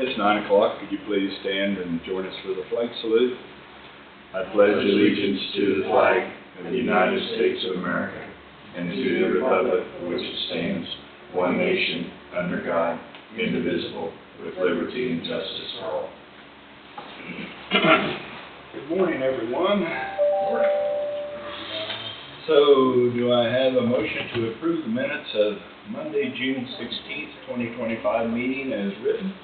It's 9 o'clock. Could you please stand and join us for the flag salute? I pledge allegiance to the flag of the United States of America and to the republic for which it stands, one nation, under God, indivisible, with liberty and justice for all. Good morning, everyone. So, do I have a motion to approve the minutes of Monday, June 16th, 2025 meeting as written?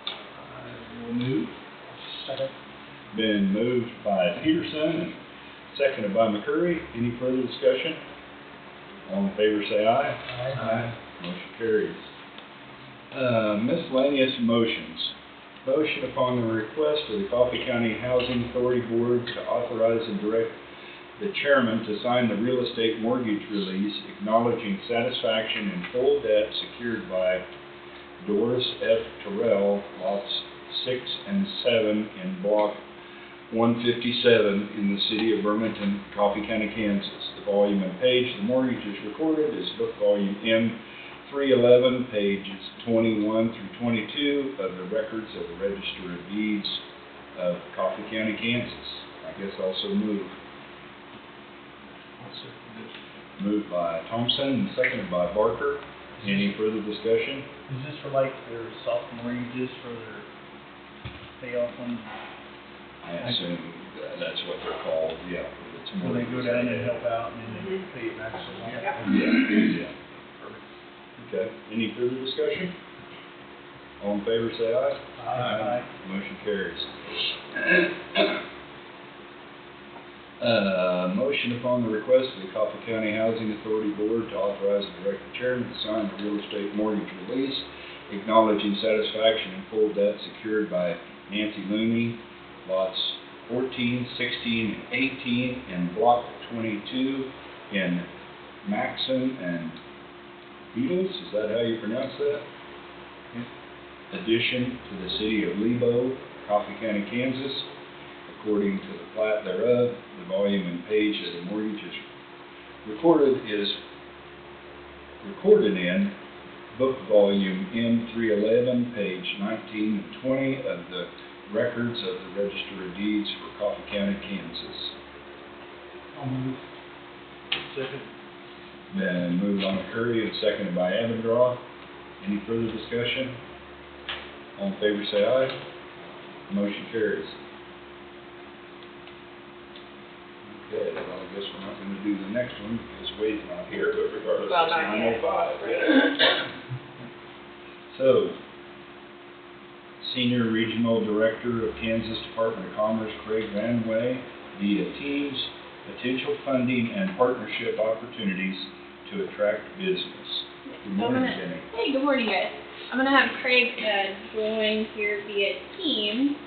I will move. Second. Been moved by Peterson and seconded by McCurry. Any further discussion? All in favor say aye. Aye. Motion carries. Miscellaneous motions. Motion upon the request of the Coffee County Housing Authority Board to authorize and direct the chairman to sign the real estate mortgage release acknowledging satisfaction in full debt secured by Doris F. Terrell, lots 6 and 7 in block 157 in the city of Burlington, Coffee County, Kansas. The volume and page the mortgage is recorded is book volume M311, pages 21 through 22 of the records of the Register of Deeds of Coffee County, Kansas. I guess also moved. Moved by Thompson and seconded by Barker. Any further discussion? Is this for like their soft mortgages for their payoff on? I assume that's what they're called, yeah. So they go down and help out and then they pay it back so long? Yeah. Perfect. Okay, any further discussion? All in favor say aye. Aye. Motion carries. Motion upon the request of the Coffee County Housing Authority Board to authorize and direct the chairman to sign the real estate mortgage release acknowledging satisfaction in full debt secured by Nancy Looney, lots 14, 16, and 18 in block 22 in Maxon and Beatles. Is that how you pronounce that? Addition to the city of Lebo, Coffee County, Kansas. According to the plat thereof, the volume and page of the mortgage is recorded in book volume M311, page 19 and 20 of the records of the Register of Deeds for Coffee County, Kansas. I'll move. Second. Then moved on McCurry and seconded by Abendraw. Any further discussion? All in favor say aye. Motion carries. Okay, well, I guess we're not going to do the next one because Wade's not here, but regardless, Well, it's not yet. 9:05. Yeah. So, Senior Regional Director of Kansas Department of Commerce, Craig Van Way, via Teams, potential funding and partnership opportunities to attract business. Good morning, Jenny. Hey, good morning, guys. I'm going to have Craig join here via Teams.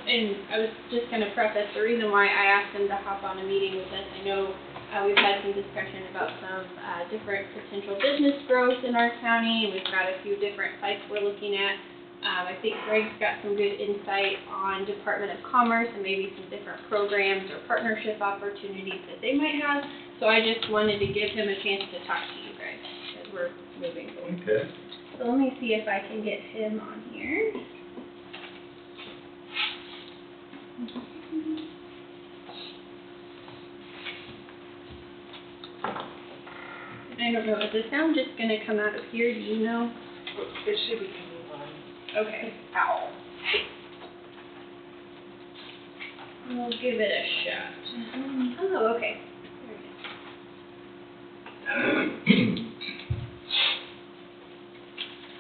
And I was just going to preface the reason why I asked him to hop on a meeting with us. I know we've had some discussion about some different potential business growth in our county. We've got a few different sites we're looking at. I think Greg's got some good insight on Department of Commerce and maybe some different programs or partnership opportunities that they might have. So I just wanted to give him a chance to talk to you guys as we're moving forward. Okay. So let me see if I can get him on here. I don't know, is the sound just going to come out of here? Do you know? It should be coming on. Okay. Ow. We'll give it a shot. Oh, okay.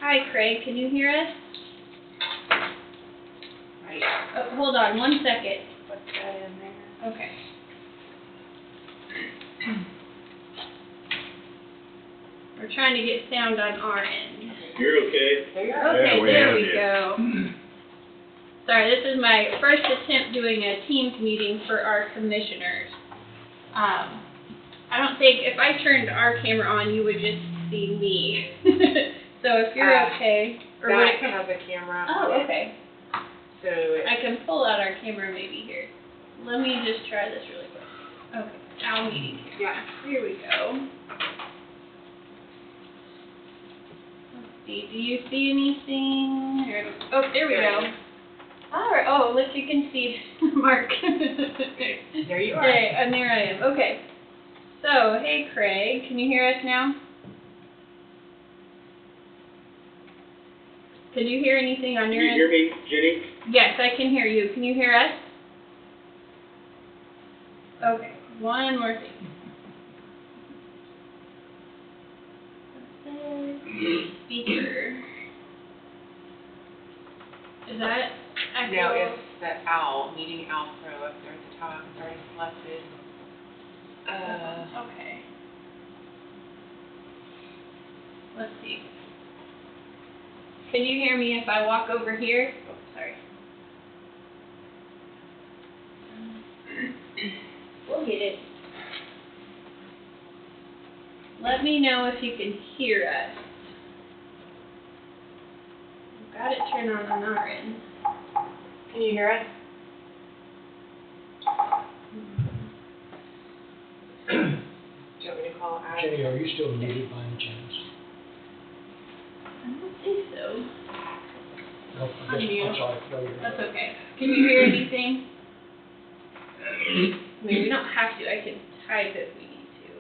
Hi, Craig. Can you hear us? Right. Oh, hold on 1 second. Put that in there. Okay. We're trying to get sound on our end. You're okay? There you Okay, Yeah, we there have we you. go. Sorry, this is my first attempt doing a Teams meeting for our commissioners. I don't think, if I turned our camera on, you would just see me. So if you're okay. Or would That it has a camera. Oh, okay. So it, I can pull out our camera maybe here. Let me just try this really quick. Okay, now meeting here. yeah. Here we go. see. Do you see anything? Oh, there we There it go. is. All right. Oh, look, you can see Mark. There you are. Okay, and there I am. Okay. So, hey, Craig, can you hear us now? Can you hear anything on Can your you end? hear me, Jenny? Yes, I can hear you. Can you hear us? Okay, one more thing. Speaker. Is that actual? No, it's the owl, meeting owl pro up there at the top, it's already selected. Okay. Let's see. Can you hear me if I walk over here? Oh, sorry. We'll get it. Let me know if you can hear us. We've got it turned on our end. Can you hear us? Do you want me to call Adam? Jenny, are you still muted by any chance? I don't think so. Nope, I guess, Unmute. I'm sorry, no, you're That's not. okay. Can you hear anything? I mean, we don't have to. I can type if we need to.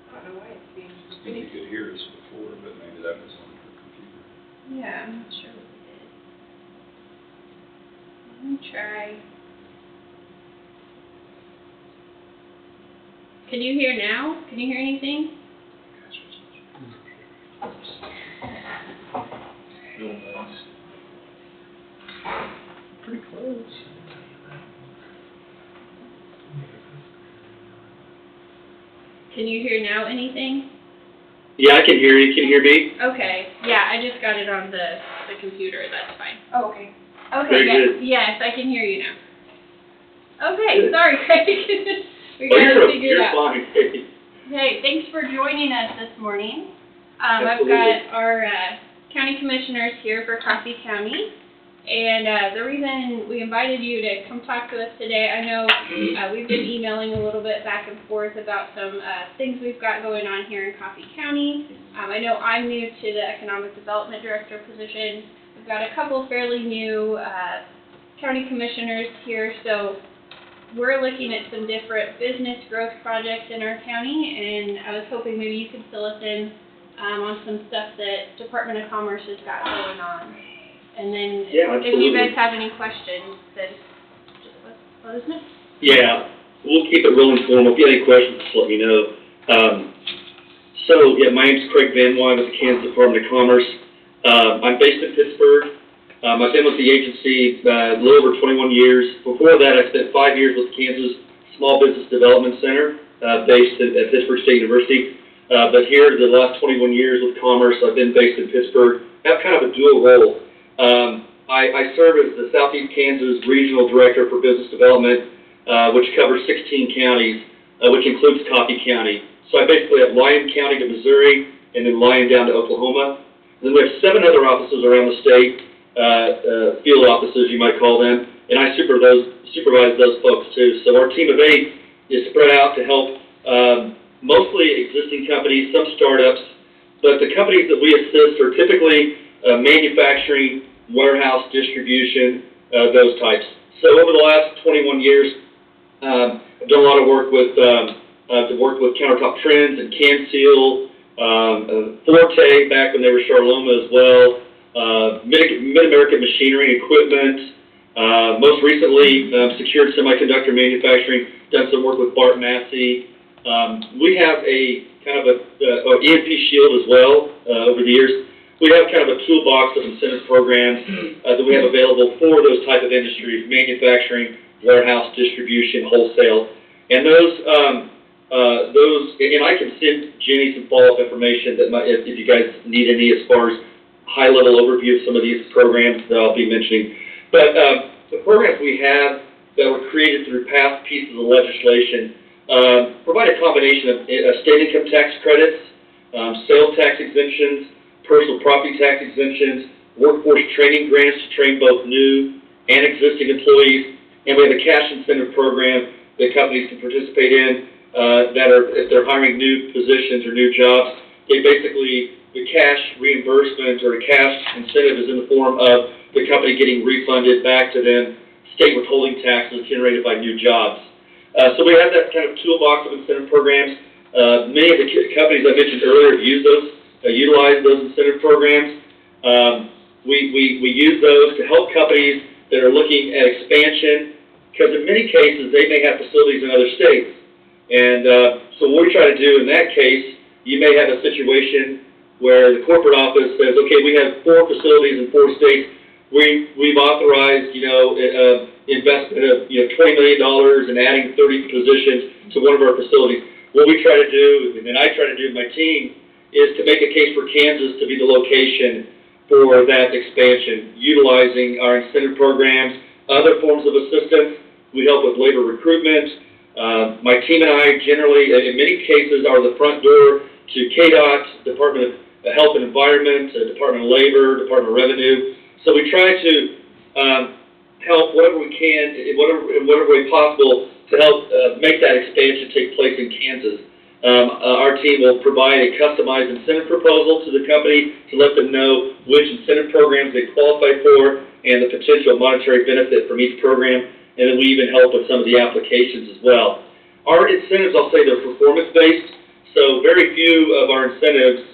I don't know why it's being. I think you could hear us before, but maybe that was on her computer. Yeah, I'm not sure what we did. Let me try. Can you hear now? Can you hear anything? Pretty close. Can you hear now anything? Yeah, I can hear you. Can you hear me? Okay. Yeah, I just got it on the computer. That's fine. Oh, okay. Okay, Very yes, good. yes, I can hear you now. Okay, Good. sorry, Craig. We Oh, got it figured you're out. fine. Hey, thanks for joining us this morning. I've Absolutely. got our county commissioners here for Coffee County. And the reason we invited you to come talk to us today, I know we've been emailing a little bit back and forth about some things we've got going on here in Coffee County. I know I'm new to the Economic Development Director position. We've got a couple fairly new county commissioners here, so we're looking at some different business growth projects in our county, and I was hoping maybe you could fill us in on some stuff that Department of Commerce has got going on. And then Yeah, if you absolutely. guys have any questions, then just let us know. Yeah, we'll keep it rolling formal. If you have any questions, just let me know. My name's Craig Van Wy with the Kansas Department of Commerce. I'm based in Pittsburgh. I've been with the agency a little over 21 years. Before that, I spent 5 years with the Kansas Small Business Development Center, based at Pittsburgh State University. But here, the last 21 years with Commerce, I've been based in Pittsburgh. I have kind of a dual role. I serve as the Southeast Kansas Regional Director for Business Development, which covers 16 counties, which includes Coffee County. So I basically have Lyon County to Missouri, and then Lyon down to Oklahoma. And then we have 7 other offices around the state, field offices, you might call them, and I supervise those folks too. So our team of 8 is spread out to help mostly existing companies, some startups, but the companies that we assist are typically manufacturing, warehouse, distribution, those types. So over the last 21 years, I've done a lot of work with Countertop Trends and CanSeal, Forte back when they were Charloma as well, Mid-American Machinery and Equipment. Most recently, Secured Semiconductor Manufacturing, done some work with Bart Massey. We have a kind of a EMP Shield as well over the years. We have kind of a toolbox of incentive programs that we have available for those type of industries: manufacturing, warehouse, distribution, wholesale. And and I can send Jenny some follow-up information that if you guys need any as far as high-level overview of some of these programs that I'll be mentioning. But the programs we have that were created through past pieces of legislation provide a combination of state income tax credits, sales tax exemptions, personal property tax exemptions, workforce training grants to train both new and existing employees, and we have a cash incentive program that companies can participate in if they're hiring new positions or new jobs, they basically, the cash reimbursement or a cash incentive is in the form of the company getting refunded back to them state withholding taxes generated by new jobs. So we have that kind of toolbox of incentive programs. Many of the companies I mentioned earlier have used those, utilize those incentive programs. We use those to help companies that are looking at expansion, because in many cases they may have facilities in other states. And so what we try to do in that case, you may have a situation where the corporate office says, okay, we have 4 facilities in 4 states. We've authorized, investment of, $20 million and adding 30 positions to one of our facilities. What we try to do, and I try to do with my team, is to make a case for Kansas to be the location for that expansion, utilizing our incentive programs, other forms of assistance. We help with labor recruitment. My team and I generally, in many cases, are the front door to KDOT, Department of Health and Environment, Department of Labor, Department of Revenue. So we try to help whatever we can, in whatever way possible, to help make that expansion take place in Kansas. Our team will provide a customized incentive proposal to the company to let them know which incentive programs they qualify for and the potential monetary benefit from each program, and then we even help with some of the applications as well. Our incentives, I'll say, they're performance-based, so very few of our incentives,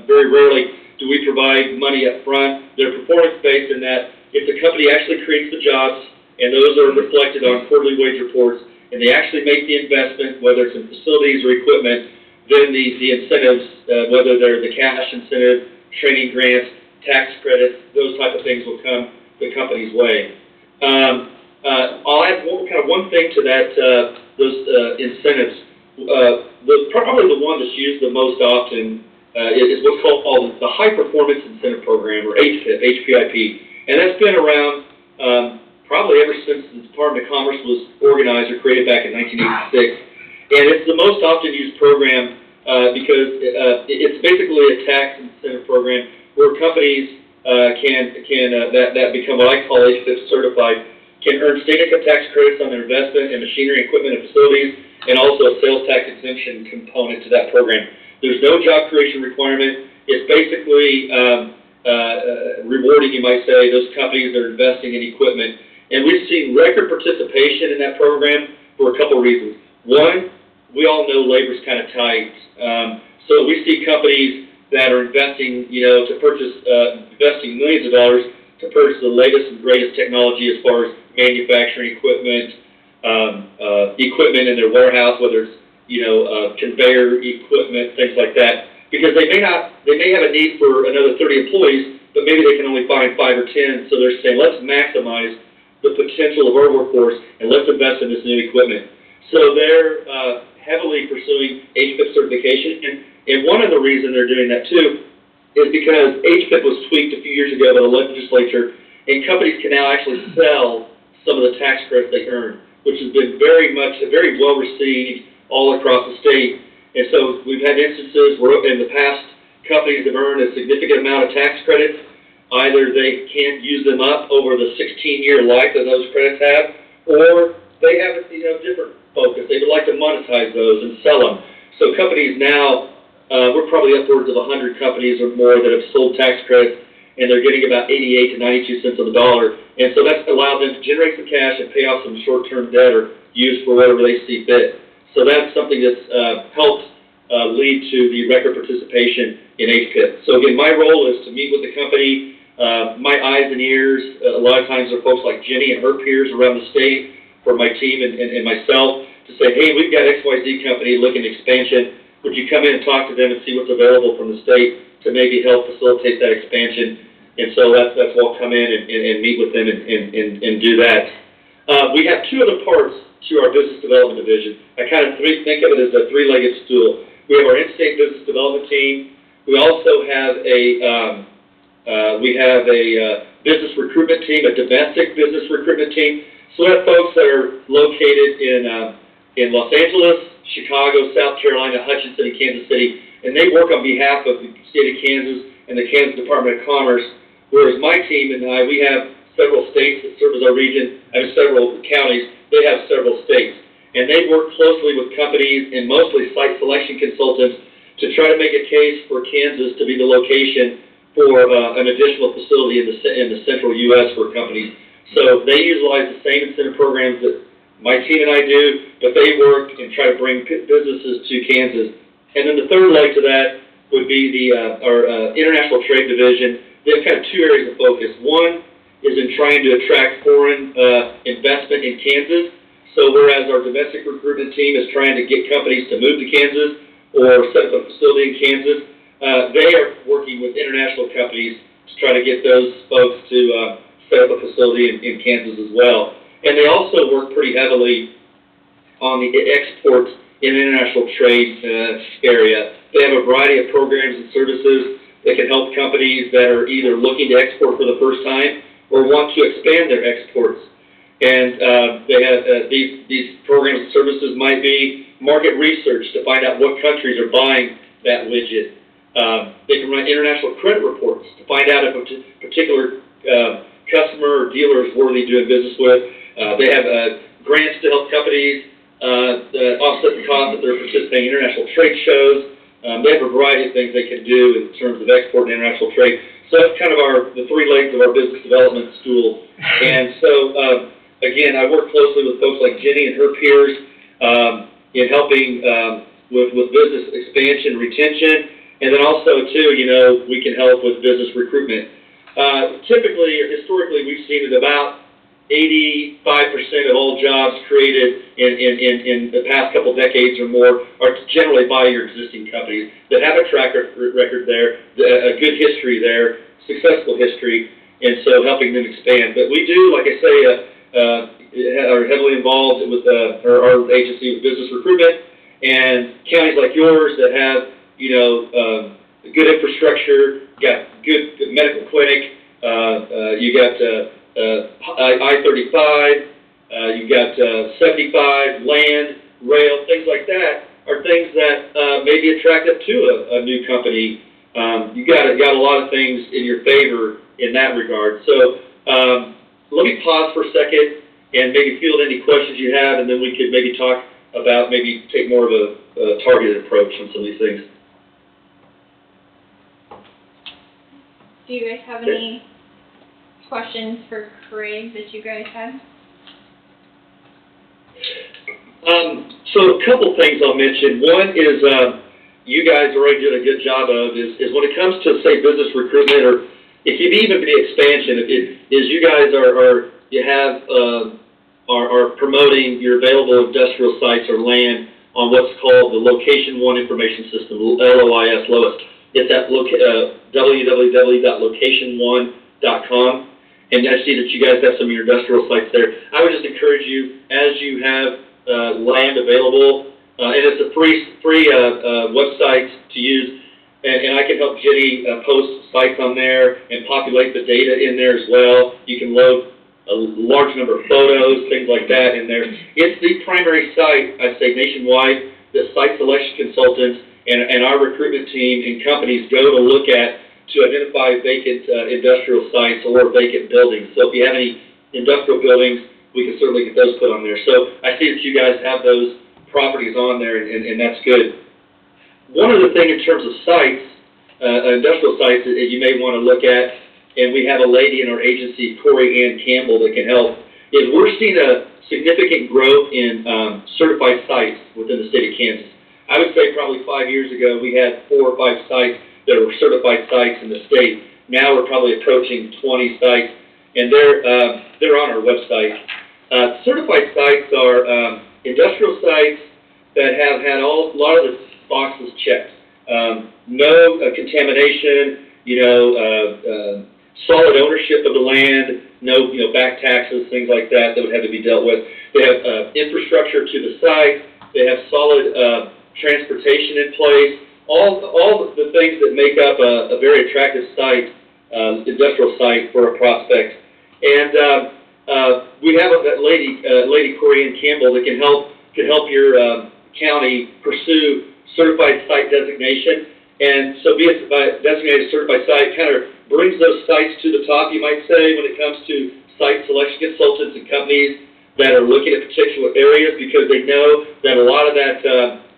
very rarely do we provide money up front. They're performance-based in that if the company actually creates the jobs, and those are reflected on quarterly wage reports, and they actually make the investment, whether it's in facilities or equipment, then the incentives, whether they're the cash incentive, training grants, tax credits, those type of things will come the company's way. I'll add one thing to that, those incentives. Probably the one that's used the most often is what's called the High Performance Incentive Program, or HPIP. And that's been around probably ever since the Department of Commerce was organized or created back in 1986. And it's the most often used program because it's basically a tax incentive program where companies that become what I call HPIP certified can earn state income tax credits on their investment in machinery, equipment, and facilities, and also a sales tax exemption component to that program. There's no job creation requirement. It's basically rewarding, you might say, those companies that are investing in equipment. And we've seen record participation in that program for a couple of reasons. One, we all know labor's kind of tight. So we see companies that are investing, investing millions of dollars to purchase the latest and greatest technology as far as manufacturing equipment, equipment in their warehouse, whether it's conveyor equipment, things like that, because they may have a need for another 30 employees, but maybe they can only find 5 or 10. So they're saying, let's maximize the potential of our workforce and let's invest in this new equipment. So they're heavily pursuing HPIP certification, and one of the reasons they're doing that too is because HPIP was tweaked a few years ago by the legislature, and companies can now actually sell some of the tax credits they earn, which has been very well received all across the state. And so we've had instances where in the past companies have earned a significant amount of tax credits. Either they can't use them up over the 16-year life that those credits have, or they have a different focus. They would like to monetize those and sell them. So companies now, we're probably upwards of 100 companies or more that have sold tax credits, and they're getting about 88 to 92 cents on the dollar. And so that's allowed them to generate some cash and pay off some short-term debt or use for whatever they see fit. So that's something that's helped lead to the record participation in HPIP. So again, my role is to meet with the company. My eyes and ears, a lot of times are folks like Jenny and her peers around the state, for my team and myself, to say, hey, we've got XYZ company looking at expansion. Would you come in and talk to them and see what's available from the state to maybe help facilitate that expansion? And so that's we'll come in and meet with them and do that. We have 2 other parts to our business development division. I kind of think of it as a 3-legged stool. We have our in-state business development team. We also have a business recruitment team, a domestic business recruitment team. So we have folks that are located in Los Angeles, Chicago, South Carolina, Hutchinson, and Kansas City, and they work on behalf of the state of Kansas and the Kansas Department of Commerce, whereas my team and we have several states that serve as our region. I have several counties. They have several states. and they work closely with companies and mostly site selection consultants to try to make a case for Kansas to be the location for an additional facility in the central U.S. for companies. So they utilize the same incentive programs that my team and I do, but they work and try to bring businesses to Kansas. And then the third leg to that would be our international trade division. They have kind of two areas of focus. One is in trying to attract foreign investment in Kansas. So whereas our domestic recruitment team is trying to get companies to move to Kansas or set up a facility in Kansas, they are working with international companies to try to get those folks to set up a facility in Kansas as well. And they also work pretty heavily on the exports in international trade area. They have a variety of programs and services that can help companies that are either looking to export for the first time or want to expand their exports. And they have these programs and services might be market research to find out what countries are buying that widget. They can run international credit reports to find out if a particular customer or dealer is worthy doing business with. They have grants to help companies offset the cost that they're participating in international trade shows. They have a variety of things they can do in terms of export and international trade. So that's kind of the three legs of our business development stool. And so, again, I work closely with folks like Jenny and her peers in helping with business expansion, retention, and then also, too, we can help with business recruitment. Typically, or historically, we've seen that about 85% of all jobs created in the past couple decades or more are generally by your existing companies that have a track record there, a good history there, successful history, and so helping them expand. But we do, like I say, are heavily involved with our agency with business recruitment, and counties like yours that have, good infrastructure, got good medical clinic, you got I-35, you've got 75, land, rail, things like that are things that may be attractive to a new company. You got a lot of things in your favor in that regard. So let me pause for a second and maybe field any questions you have, and then we could maybe talk about maybe take more of a targeted approach on some of these things. Do you guys have any questions for Craig that you guys have? So a couple things I'll mention. One is you guys already did a good job of is when it comes to, say, business recruitment, or if you even the expansion, is you guys are promoting your available industrial sites or land on what's called the Location One Information System, LOIS, LOIS. It's at www.location1.com. And I see that you guys have some of your industrial sites there. I would just encourage you, as you have land available, and it's a free website to use, and I can help Jenny post sites on there and populate the data in there as well. You can load a large number of photos, things like that in there. It's the primary site, I'd say nationwide, that site selection consultants and our recruitment team and companies go to look at to identify vacant industrial sites or vacant buildings. So if you have any industrial buildings, we can certainly get those put on there. So I see that you guys have those properties on there, and that's good. One other thing in terms of sites, industrial sites that you may want to look at, and we have a lady in our agency, Corey Ann Campbell, that can help, is we're seeing a significant growth in certified sites within the state of Kansas. I would say probably 5 years ago, we had 4 or 5 sites that were certified sites in the state. Now we're probably approaching 20 sites, and they're on our website. Certified sites are industrial sites that have had a lot of the boxes checked. No contamination, solid ownership of the land, no back taxes, things like that would have to be dealt with. They have infrastructure to the site. They have solid transportation in place. All the things that make up a very attractive site, industrial site for a prospect. And we have that lady Corey Ann Campbell that can help your county pursue certified site designation. And so be it by designated certified site kind of brings those sites to the top, you might say, when it comes to site selection consultants and companies that are looking at particular areas because they know that a lot of that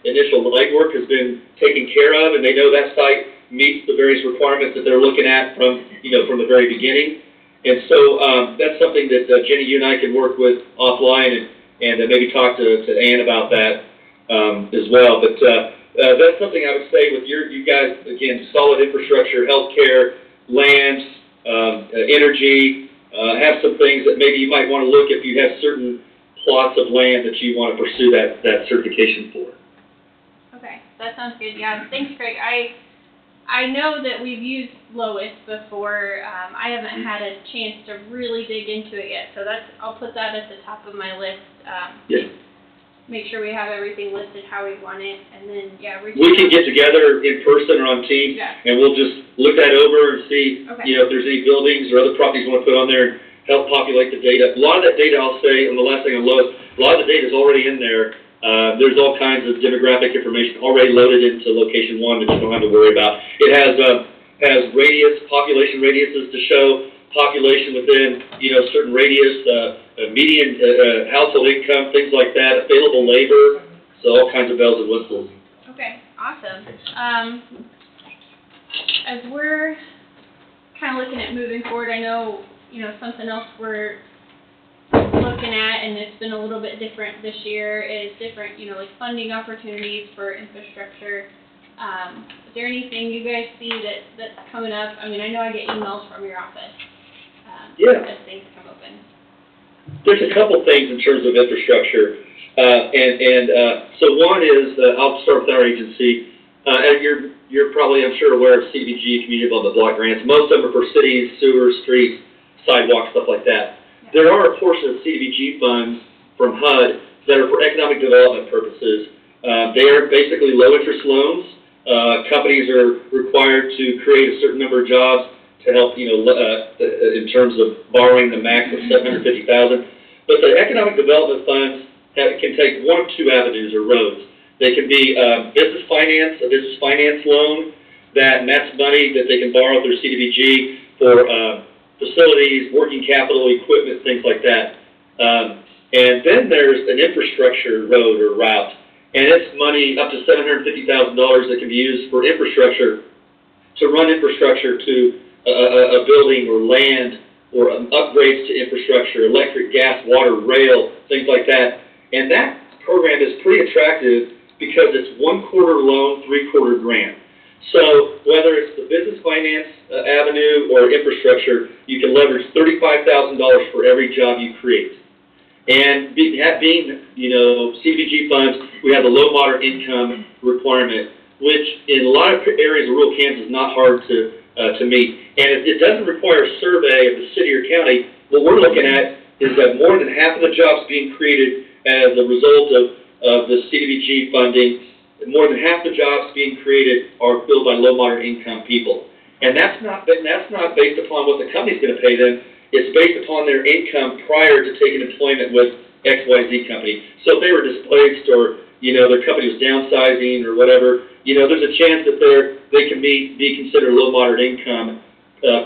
initial legwork has been taken care of, and they know that site meets the various requirements that they're looking at from the very beginning. And so that's something that Jenny, you and I can work with offline and maybe talk to Ann about that as well. But that's something I would say with you guys, again, solid infrastructure, healthcare, land, energy, have some things that maybe you might want to look if you have certain plots of land that you want to pursue that certification for. Okay, that sounds good. Yeah, thanks, Craig. I know that we've used Lois before. I haven't had a chance to really dig into it yet, so I'll put that at the top of my list. Yeah. Make sure we have everything listed how we want it, and then, we can get together in person or on Teams, and we'll just look that over and see, if there's any buildings or other properties we want to put on there and help populate the data. A lot of that data, I'll say, and the last thing on Lois, a lot of the data is already in there. There's all kinds of demographic information already loaded into location 1 that you don't have to worry about. It has population radiuses to show population within, certain radius, median household income, things like that, available labor, so all kinds of bells and whistles. Okay, awesome. As we're kind of looking at moving forward, I know, something else we're looking at, and it's been a little bit different this year, is different, like funding opportunities for infrastructure. Is there anything you guys see that's coming up? I mean, I know I get emails from your office as things come open. There's a couple things in terms of infrastructure, so one is, I'll start with our agency, and you're probably, I'm sure, aware of CDBG, Community Development Block Grants. Most of them are for cities, sewers, streets, sidewalks, stuff like that. There are a portion of CDBG funds from HUD that are for economic development purposes. They are basically low-interest loans. Companies are required to create a certain number of jobs to help, in terms of borrowing the max of $750,000. But the economic development funds can take one of two avenues or roads. They can be a business finance loan, and that's money that they can borrow through CDBG for facilities, working capital, equipment, things like that. And then there's an infrastructure road or route, and it's money up to $750,000 that can be used for infrastructure, to run infrastructure to a building or land, or upgrades to infrastructure, electric, gas, water, rail, things like that. And that program is pretty attractive because it's 1/4 loan, 3/4 grant. So whether it's the business finance avenue or infrastructure, you can leverage $35,000 for every job you create. And being, CDBG funds, we have the low moderate income requirement, which in a lot of areas of rural Kansas is not hard to meet. And it doesn't require a survey of the city or county. What we're looking at is that more than half of the jobs being created as a result of the CDBG funding, more than half the jobs being created are filled by low moderate income people. And that's not based upon what the company's going to pay them. It's based upon their income prior to taking employment with XYZ company. So if they were displaced, or their company was downsizing or whatever, there's a chance that they can be considered low moderate income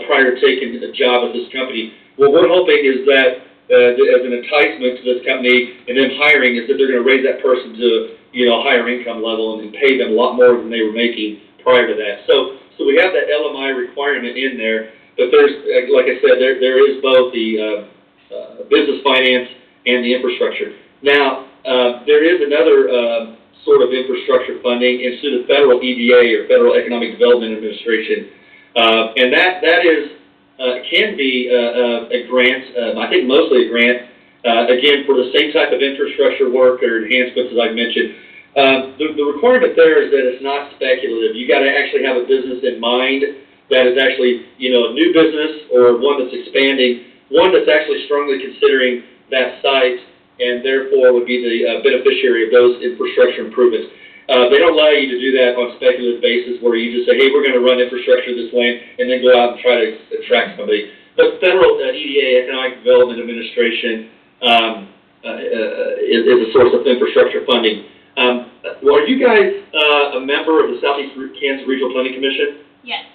prior to taking a job at this company. What we're hoping is that as an enticement to this company and them hiring, is that they're going to raise that person to a higher income level and pay them a lot more than they were making prior to that. So we have that LMI requirement in there, but there's, like I said, there is both the business finance and the infrastructure. Now, there is another sort of infrastructure funding. It's through the federal EDA, or Federal Economic Development Administration, and that can be a grant. I think mostly a grant. Again, for the same type of infrastructure work or enhancements as I mentioned. The requirement there is that it's not speculative. You got to actually have a business in mind that is actually, a new business or one that's expanding, one that's actually strongly considering that site, and therefore would be the beneficiary of those infrastructure improvements. They don't allow you to do that on a speculative basis where you just say, hey, we're going to run infrastructure this land, and then go out and try to attract somebody. But federal EDA, Economic Development Administration, is a source of infrastructure funding. Are you guys a member of the Southeast Kansas Regional Planning Commission? Yes.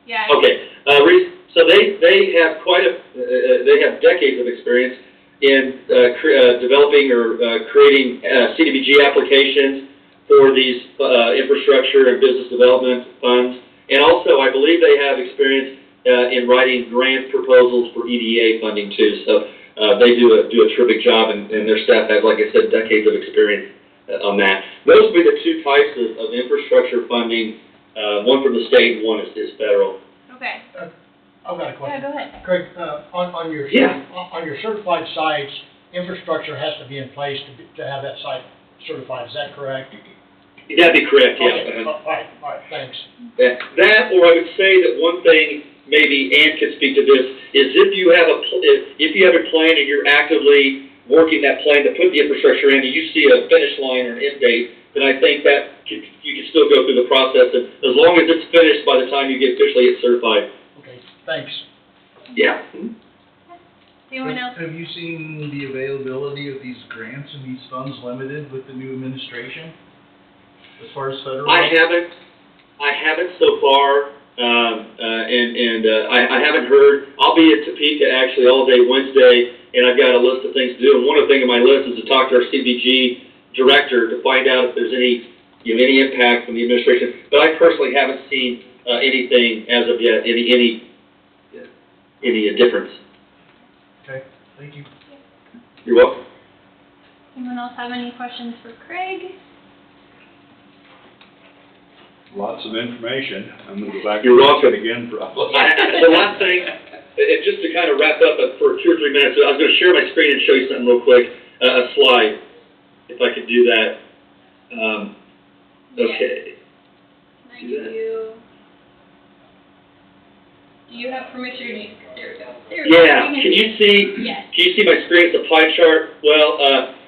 Yeah. Okay. So they have they have decades of experience. developing or creating CDBG applications for these infrastructure and business development funds. And also, I believe they have experience in writing grant proposals for EDA funding too. So they do a terrific job, and their staff has, like I said, decades of experience on that. Those would be the two types of infrastructure funding. One from the state and one is federal. Okay. I've got a Yeah, question. go ahead. Craig, on your, Yeah. on your certified sites, infrastructure has to be in place to have that site certified, is that correct? That'd be correct, yeah. Okay, all right, thanks. That, or I would say that one thing, maybe Ann could speak to this, is if you have a plan and you're actively working that plan to put the infrastructure in, and you see a finish line or an end date, then I think that you can still go through the process, and as long as it's finished by the time you get officially certified. Okay, thanks. Yeah. Anyone else? Have you seen the availability of these grants and these funds limited with the new administration? As far as federal? I haven't so far, I haven't heard. I'll be at Topeka actually all day Wednesday, and I've got a list of things to do. And one of the things on my list is to talk to our CBG director to find out if there's any impact from the administration. But I personally haven't seen anything as of yet, any difference. Okay, thank you. You're welcome. Anyone else have any questions for Craig? Lots of information. I'm gonna go back You're and watch welcome. it again probably. The last thing, and just to kind of wrap up for 2 or 3 minutes, I was going to share my screen and show you something real quick, a slide, if I could do that. Okay. Thank you. Do you have permission to use, there we go. There we go. Yeah, can you see, Yes. can you see my screen? It's a pie chart. Well,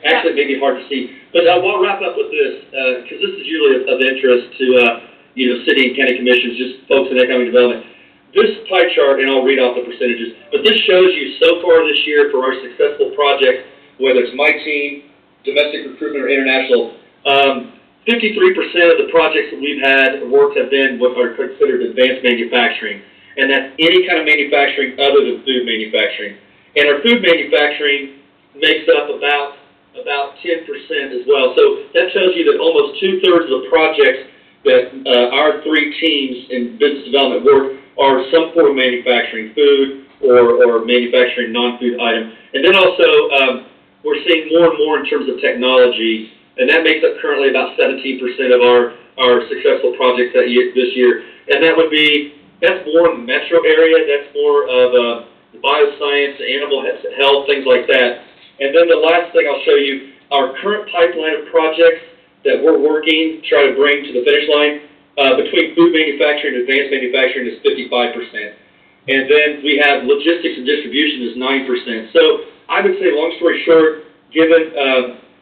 actually it may be hard to see, but I'll wrap up with this, because this is usually of interest to, city and county commissions, just folks in economic development. This pie chart, and I'll read off the percentages, but this shows you so far this year for our successful projects, whether it's my team, domestic recruitment, or international, 53% of the projects that we've had worked have been what are considered advanced manufacturing, and that's any kind of manufacturing other than food manufacturing. And our food manufacturing makes up about 10% as well. So that tells you that almost 2/3 of the projects that our 3 teams in business development work are some form of manufacturing, food or manufacturing non-food item. And then also we're seeing more and more in terms of technology, and that makes up currently about 17% of our successful projects this year. And that's more in the metro area. That's more of bioscience, animal health, things like that. And then the last thing I'll show you, our current pipeline of projects that we're working to try to bring to the finish line, between food manufacturing and advanced manufacturing is 55%. And then we have logistics and distribution is 9%. So I would say, long story short, given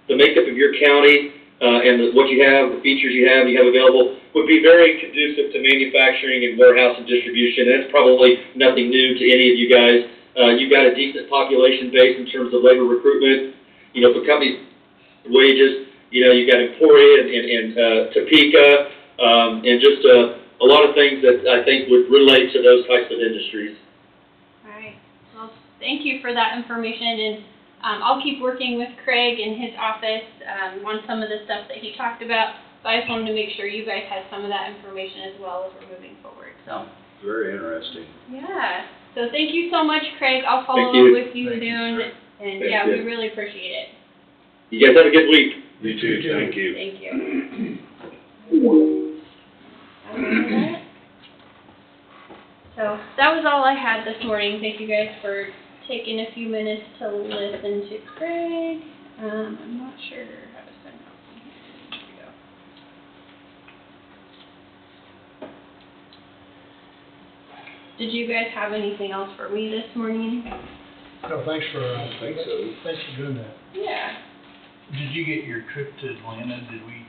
the makeup of your county and what you have, the features you have available, would be very conducive to manufacturing and warehouse and distribution. That's probably nothing new to any of you guys. You've got a decent population base in terms of labor recruitment, for company wages. You've got Emporia and Topeka, and just a lot of things that I think would relate to those types of industries. All right. Well, thank you for that information, and I'll keep working with Craig in his office on some of the stuff that he talked about. But I just wanted to make sure you guys had some of that information as well as we're moving forward. So. Very interesting. Yeah. So thank you so much, Craig. I'll follow Thank you. up with you Thank you, soon, sir. and Thank yeah, you. we really appreciate it. You guys have a good week. You too, thank you. Thank you. So that was all I had this morning. Thank you guys for taking a few minutes to listen to Craig. I'm not sure how to send out from here. There we go. Did you guys have anything else for me this morning? No, thanks for, I think so. thanks for doing that. Yeah. Did you get your trip to Atlanta? Did we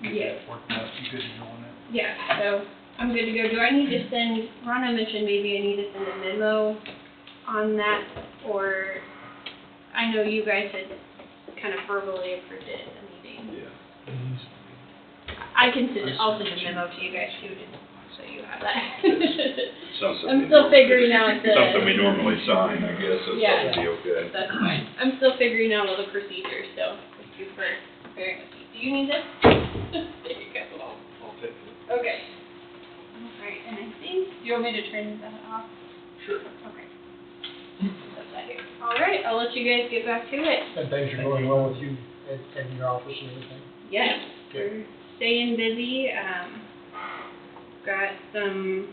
get Yes. that worked out? You good to go on that? Yeah, so I'm good to go. Do I need to send, Rhonda mentioned maybe I need to send a memo on that, or I know you guys had kind of verbally approved it at the meeting. Yeah. I can send, I'll send a memo to you guys too, so you have that. Something I'm we still norm- figuring out the. Something we normally sign, I guess, so Yeah. that'll be okay. That's fine. I'm still figuring out all the procedures, so thank you for bearing with me. Do you need this? There you go. I'll take it. Okay. Alright, and I think, do you want me to turn that off? Sure. Okay. Put that here. Alright, I'll let you guys get back to it. And things are going well with you and your office and everything? Yes, we're staying busy, got a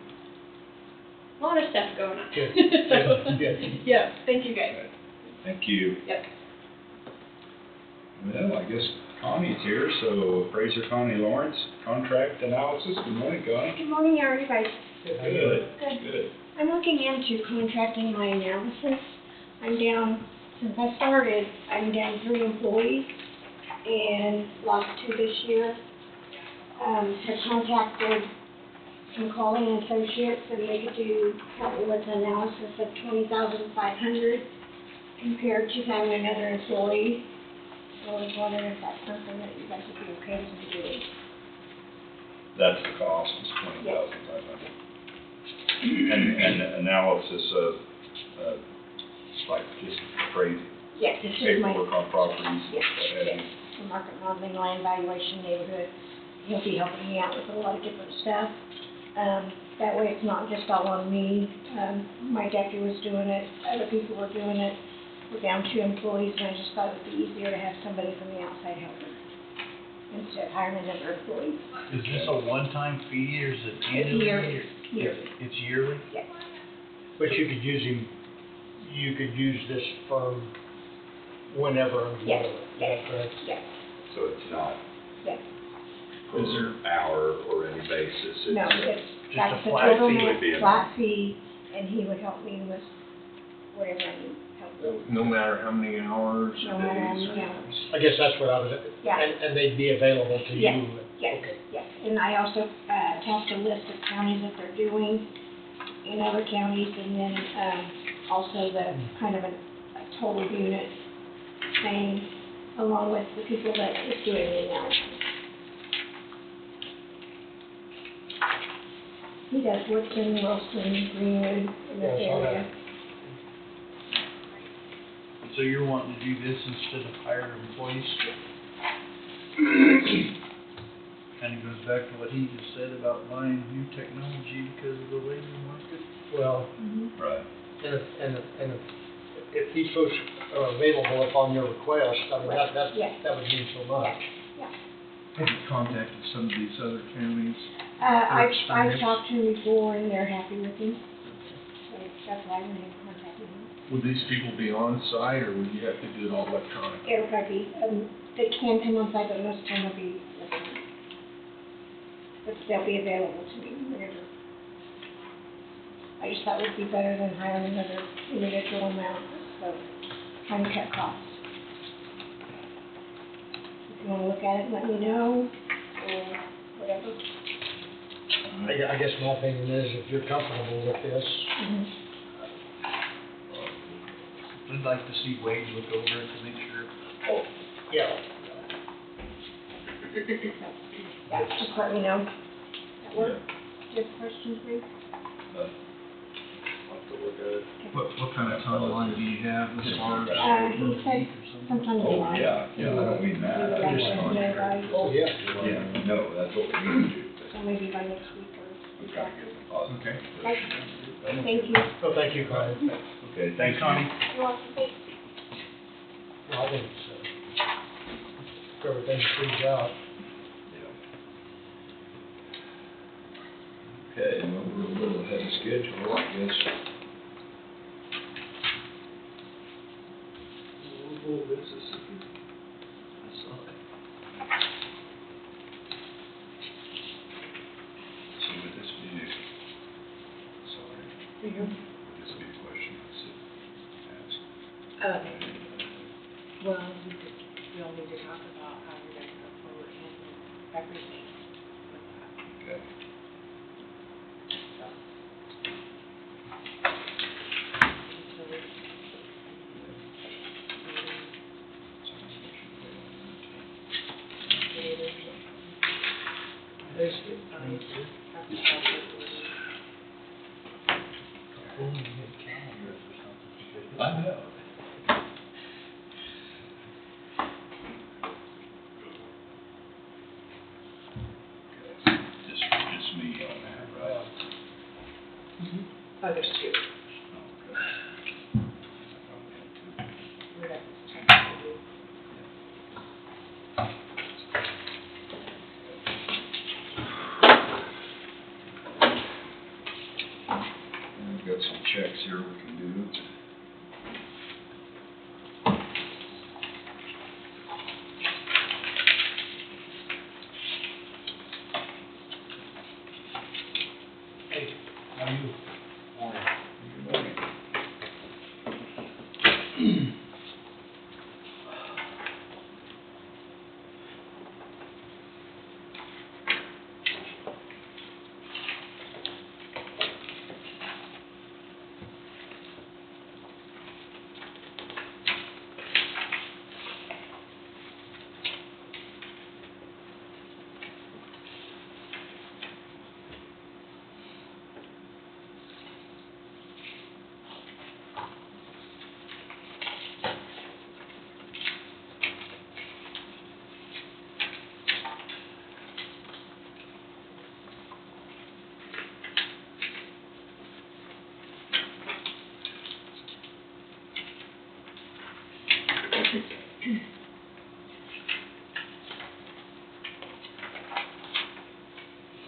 lot of stuff going on. Good. So, Good. yeah, thank you guys. Thank you. Yep. Well, I guess Connie's here, so Appraiser Connie Lawrence, contract analysis. Good morning, Connie. Good morning, how are you guys? Good. Good. I'm looking into contracting my analysis. I'm down, since I started, I'm down 3 employees, and lost 2 this year. Have contacted some calling associates, and they could help me with an analysis of $20,500 compared to having another employee. So I was wondering if that's something that you guys would be okay with me doing. That's the cost, is $20,500. And analysis of, like just appraising, Yes, this is my. paperwork on properties. Yes, what have you. the market modeling, land valuation, neighborhood. He'll be helping me out with a lot of different stuff. That way it's not just all on me. My deputy was doing it, other people were doing it. We're down 2 employees, and I just thought it would be easier to have somebody from the outside helping instead of hiring another employee. Is this a one-time fee or is it annually? Yearly. or- Yearly. It's yearly? Yes, But you could use this firm whenever and Yes, wherever, is yes. that correct? yes, So it's not yes. per hour or any basis. It's, No, it's, Just that's a the flat total fee net, would be a flat fee, and he would help me with whatever I need help with. No matter how many hours No or matter how days many or... hours. I guess that's what I was, Yeah. and they'd be available to you? Yes, yes, Okay. yes. And I also attached a list of counties that they're doing in other counties, and then also the kind of a total unit thing, along with the people that is doing the analysis. He does Woodson, Wilson, Greenwood, in this Yeah, I saw that. area. So you're wanting to do this instead of hire employees? Kind of goes back to what he just said about buying new technology because of the labor market. Well, Right. and if these folks are available upon your request, I mean, Yes. that would mean so much. Have you contacted some of these other counties? I've experience. talked to him before, and they're happy with him. So that's why I went ahead and contacted him. Would these people be on site or would you have to do it all electronic? It'll probably be, they can come on site, but most of the time will be electronic. But they'll be available to me whenever. I just thought it would be better than hiring another individual amount, so trying to cut costs. If you wanna look at it, let me know, or whatever. I guess my opinion is, if you're comfortable with this, Mhm. I'd like to see Wade look over it to make sure. oh, yeah, Yeah, just let me know. That work? Do you have questions, Bruce? I'll have to look at it. What kind of timeline do you have as far as? He said sometime in Oh, July. yeah, I don't mean that. Maybe I by just want Wednesday, by- oh, yeah. Yeah, no, that's what we need to do. So maybe by next week or. We've got to get the positive. Okay. Thank you. Oh, thank you, Connie. Okay, Thanks, thanks, Connie. You're welcome. Thanks. I think everything's figured out. Okay, well, we're a little ahead of schedule, I guess. So would this be, sorry, would this be a question I should ask? Well, we'll need to talk about how we're gonna go forward handling everything with that. Okay. There's, have to stop it. I know. Just me on that, right? Oh, there's two. Okay. We're gonna check to do. We've got some checks here we can do. Hey, how are you? Good morning.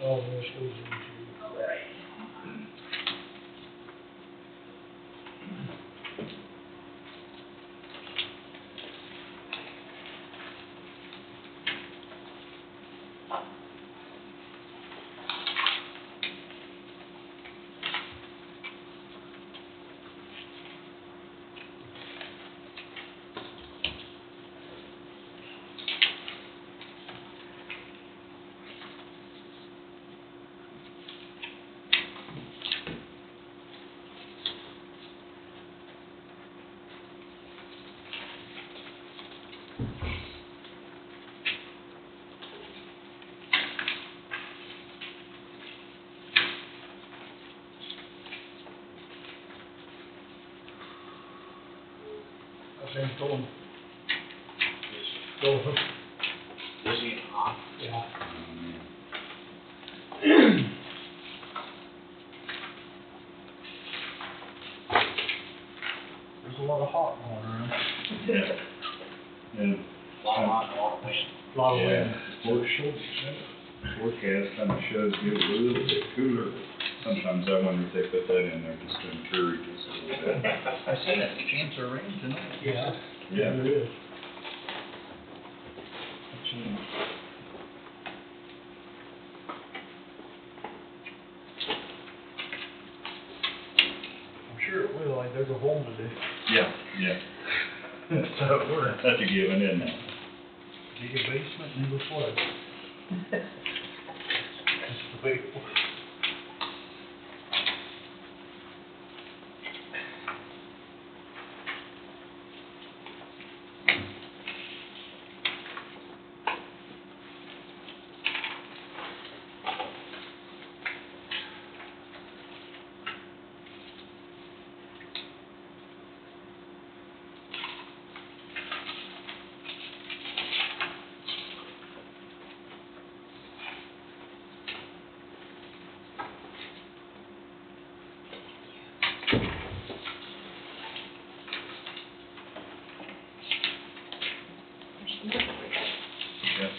All this goes into. I think going. Going. Busy and hot. Yeah. There's a lot of hot going around. Yeah. And A lot of hot, and a lot of wind. A lot of wind. Forecast kind of shows get a little bit cooler. Sometimes I wonder if they put that in there just to encourage us a little bit. I seen it, chance of rain tonight. Yeah. Yeah. It is. I'm sure it will, like, there's a hole today. Yeah, yeah. So we're, That's a given, isn't it? dig a basement and it'll flood. That's the way it works. Yeah.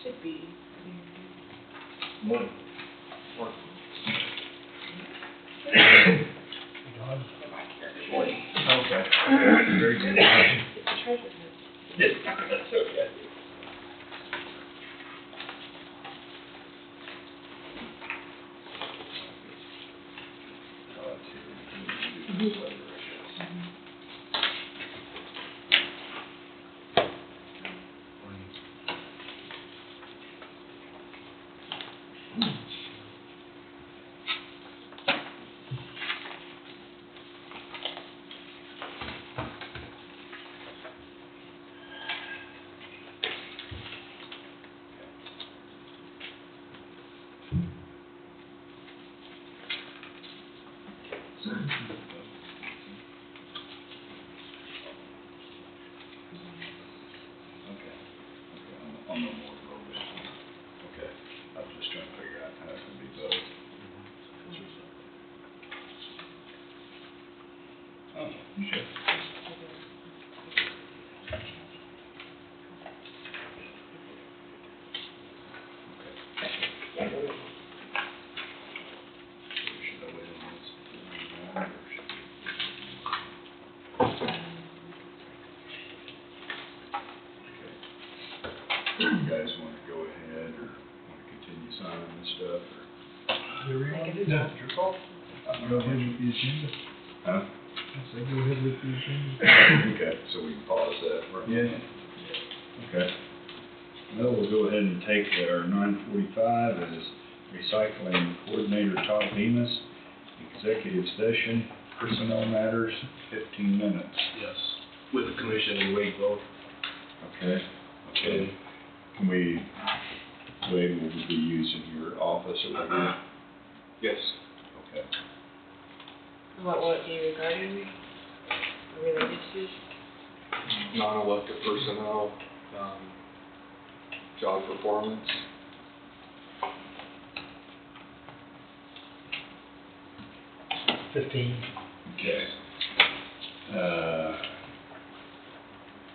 Should be. Morning. Done. Okay. Very good. It's a treasure hunt. That's okay. I'll know more a little bit. Okay, I was just trying to figure out how it could be both. Oh, sure. Should I wait on this? Or should we- You guys want to go ahead or want to continue signing this stuff? Whatever you want to do, it's your call. Go ahead with the agenda. Huh? I say go ahead with the agenda. Okay, so we can pause that. for a Yeah. minute. Okay. Well, we'll go ahead and take our 9:45 as recycling coordinator Todd Bemis, executive session, personnel matters, 15 minutes. Yes, with the commission and Wade both. Okay. Okay. Can we, Wade, will we be using your office over here? Yes. Okay. What will it be regarding, related to? Non-elected personnel, job performance. Okay.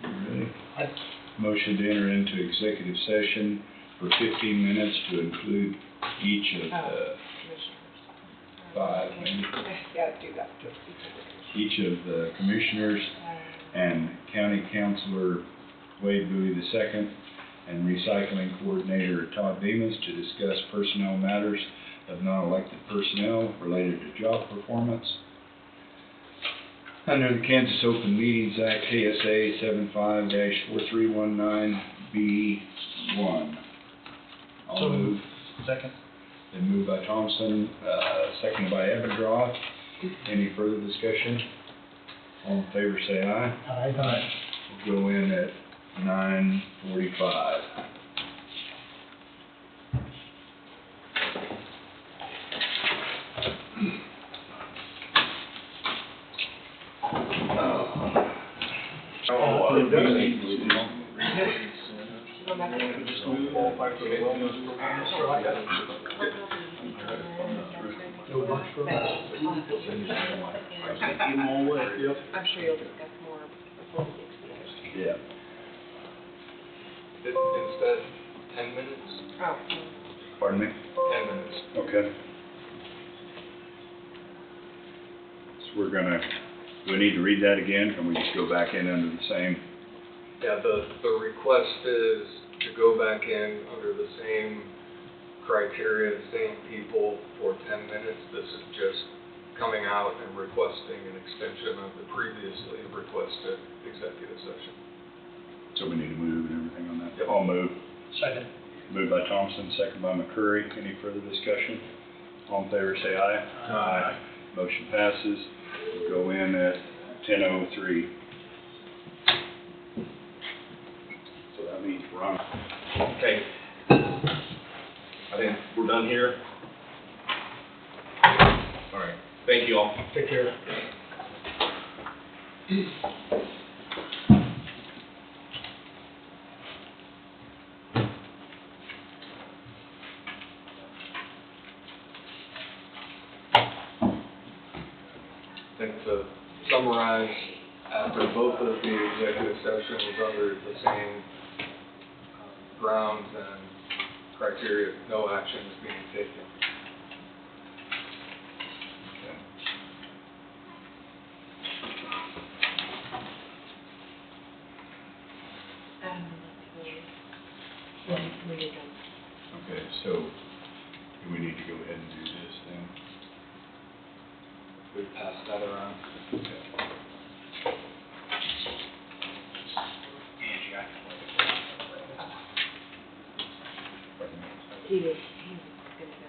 You ready? Motion to enter into executive session for 15 minutes to include each of the five, maybe, Yeah, do that. each of the commissioners and county councilor Wade Bowie II and recycling coordinator Todd Bemis to discuss personnel matters of non-elected personnel related to job performance. Under the Kansas Open Meetings Act, KSA 75-4319B1. I'll move. Second. Been moved by Thompson, seconded by Everdroth. Any further discussion? All in favor say aye. Aye. We'll go in at 9:45. I'm sure you'll discuss more before the 60th. Yeah. Instead, 10 minutes? Oh. Pardon me? 10 minutes. Okay. So we're gonna, do we need to read that again? Can we just go back in under the same? Yeah, the request is to go back in under the same criteria, same people for 10 minutes. This is just coming out and requesting an extension of the previously requested executive session. So we need to move and everything on that? Yep. I'll move. Second. Moved by Thompson, second by McCurry. Any further discussion? All in favor say aye. Aye. Motion passes. We'll go in at 10:03. So that means we're on. Okay. I think we're done here. All right, thank you all. Take care. I think to summarize, after both of the executive sessions under the same grounds and criteria, no action is being taken. When you're done. Okay, so do we need to go ahead and do this then? We pass that around. Okay. He was gonna go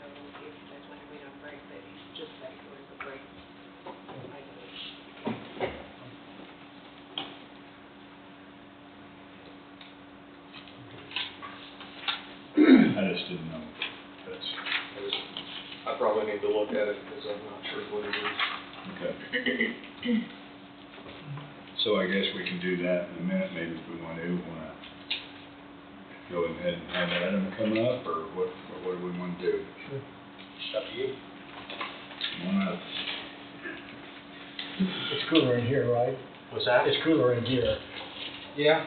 just didn't know. That's, I probably need to look at it because I'm not sure what it is. okay. So I guess we can do that in a minute, maybe if we wanna go ahead and have Adam come up, or what do we wanna do? Sure. It's up to you. Come on up. It's cooler in here, right? What's that? It's cooler in here. Yeah,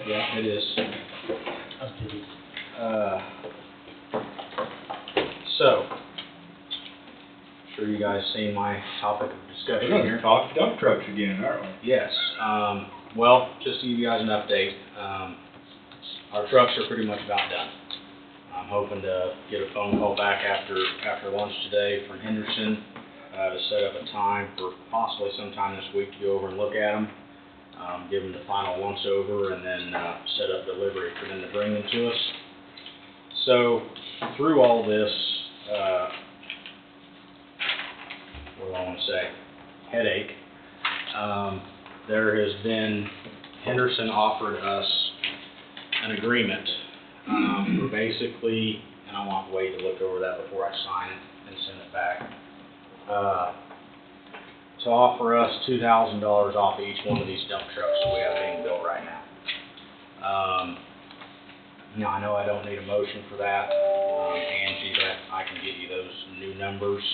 it is. I'm kidding. So, sure you guys seen my topic of We're discussion gonna here. talk dump trucks again, aren't we? Yes, well, just to give you guys an update, our trucks are pretty much about done. I'm hoping to get a phone call back after lunch today from Henderson, to set up a time for possibly sometime this week to go over and look at them, give them the final once over, and then, set up delivery for them to bring them to us. So, through all this, what do I want to say, headache, there has been, Henderson offered us an agreement, for basically, and I want Wade to look over that before I sign it and send it back, to offer us $2,000 off each one of these dump trucks that we have being built right now. Now, I know I don't need a motion for that, Angie, but I can get you those new numbers,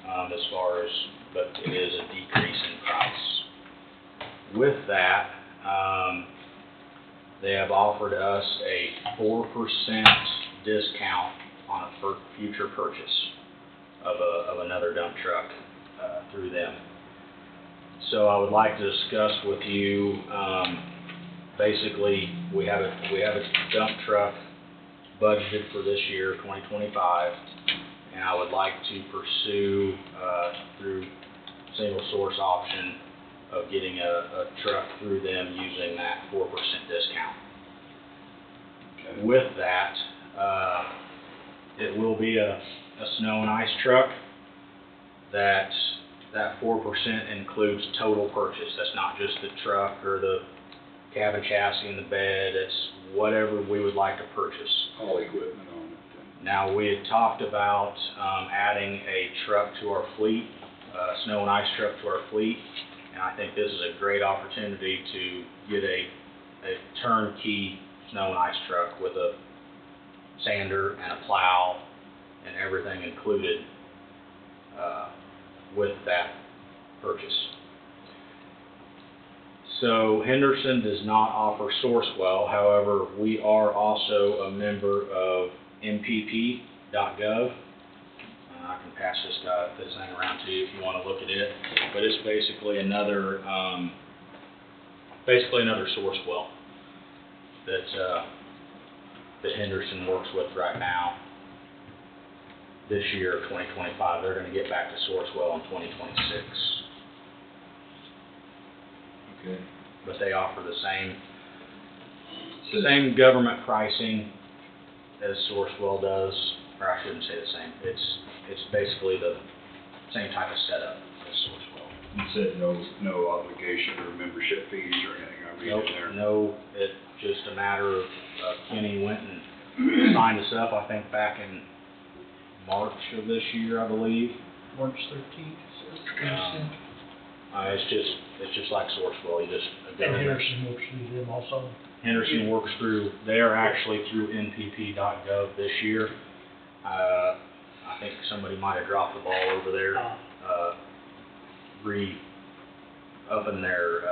as far as, but it is a decrease in price. With that, they have offered us a 4% discount on a future purchase of another dump truck, through them. So I would like to discuss with you, basically, we have a dump truck budgeted for this year, 2025, and I would like to pursue, through single source option of getting a truck through them using that 4% discount. Okay. With that, it will be a snow and ice truck. That 4% includes total purchase. That's not just the truck or the cabin chassis and the bed. It's whatever we would like to purchase. All equipment on it then. Now, we had talked about adding a truck to our fleet, a snow and ice truck to our fleet, and I think this is a great opportunity to get a turnkey snow and ice truck with a sander and a plow and everything included with that purchase. So Henderson does not offer Sourcewell, however, we are also a member of MPP.gov. I can pass this thing around to you if you want to look at it, but it's basically another Sourcewell that Henderson works with right now. This year, 2025, they're going to get back to Sourcewell in 2026. Okay. But they offer the same government pricing as Sourcewell does, or I shouldn't say the same. It's basically the same type of setup as Sourcewell. You said no obligation or membership fees or anything, I read in there. No, it's just a matter of Kenny went and signed us up, I think back in March of this year, I believe. March 13th. It's just like Sourcewell, you just. And Henderson works through them also. Henderson works through, they're actually through npp.gov this year. I think somebody might have dropped the ball over there, upping their,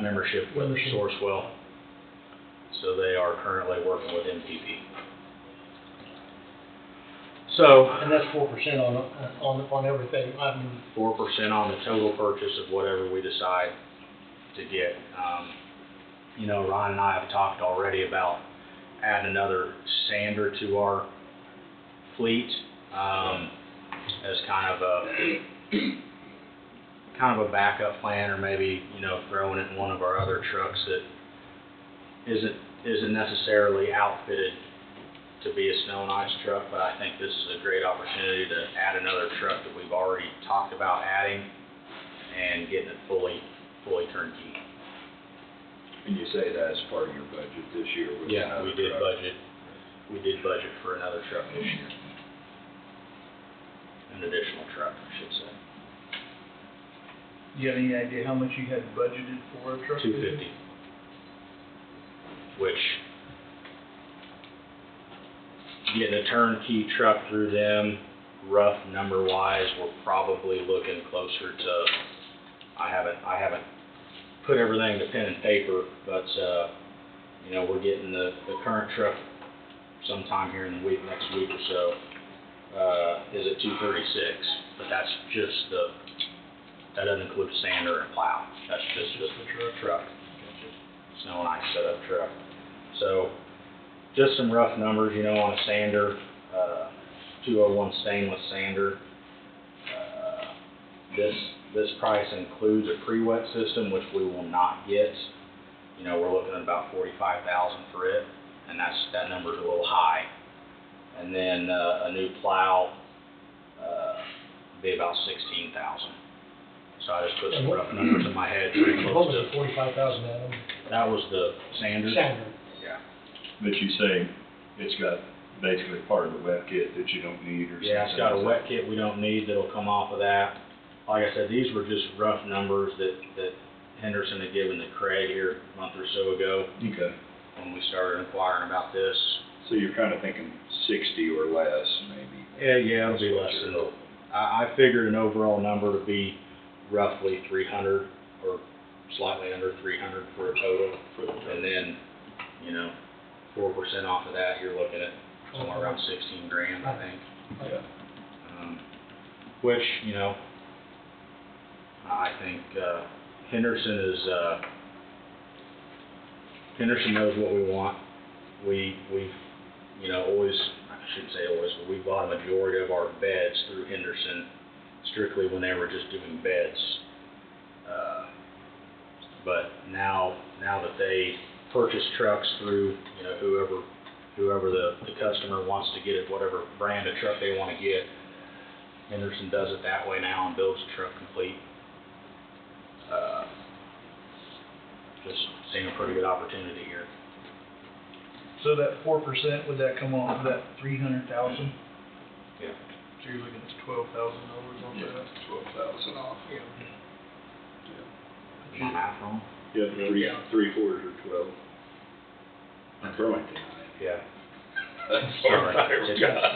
membership with Sourcewell. So they are currently working with MPP. So. And that's 4% on everything, 4% on the total purchase of whatever we decide to get. You know, Ron and I have talked already about adding another sander to our fleet, as kind of a backup plan, or maybe, you know, throwing it in one of our other trucks that isn't necessarily outfitted to be a snow and ice truck, but I think this is a great opportunity to add another truck that we've already talked about adding and getting it fully turnkey. And you say that's part of your budget this year with Yeah, another we did truck. budget we did budget for another truck this year. An additional truck, I should say. Do you have any idea how much you had budgeted for a truck? $250. Which, getting a turnkey truck through them, rough number wise, we're probably looking closer to, I haven't put everything to pen and paper, but, you know, we're getting the current truck sometime here in the next week or so, is at $236, but that's just that doesn't include sander and plow, that's just the truck. Snow and ice setup truck. So, just some rough numbers, you know, on a sander, 201 stainless sander. This price includes a pre-wet system, which we will not get. You know, we're looking at about $45,000 for it, and that number's a little high. And then a new plow would be about $16,000. So I just put some rough numbers in my head, pretty What close was to. the 45,000, Adam? That was the sander. Sander. Yeah. But you say it's got basically part of the wet kit that you don't need or something? Yeah, it's got a wet kit we don't need that'll come off of that. Like I said, these were just rough numbers that Henderson had given to Craig here a month or so ago Okay. when we started inquiring about this. So you're kind of thinking 60 or less, maybe? Yeah, it'll be less than, I figured an overall number to be roughly 300 or slightly under 300 for a total. And then, you know, 4% off of that, you're looking at somewhere around 16 grand, I think. Yeah. Which, you know, I think Henderson knows what we want. We've, you know, always, I shouldn't say always, but we bought a majority of our beds through Henderson strictly when they were just doing beds. But now that they purchase trucks through, you know, whoever the customer wants to get it, whatever brand of truck they want to get, Henderson does it that way now and builds the truck complete. Just seeing a pretty good opportunity here. So that 4%, would that come off of that 300,000? Yeah. So you're looking at $12,000 off Yeah, that? 12,000 off. Is my math wrong? Yeah, three quarters or 12. I'm throwing it. Yeah. Sorry.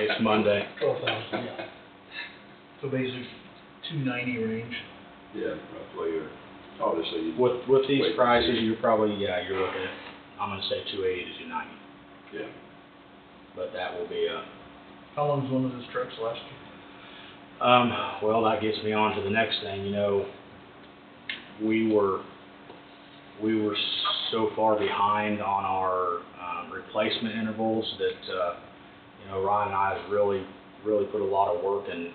It's Monday. 12,000, yeah. So basically 290 range. Yeah, roughly, or obviously. With these Wait, prices, see. you're probably, you're looking at, I'm gonna say 280 to 290. Yeah. But that will be How long's one of those trucks last you? well, that gets me on to the next thing, you know, we were so far behind on our replacement intervals that, you know, Ryan and I have really put a lot of work and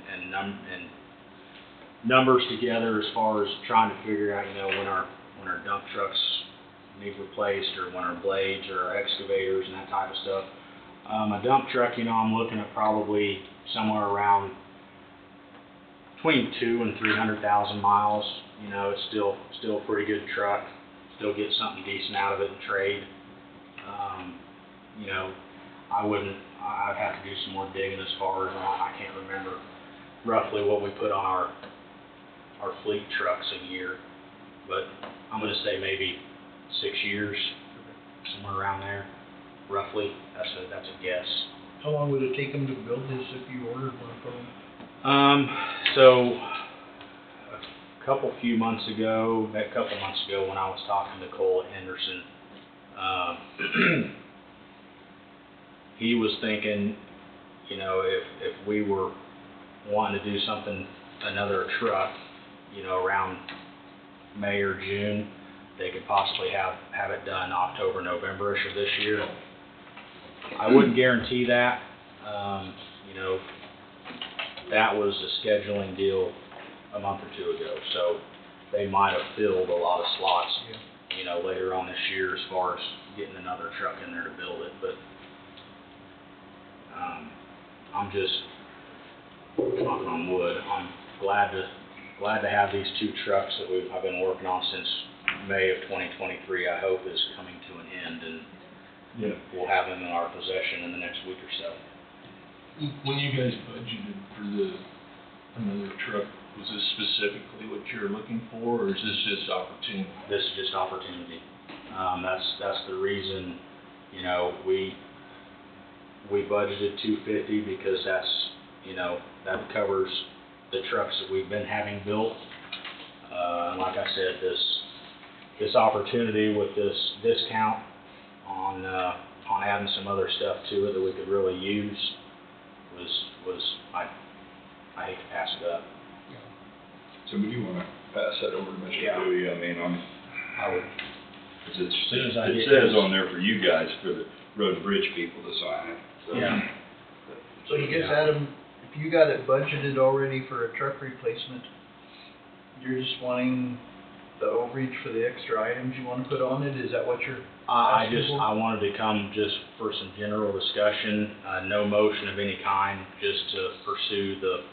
numbers together as far as trying to figure out, you know, when our dump trucks need replaced or when our blades or our excavators and that type of stuff. A dump truck, you know, I'm looking at probably somewhere around between 200,000 and 300,000 miles. You know, it's still a pretty good truck. Still get something decent out of it in trade. You know, I'd have to do some more digging as far as, I can't remember roughly what we put on our fleet trucks a year, but I'm gonna say maybe 6 years, somewhere around there, roughly. That's a guess. How long would it take them to build this if you ordered one from them? So a couple months ago when I was talking to Cole at Henderson, he was thinking, you know, if we were wanting to do something, another truck, you know, around May or June, they could possibly have it done October, November-ish of this year. I wouldn't guarantee that. You know, that was a scheduling deal a month or two ago, so they might have filled a lot of slots, you know, later on this year as far as getting another truck in there to build it, but I'm just knocking on wood. I'm glad to have these two trucks that I've been working on since May of 2023. I hope is coming to an end, and Yeah. we'll have them in our possession in the next week or so. When you guys budgeted for another truck, was this specifically what you're looking for, or is this just opportunity? This is just opportunity. That's the reason, you know, we budgeted 250 because that's, you know, that covers the trucks that we've been having built. And like I said, this opportunity with this discount on adding some other stuff to it that we could really use I hate to pass it up. So would you wanna pass that over to Mr. Yeah. Bowie? I mean, I would, cause it's, soon as I it get says this- on there for you guys, for the road and bridge people to sign it, so. yeah. So you guess, Adam, if you got it budgeted already for a truck replacement, you're just wanting the overage for the extra items you wanna put on it, is that what you're I asking just, for? I wanted to come just for some general discussion, no motion of any kind, just to pursue the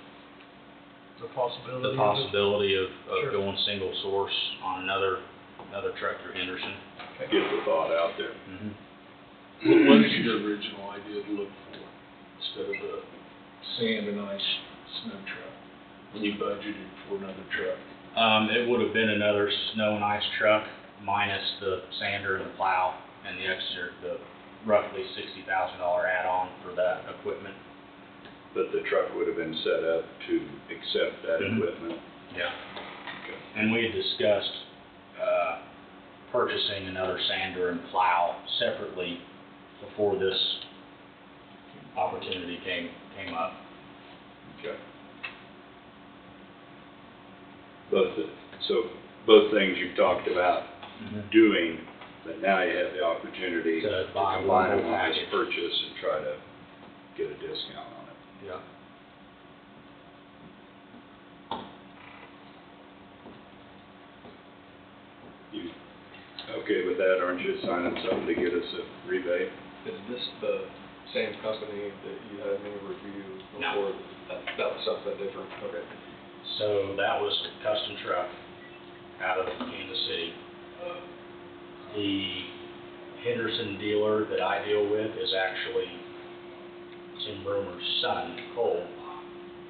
possibility the of it? possibility of Sure. going single source on another truck through Henderson. Get the thought out there. What is your original idea to look for, instead of a sand and ice snow truck, when you budgeted for another truck? It would have been another snow and ice truck minus the sander and the plow and the roughly $60,000 add-on for that equipment. But the truck would have been set up to accept that Mhm. equipment. Yeah. Okay. And we had discussed, purchasing another sander and plow separately before this opportunity came up. Okay. Both things you've talked about doing, but now you have the opportunity To to buy combine one them on this package. purchase and try to get a discount on it. Yeah. You okay with that, aren't you, signing something to get us a rebate? Is this the same company that you had me review No. before? That was something different? Okay. So that was a custom truck out of Kansas City. The Henderson dealer that I deal with is actually Tim Broomer's son, Cole,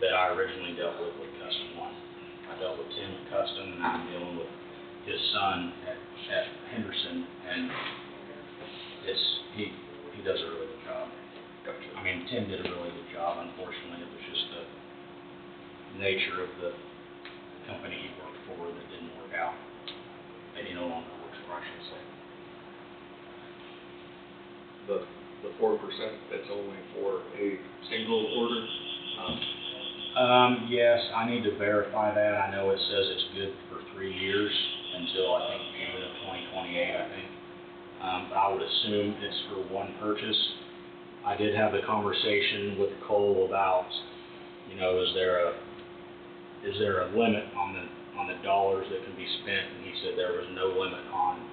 that I originally dealt with Custom One. I dealt with Tim at Custom, and I'm dealing with his son at Henderson, and he does a really good job. Gotcha. I mean, Tim did a really good job. Unfortunately, it was just the nature of the company he worked for that didn't work out. And he no longer works for, I should say. The 4%, that's only for a single order? Yes, I need to verify that. I know it says it's good for 3 years until I think June of 2028, I think. But I would assume it's for one purchase. I did have the conversation with Cole about, you know, is there a limit on the dollars that can be spent? And he said there was no limit on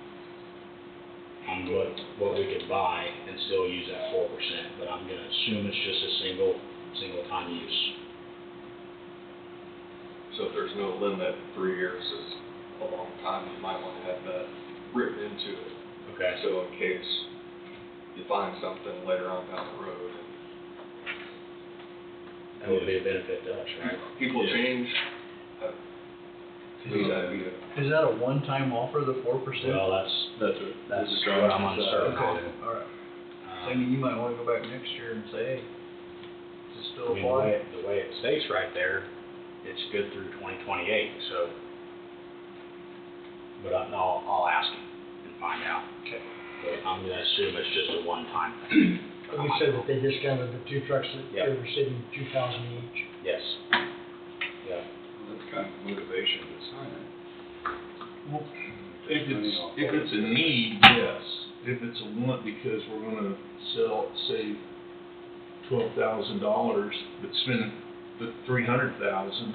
what we could buy and still use that 4%. But I'm gonna assume it's just a single time use. So if there's no limit, 3 years is a long time, you might want to have that written into it. Okay. So in case you find something later on down the road, That would be a benefit to us, right? people Yeah. change, to me, that'd be Is that a one-time offer, the 4%? Well, That's what I'm uncertain on. Okay, all right. So, I mean, you might wanna go back next year and say, hey, does this I still mean, apply? the way it states right there, it's good through 2028, so. But I'll ask him and find out. Okay. But I'm gonna assume it's just a one-time thing. You said that they discounted the two trucks that Yeah. they're receiving 2,000 each. Yes. Yeah. That's kind of motivation to sign it. Well, if it's a need, yes. If it's a want because we're gonna save $12,000, but spend the $300,000.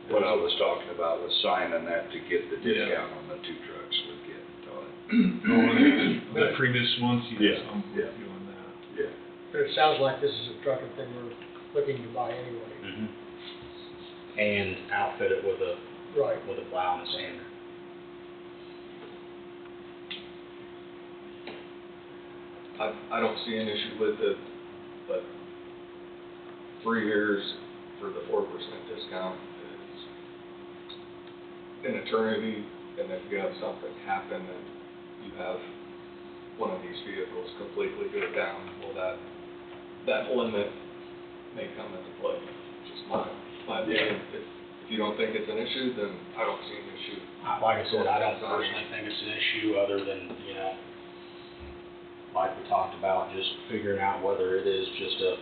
What I was talking about was signing that to get the Yeah. discount on the two trucks we're getting, Todd. The previous ones, yes, Yeah, I'm yeah. with you on that. Yeah. But it sounds like this is a truck that they were looking to buy anyway. Mm-hmm. And outfit it with a Right. plow and a sander. I don't see an issue with it, but 3 years for the 4% discount is an eternity, and if you have something happen and you have one of these vehicles completely go down, well, that limit may come into play. Just my opinion. If you don't think it's an issue, then I don't see an issue. Like I said, I don't personally think it's an issue other than, you know, like we talked about, just figuring out whether it is just a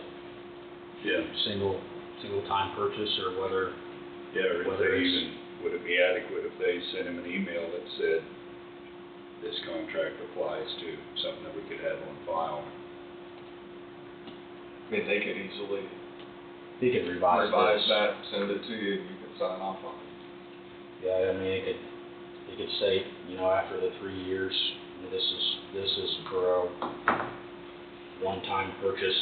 single time purchase or whether, Yeah, or if whether they it's, even, would it be adequate if they sent him an email that said, this contract applies to something that we could have on file? I mean, they could easily he could revise revise this. that, send it to you, and you can sign off on it. Yeah, I mean, it could say, you know, after the 3 years, this is for a one-time purchase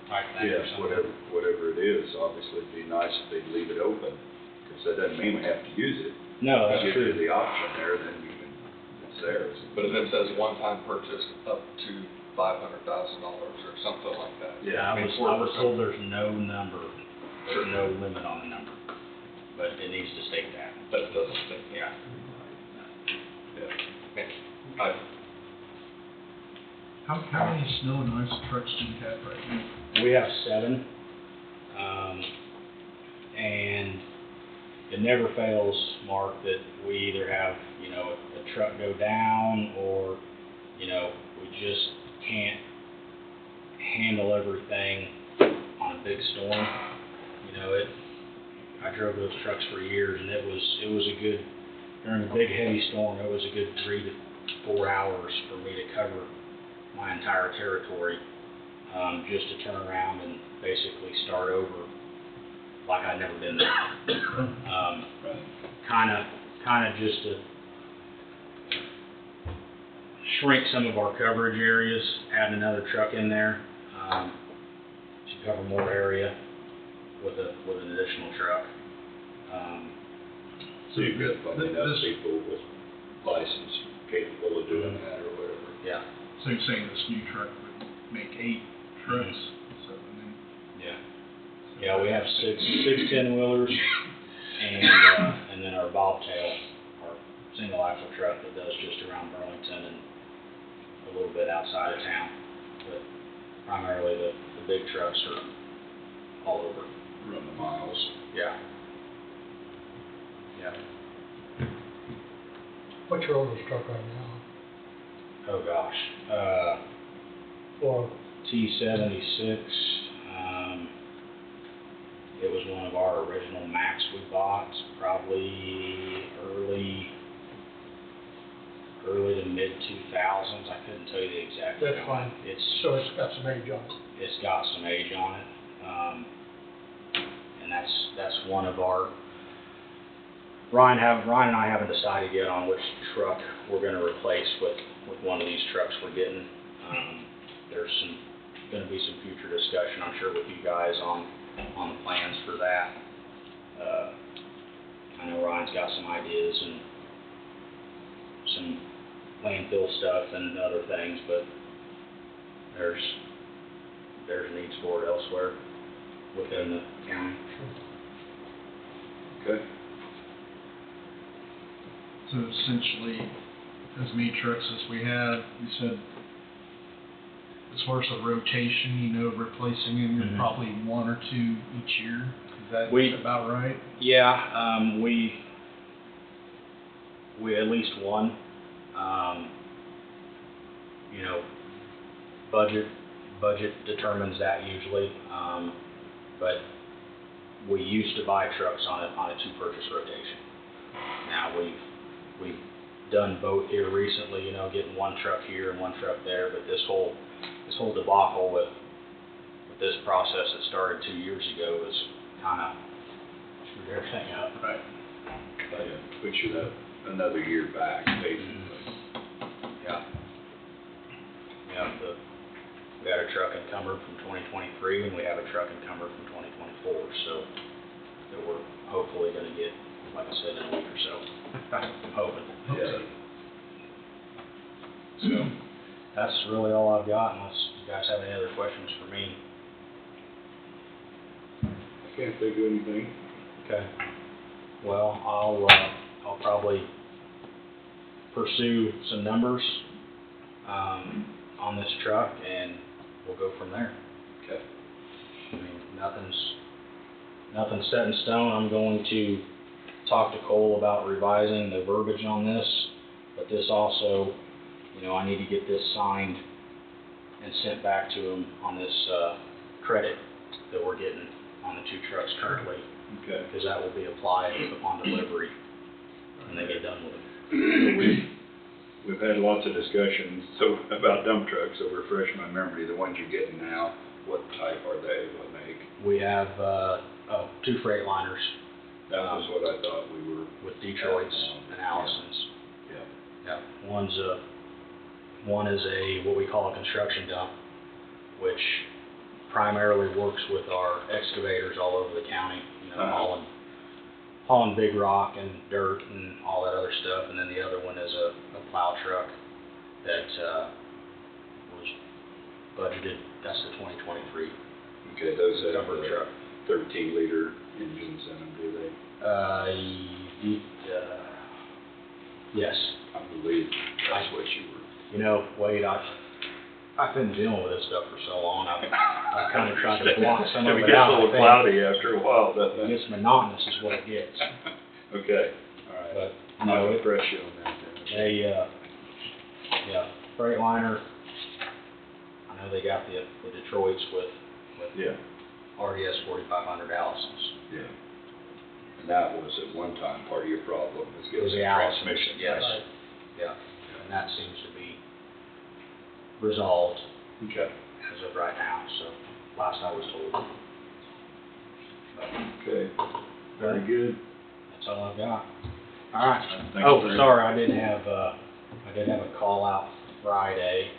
type thing or Yes, something. whatever it is, obviously it'd be nice if they'd leave it open, because that doesn't mean we have to use it. No, that's If you true. give the option there, then you can, it's theirs. But if it says one-time purchase up to $500,000 or something like that. Yeah, I was told there's no number, there's no limit on the number, but it needs to state that. But it doesn't say. Yeah. Yeah. How many snow and ice trucks do you have right now? We have 7, and it never fails, Mark, that we either have, you know, a truck go down or, you know, we just can't handle everything on a big storm. You know, I drove those trucks for years, and it was a good, during a big heavy storm, it was a good 3 to 4 hours for me to cover my entire territory, just to turn around and basically start over like I'd never been there. Kind of just to shrink some of our coverage areas, add another truck in there, to cover more area with an additional truck. So you've got plenty enough people with license capable of doing that or whatever. Yeah. So you're saying this new truck would make 8 trucks, so, and then. Yeah, we have six 10-wheelers, and then our bobtail, our single axle truck that does just around Burlington and a little bit outside of town. But primarily the big trucks are all over. Run the miles. Yeah. Yeah. What's your oldest truck right now? Oh gosh. Or T76. It was one of our original Macs we bought, probably early to mid 2000s. I couldn't tell you the exact. that's fine. So it's got some age on it. It's got some age on it, and that's one of our. Ryan and I haven't decided yet on which truck we're going to replace with one of these trucks we're getting. There's going to be some future discussion, I'm sure, with you guys on the plans for that. I know Ryan's got some ideas and some landfill stuff and other things, but there's needs for it elsewhere within the county. Okay. So essentially, as many trucks as we have, you said, as far as the rotation, you know, replacing them, you're probably 1 or 2 each year. Is that about right? Yeah, we at least one. You know, budget determines that usually, but we used to buy trucks on a 2-purchase rotation. Now we've done both here recently, you know, getting 1 truck here and 1 truck there, but this whole debacle with this process that started 2 years ago is kind of screwed everything up. Right. But we should have another year back, basically. Yeah. Yeah, we had a truck encumbered from 2023, and we have a truck encumbered from 2024, so that we're hopefully gonna get, like I said, in a week or so. I'm hoping. Yeah. So, that's really all I've got, unless you guys have any other questions for me. I can't think of anything. Okay. Well, I'll probably pursue some numbers, on this truck, and we'll go from there. Okay. I mean, nothing's set in stone. I'm going to talk to Cole about revising the verbiage on this, but this also, you know, I need to get this signed and sent back to him on this, credit that we're getting on the 2 trucks currently, Okay. because that will be applied upon delivery when they get done with them. We've had lots of discussions about dump trucks, so refresh my memory, the ones you're getting now, what type are they, what make? We have, 2 Freightliners. That was what I thought we were. With Detroits and Allisons. Yeah. Yeah, one is a, what we call a construction dump, which primarily works with our excavators all over the county, you know, hauling big rock and dirt and all that other stuff. And then the other one is a plow truck that, was budgeted, that's the 2023 Okay, those have dumper truck. 13-liter engines in them, do they? Yes. I believe that's what you were. You know, Wade, I've been dealing with this stuff for so long, I've kind of tried to block some of It it gets out. a little cloudy after a while, doesn't It it? gets monotonous is what it gets. Okay, all right. But, I'm no, gonna press you on that then. yeah, Freightliner, I know they got the Detroits with Yeah, RDS 4500 Allisons. yeah. And that was at one time part of your problem, was It getting was the the Allisons, transmission. yes. right? Yeah, and that seems to be resolved Okay. as of right now, so last I was told. But Okay, very good. that's all I've got. All right. Thank Oh, you very sorry, I did have a call out Friday.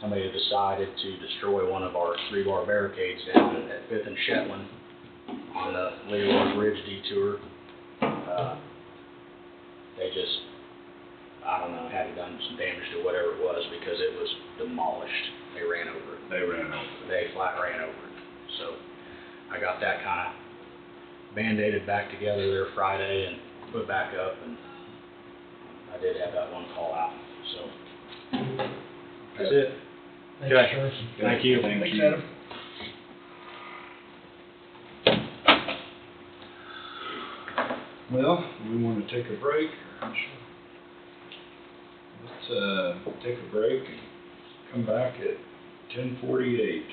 Somebody had decided to destroy one of our 3-bar barricades down at 5th and Shetland on the Leroy Ridge detour. They just, I don't know, had done some damage to whatever it was because it was demolished. They ran over it. They ran over. They flat ran over it. So I got that kind of band-aided back together there Friday and put back up, and I did have that one call out. So that's it. Thank you, Okay. sir. Thank you. Thanks, Adam. Well, we want to take a break. Let's take a break and come back at 10:48.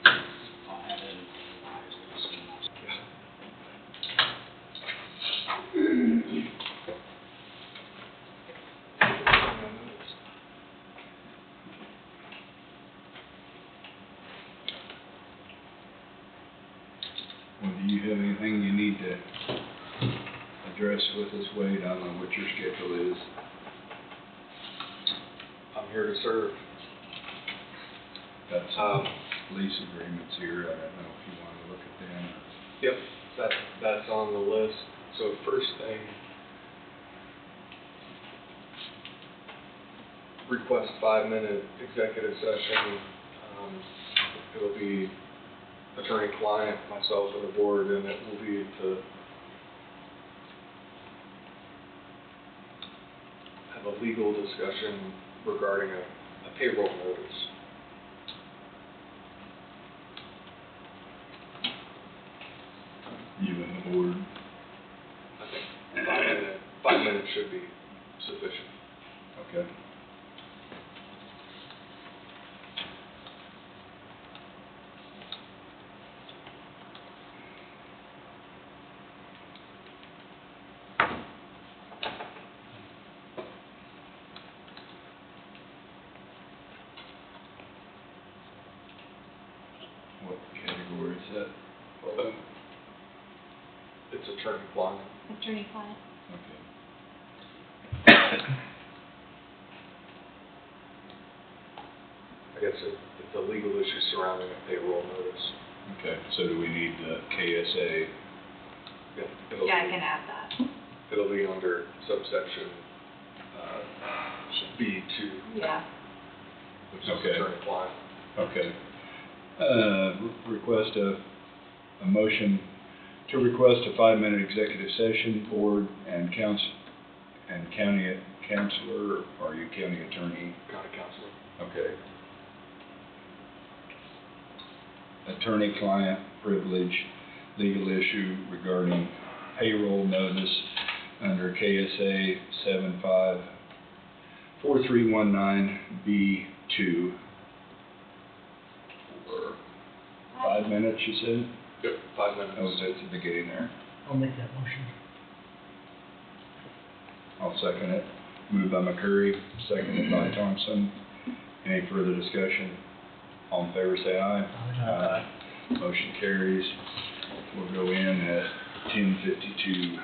I'll have it Well, do you have anything you need to address with us, Wade? I don't know what your schedule is. I'm here to serve. Got some lease agreements here. I don't know if you want to look at them. Yep, that's on the list. So first thing, request 5-minute executive session. It'll be attorney-client, myself, and the board, and it will be to have a legal discussion regarding a payroll notice. You and the board. I think 5 minutes should be sufficient. Okay. What category is that? It's attorney-client. Attorney-client. Okay. I guess it's a legal issue surrounding a payroll notice. Okay, so do we need the KSA? Yeah, Yeah, I can add that. it'll be under subsection, B2, Yeah. which is Okay. attorney-client. Okay. Request a motion to request a 5-minute executive session, board and council, and county counselor, or are you county attorney? County counsel. Okay. Attorney-client privilege, legal issue regarding payroll notice under KSA 754319B2. For 5 minutes, you said? Yep, 5 minutes. That was at the beginning there. I'll make that motion. I'll second it. Moved by McCurry, seconded by Thompson. Any further discussion? All in favor, say aye. Aye. Motion carries. We'll go in at 10:52.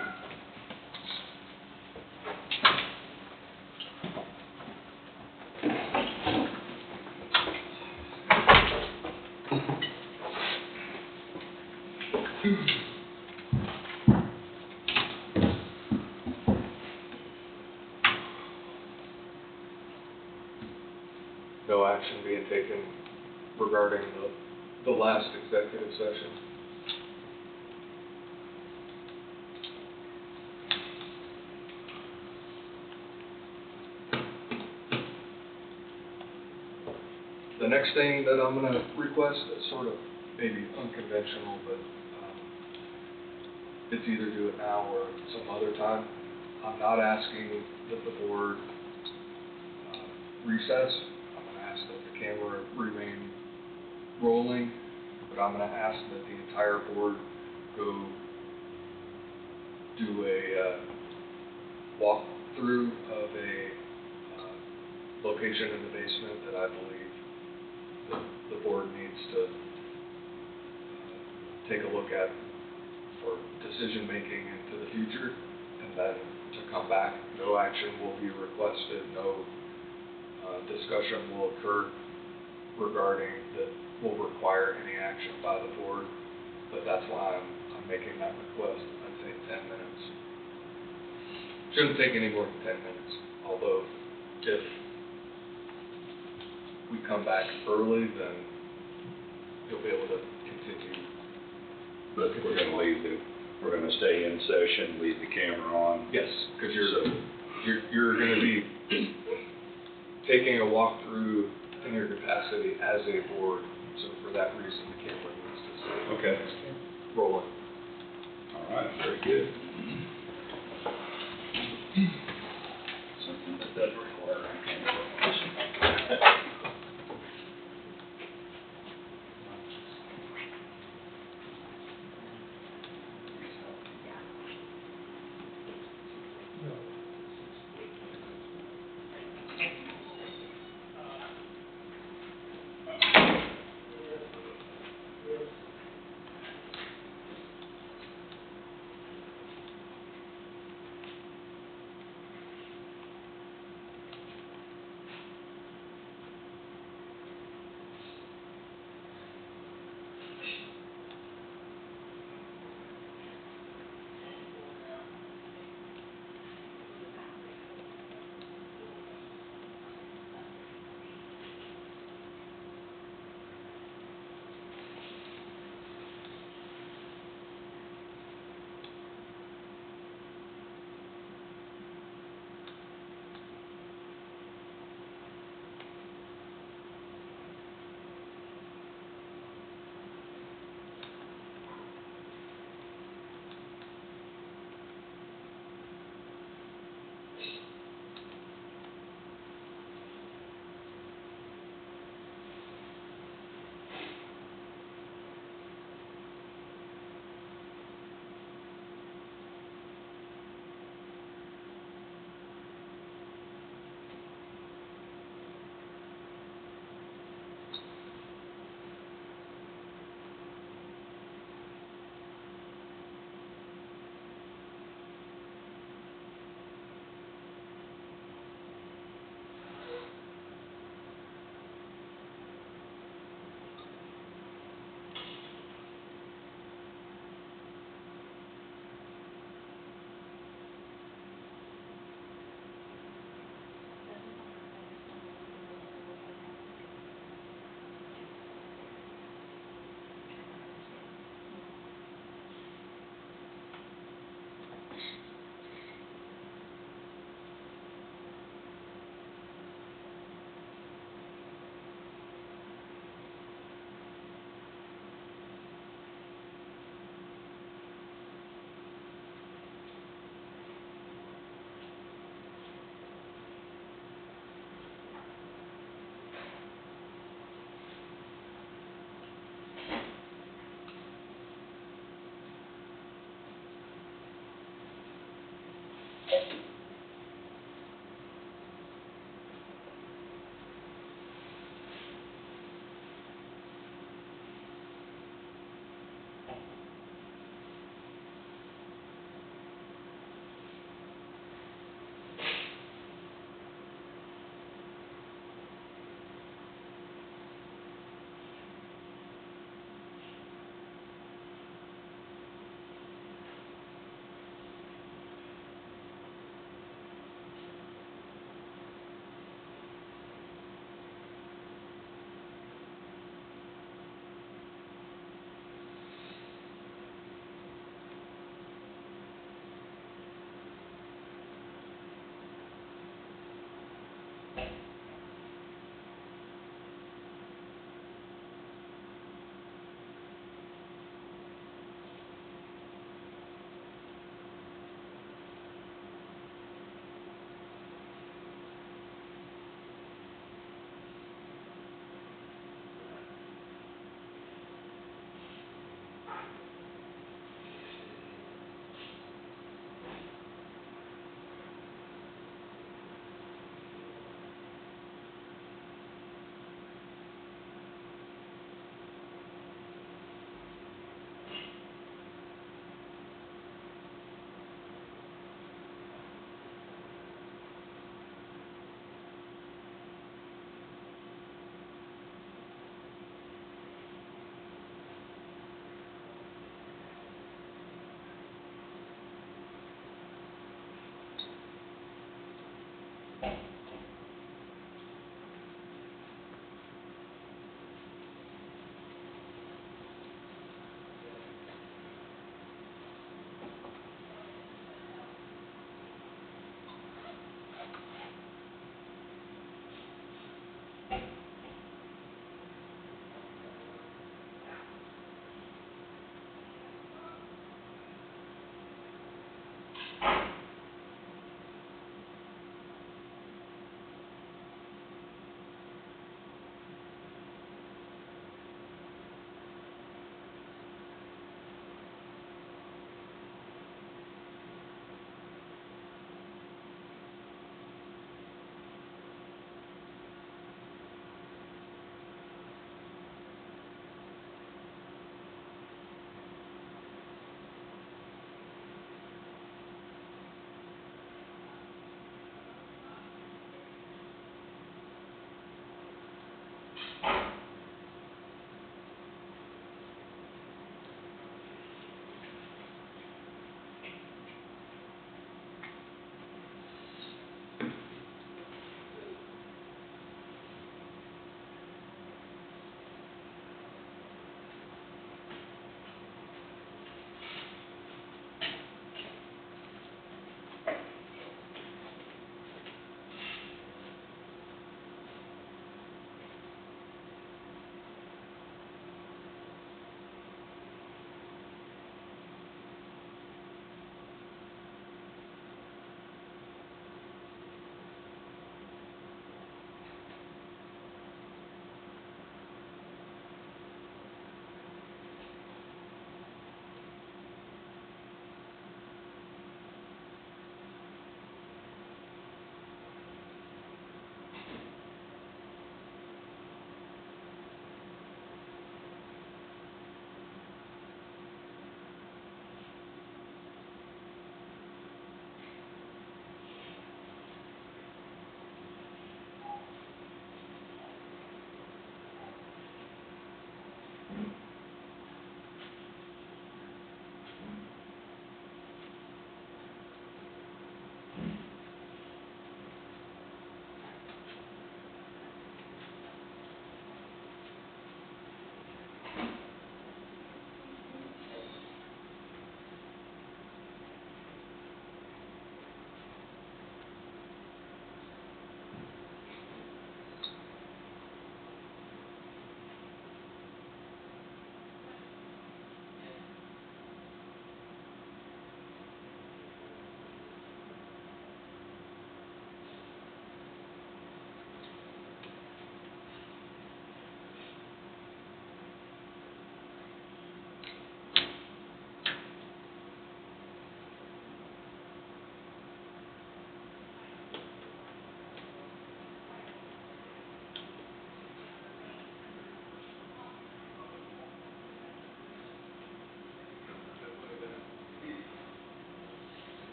No action being taken regarding the last executive session. The next thing that I'm gonna request is sort of maybe unconventional, but, it's either do it now or some other time. I'm not asking that the board, recess. I'm gonna ask that the camera remain rolling, but I'm gonna ask that the entire board go do a, walkthrough of a, location in the basement that I believe the board needs to take a look at for decision-making into the future, and then to come back. No action will be requested, no discussion will occur regarding that will require any action by the board, but that's why I'm making that request. I'd say 10 minutes. Shouldn't take any more than 10 minutes, although if we come back early, then you'll be able to continue. But we're gonna stay in session, leave the camera on. Yes, because you're gonna be taking a walkthrough in your capacity as a board, so for that reason, the camera needs to stay Okay. rolling. All right, very good. Something that doesn't require a camera.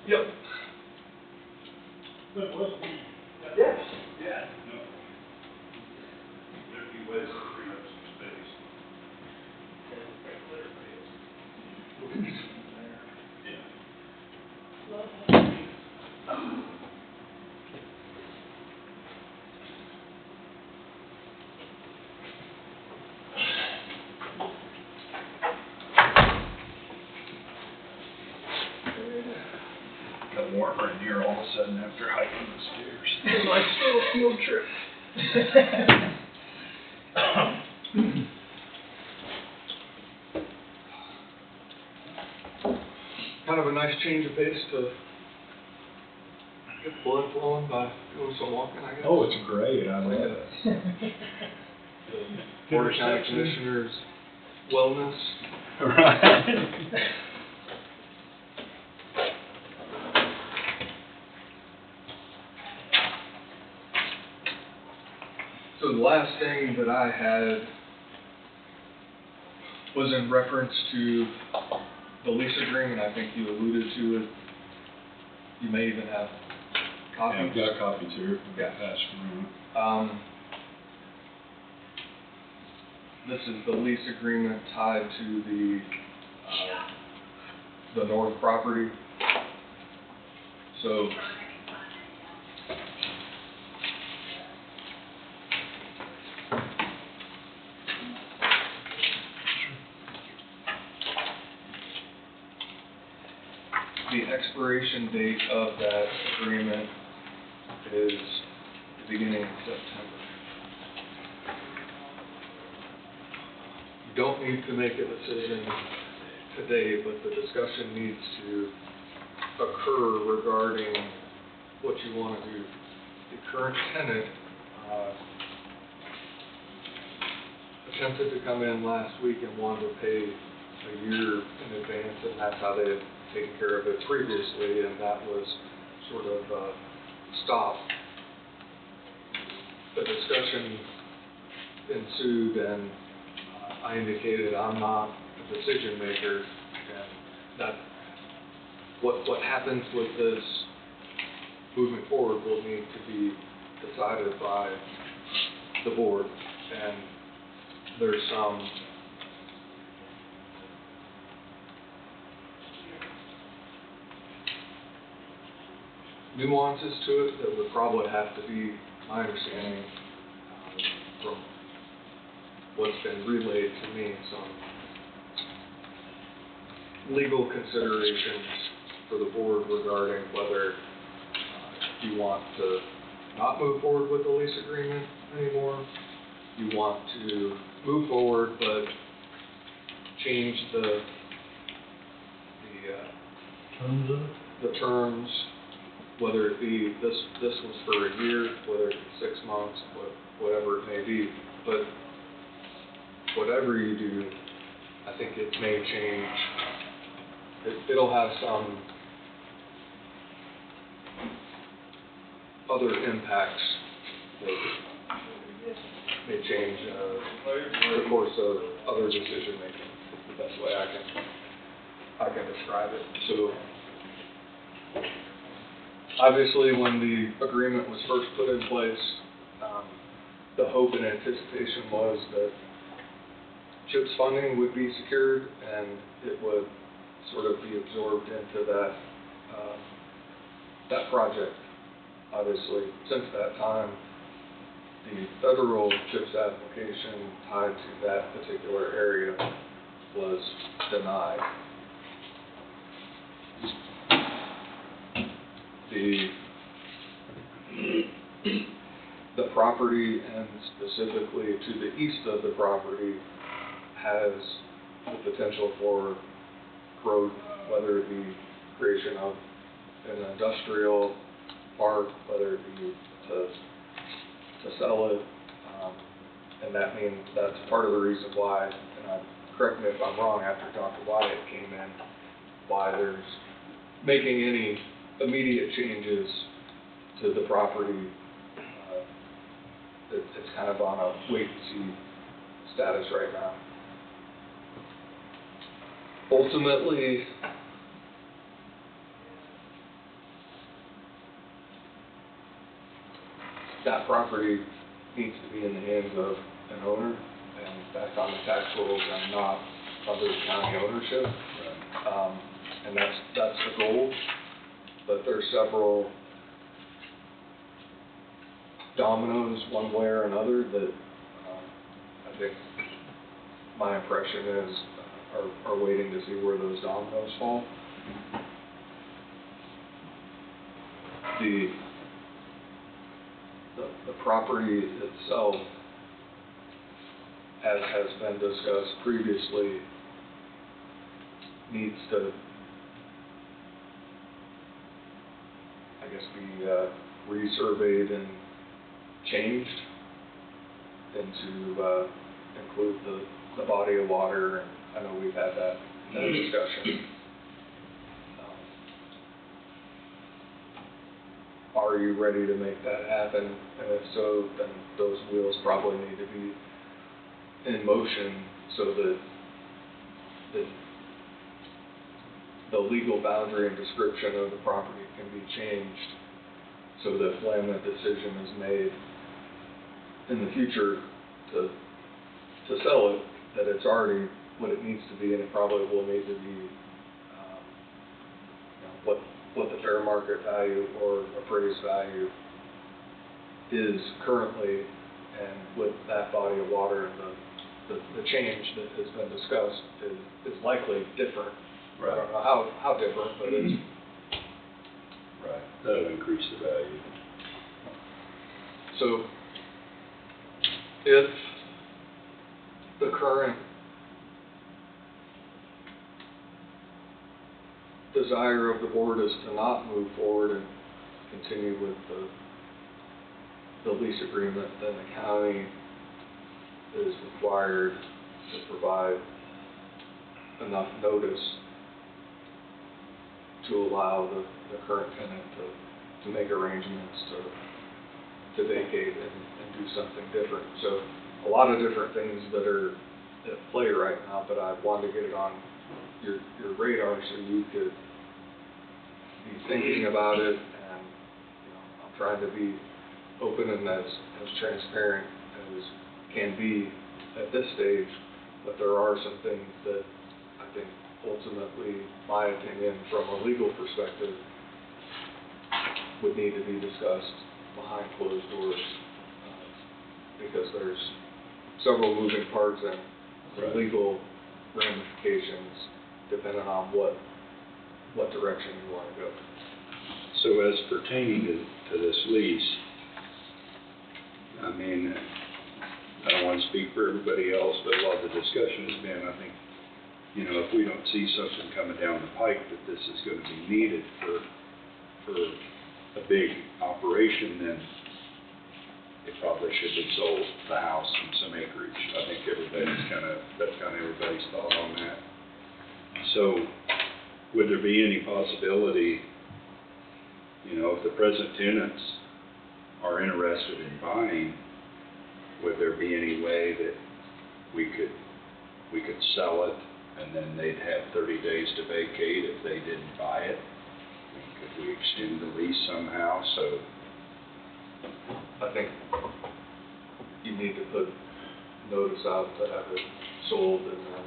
Yep. Yes. Yeah, no. There'd be ways to free up some space. Yeah. Got warmer in here all of a sudden after hiking the stairs. Nice little field trip. Kind of a nice change of pace to get the blood flowing by doing some walking, I guess. Oh, it's great, I love it. The Board of County Commissioners wellness. Right. So the last thing that I had was in reference to the lease agreement. I think you alluded to it. You may even have Yeah, copies. I've got copies here. Yeah. Passed around. This is the lease agreement tied to the north property. So the expiration date of that agreement is the beginning of September. You don't need to make a decision today, but the discussion needs to occur regarding what you want to do. The current tenant attempted to come in last week and wanted to pay a year in advance, and that's how they had taken care of it previously, and that was sort of stopped. The discussion ensued, and I indicated I'm not a decision maker, and that what happens with this moving forward will need to be decided by the board, and there's some nuances to it that would probably have to be, my understanding, from what's been relayed to me, some legal considerations for the board regarding whether you want to not move forward with the lease agreement anymore, you want to move forward but change the Terms of it? the terms, whether it be this was for a year, whether it be 6 months, whatever it may be. But whatever you do, I think it may change. It'll have some other impacts that may change the course of other decision making. The best way I can describe it. So obviously, when the agreement was first put in place, the hope and anticipation was that CHIPS funding would be secured and it would sort of be absorbed into that project. Obviously, since that time, the federal CHIPS application tied to that particular area was denied. The property, and specifically to the east of the property, has the potential for growth, whether it be creation of an industrial park, whether it be to sell it, and that means that's part of the reason why, and correct me if I'm wrong, after Dr. Wyatt came in, why there's making any immediate changes to the property. It's kind of on a wait-and-see status right now. Ultimately, that property needs to be in the hands of an owner and back on the tax rolls and not under county ownership. And that's the goal, but there's several dominoes one way or another that I think my impression is are waiting to see where those dominoes fall. The property itself, as has been discussed previously, needs to, I guess, be resurveyed and changed into include the body of water. And I know we've had that discussion. Are you ready to make that happen? And if so, then those wheels probably need to be in motion so that the legal boundary and description of the property can be changed so that when a decision is made in the future to sell it, that it's already what it needs to be, and it probably will need to be what the fair market value or appraised value is currently, and with that body of water and the change that has been discussed is likely different. Right. I don't know how different, but it's Right, that'll increase the value. so if the current desire of the board is to not move forward and continue with the lease agreement, then the county is required to provide enough notice to allow the current tenant to make arrangements to vacate and do something different. So a lot of different things that are at play right now, but I wanted to get it on your radar so you could be thinking about it. And I'm trying to be open and as transparent as can be at this stage, but there are some things that I think ultimately, my opinion from a legal perspective, would need to be discussed behind closed doors, because there's several moving parts and legal ramifications depending on what direction you want to go. So as pertaining to this lease, I mean, I don't want to speak for everybody else, but a lot of the discussion has been, I think, if we don't see something coming down the pike that this is going to be needed for a big operation, then it probably should be sold, the house and some acreage. I think that's kind of everybody's thought on that. So would there be any possibility, if the present tenants are interested in buying, would there be any way that we could sell it and then they'd have 30 days to vacate if they didn't buy it? Could we extend the lease somehow? So I think you need to put notice out to have it sold, and then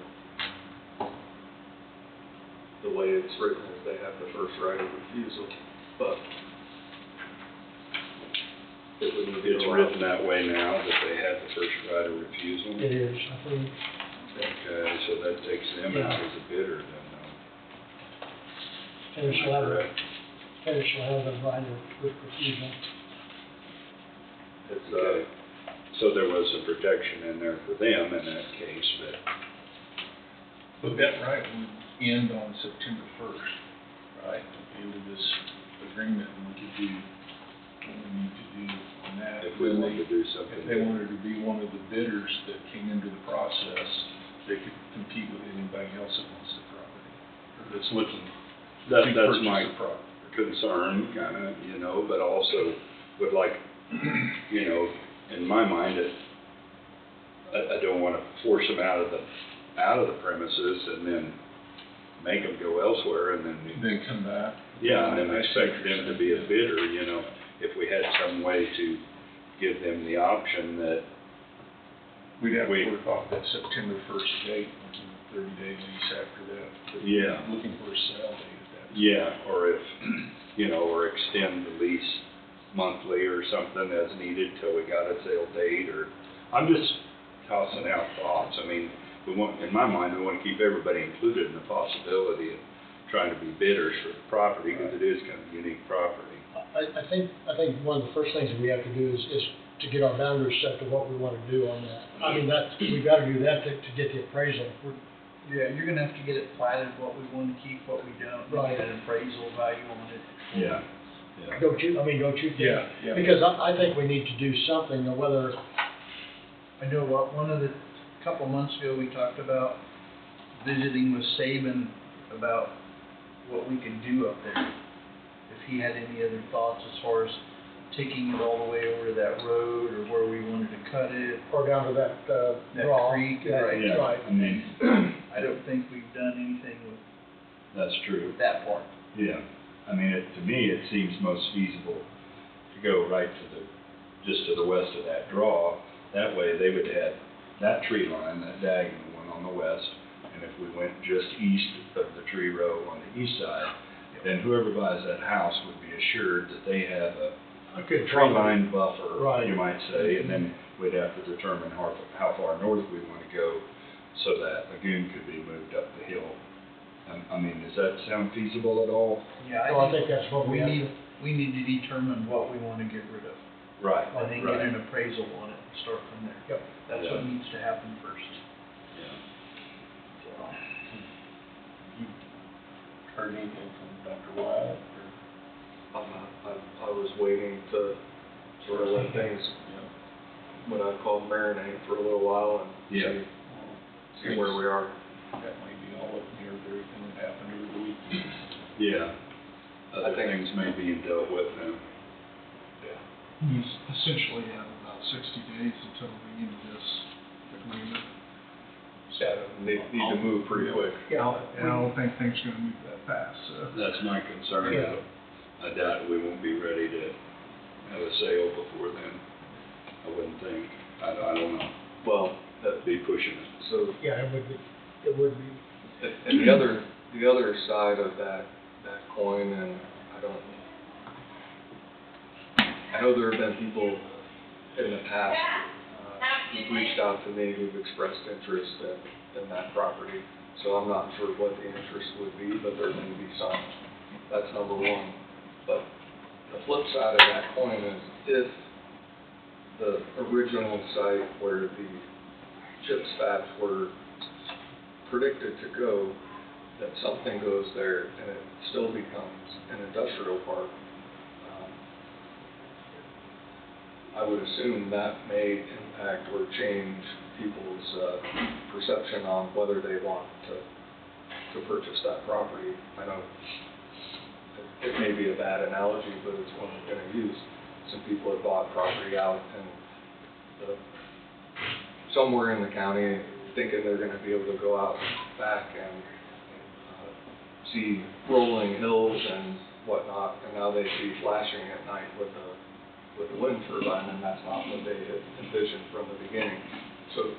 the way it's written is they have the first right of refusal, but it would need to it's written that way now, that they have the first right of refusal? It is, I think. Okay, so that takes them out as a bidder then, Tenant am shall I have, correct? tenant shall have the right of refusal. it's, Okay, so there was some protection in there for them in that case, But that right would end on September 1st, right? At the end of this agreement, and we could do what we need to do on that. if we wanted to do something. If they wanted to be one of the bidders that came into the process, they could compete with anybody else that wants the property, or that's looking to That's purchase my the property. concern, kind of, but also would like, in my mind, I don't want to force them out of the premises and then make them go elsewhere and then. Then come back. Yeah, and then I expect see what them you're to be a saying. bidder, if we had some way to give them the option that, We'd have Wait. to work off that September 1st date, and a 30-day lease after that. But Yeah. Looking for a sale date at that. yeah, or if, or extend the lease monthly or something as needed till we got a sale date, or, I'm just tossing out thoughts. I mean, in my mind, we want to keep everybody included in the possibility of trying to be bidders for the property, because it is kind of unique property. I think one of the first things that we have to do is to get our boundaries set to what we want to do on that. I mean, we've got to do that to get the appraisal. Yeah, you're gonna have to get it platted, what we want to keep, what we don't, Right. get an appraisal value on it. Yeah. Don't you think? Yeah. Because I think we need to do something, whether, I know couple months ago, we talked about visiting with Saban about what we could do up there. If he had any other thoughts as far as taking it all the way over to that road, or where we wanted to cut it, or down to that draw. creek, Yeah, right. Yeah, right. I mean, I don't think we've done anything that's true. with that part. Yeah, I mean, to me, it seems most feasible to go right just to the west of that draw. That way, they would have that tree line, that diagonal one on the west, and if we went just east of the tree row on the east side, then whoever buys that house would be assured that they have a good tree line buffer, Right. you might say, and then we'd have to determine how far north we want to go so that lagoon could be moved up the hill. I mean, does that sound feasible at all? Yeah, So I think that's what we have need to determine what we want to get rid of, Right, and then get an appraisal on it and start from there. Yep. That's Yeah. what needs to happen first. Yeah. You heard anything from Dr. Wyatt, or? I was waiting to sort of let things, what I call marinate for a little while and Yeah. see where we are. That might be all up near everything that happened over the weekend. Yeah. Other I think- things may be dealt with now. You essentially have about 60 days until the end of this agreement. Yeah, need to move pretty quick. Yeah, and I don't think things are gonna move that fast, so. That's my concern. Yeah. I doubt we won't be ready to have a sale before then. I wouldn't think. I don't know. Well, Be pushing it. so, Yeah, it would be. and the other side of that coin, and I know there have been people in the past, who've reached out to me who've expressed interest in that property. So I'm not sure what the interest would be, but there may be some. That's number one. But the flip side of that coin is if the original site where the chip fabs were predicted to go, that something goes there and it still becomes an industrial park, I would assume that may impact or change people's perception on whether they want to purchase that property. I know it may be a bad analogy, but it's one I'm going to use. Some people have bought property out and somewhere in the county thinking they're going to be able to go out back and see rolling hills and whatnot, and now they see flashing at night with a wind turbine, and that's not what they had envisioned from the beginning. So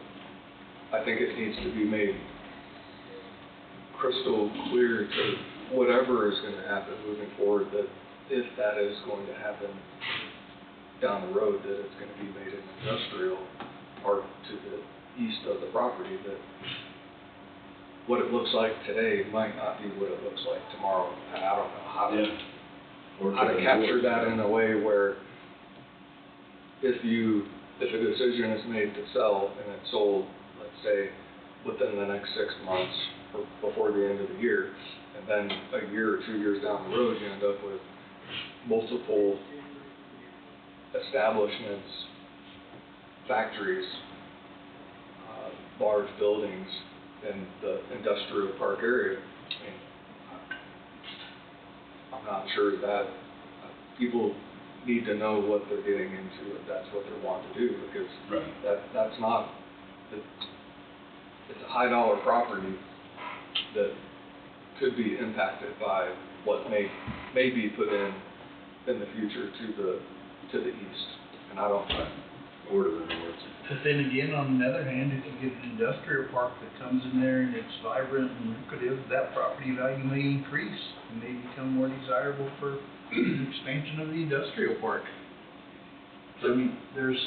I think it needs to be made crystal clear to whatever is going to happen moving forward, that if that is going to happen down the road, that it's going to be made an industrial park to the east of the property, that what it looks like today might not be what it looks like tomorrow. And I don't know how to capture that in a way where if a decision is made to sell and it's sold, let's say, within the next 6 months or before the end of the year, and then a year or 2 years down the road, you end up with multiple establishments, factories, large buildings in the industrial park area. I mean, I'm not sure that people need to know what they're getting into if that's what they want to do, because that's not, it's a high dollar property that could be impacted by what may be put in the future to the east. and I don't, Or to the north. But then again, on the other hand, if you get an industrial park that comes in there and it's vibrant and lucrative, that property value may increase and may become more desirable for the expansion of the industrial park. So, I mean, there's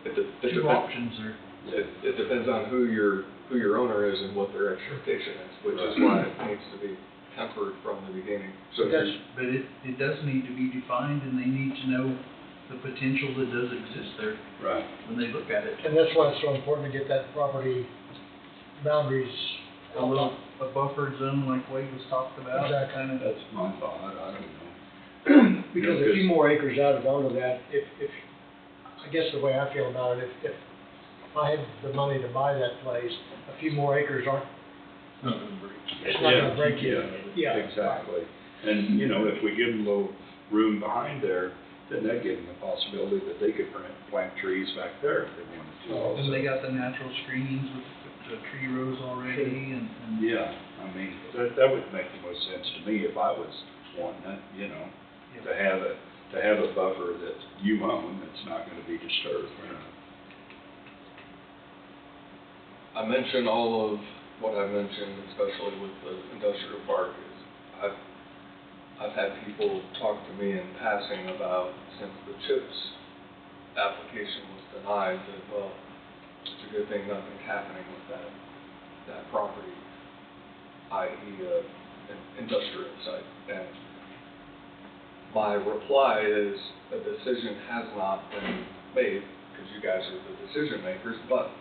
two depends. options there. It depends on who your owner is and what their expectation is, which is why it needs to be tempered from the beginning. So But it does need to be defined, and they need to know the potential that does exist there Right. when they look at it. And that's why it's so important to get that property boundaries. A buffer zone like Wade was talked about, Exactly. kind of. That's my thought, I don't know. Because a few more acres added onto that, if, I guess the way I feel about it, if I had the money to buy that place, a few more acres aren't, Not gonna break. it's not gonna break you. Yeah, exactly. And, you know, if we give them a little room behind there, then that gives them the possibility that they could plant trees back there if they wanted to also. And they got the natural screenings with the tree rows already and. Yeah, I mean, that would make the most sense to me if I was wanting it, you know, to have a buffer that you own that's not gonna be disturbed, you know. I mention all of what I mentioned, especially with the industrial park, is I've had people talk to me in passing about, since the CHIPS application was denied, that, well, it's a good thing nothing's happening with that property, i.e. An industrial site. And my reply is, a decision has not been made, because you guys are the decision makers, but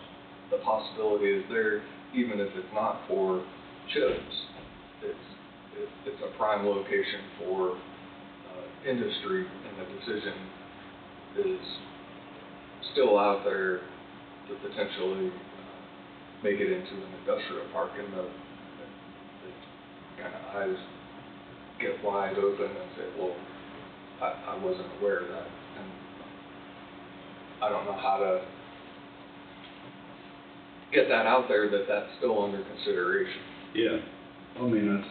the possibility is there, even if it's not for chips. It's a prime location for industry, and the decision is still out there to potentially make it into an industrial park, and the kind of eyes get wide open and say, well, I wasn't aware of that, and I don't know how to get that out there, that that's still under consideration. Yeah, I mean,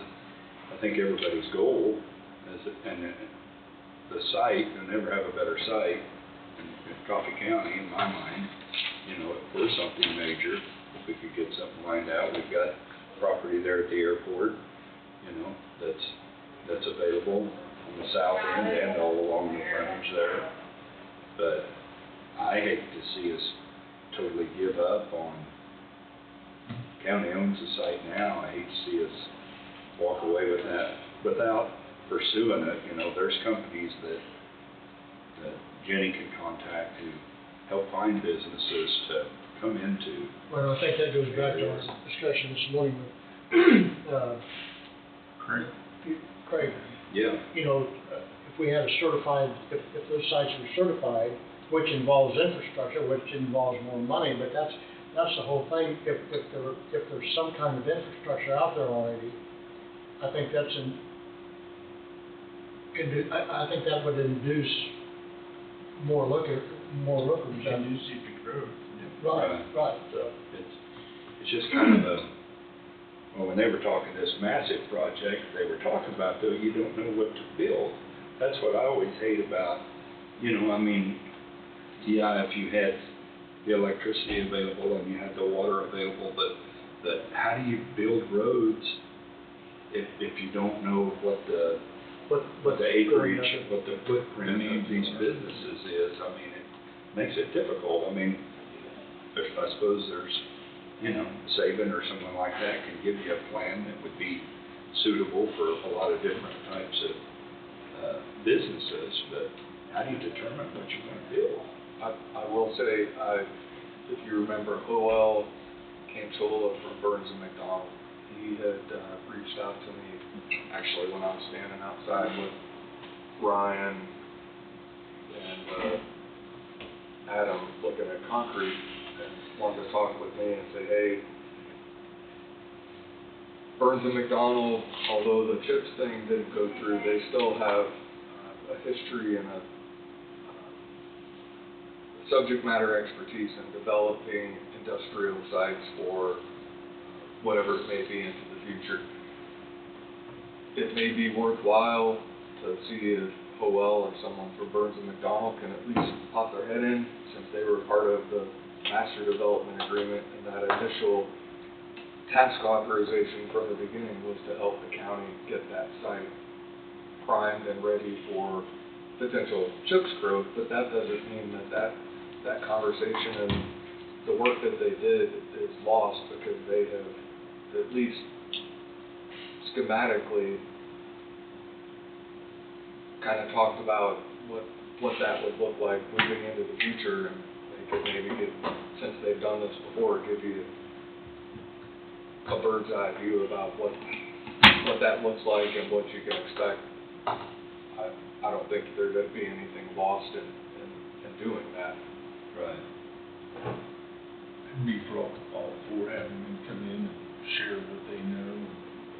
I think everybody's goal is, and the site, you'll never have a better site in Coffee County, in my mind. You know, if we're something major, if we could get something lined out, we've got property there at the airport, you know, that's available on the south end and all along the frontage there. But I hate to see us totally give up on, county owns the site now, I hate to see us walk away with that without pursuing it. You know, there's companies that Jenny can contact to help find businesses to come into. Well, I think that goes back to our discussion this morning with, Craig. Yeah. You know, if we had a certified, if those sites were certified, which involves infrastructure, which involves more money, but that's the whole thing. If there's some kind of infrastructure out there already, I think I think that would induce more lookers. Conducive to growth. Right, so. It's just kind of well, when they were talking this massive project, they were talking about, though, you don't know what to build. That's what I always hate about, you know, I mean, yeah, if you had the electricity available and you had the water available, but how do you build roads if you don't know what the acreage, what the footprint of these businesses is? I mean, it makes it difficult. I mean, I suppose there's, you know, Saban or someone like that can give you a plan that would be suitable for a lot of different types of businesses, but how do you determine what you want to build? I will say, if you remember O.L. Canchola from Burns and McDonald, he had reached out to me, actually, when I was standing outside with Ryan and Adam looking at concrete, and wanted to talk with me and say, hey, Burns and McDonald, although the CHIPS thing didn't go through, they still have a history and a subject matter expertise in developing industrial sites for whatever it may be into the future. It may be worthwhile to see if Powell or someone from Burns and McDonald can at least pop their head in, since they were part of the master development agreement, and that initial task authorization from the beginning was to help the county get that site primed and ready for potential CHIPS growth, but that doesn't mean that conversation and the work that they did is lost, because they have at least schematically kind of talked about what that would look like moving into the future, and they could maybe since they've done this before, give you a bird's eye view about what that looks like and what you can expect. I don't think there'd be anything lost in doing that. Right. I'd be for all for having them come in and share what they know,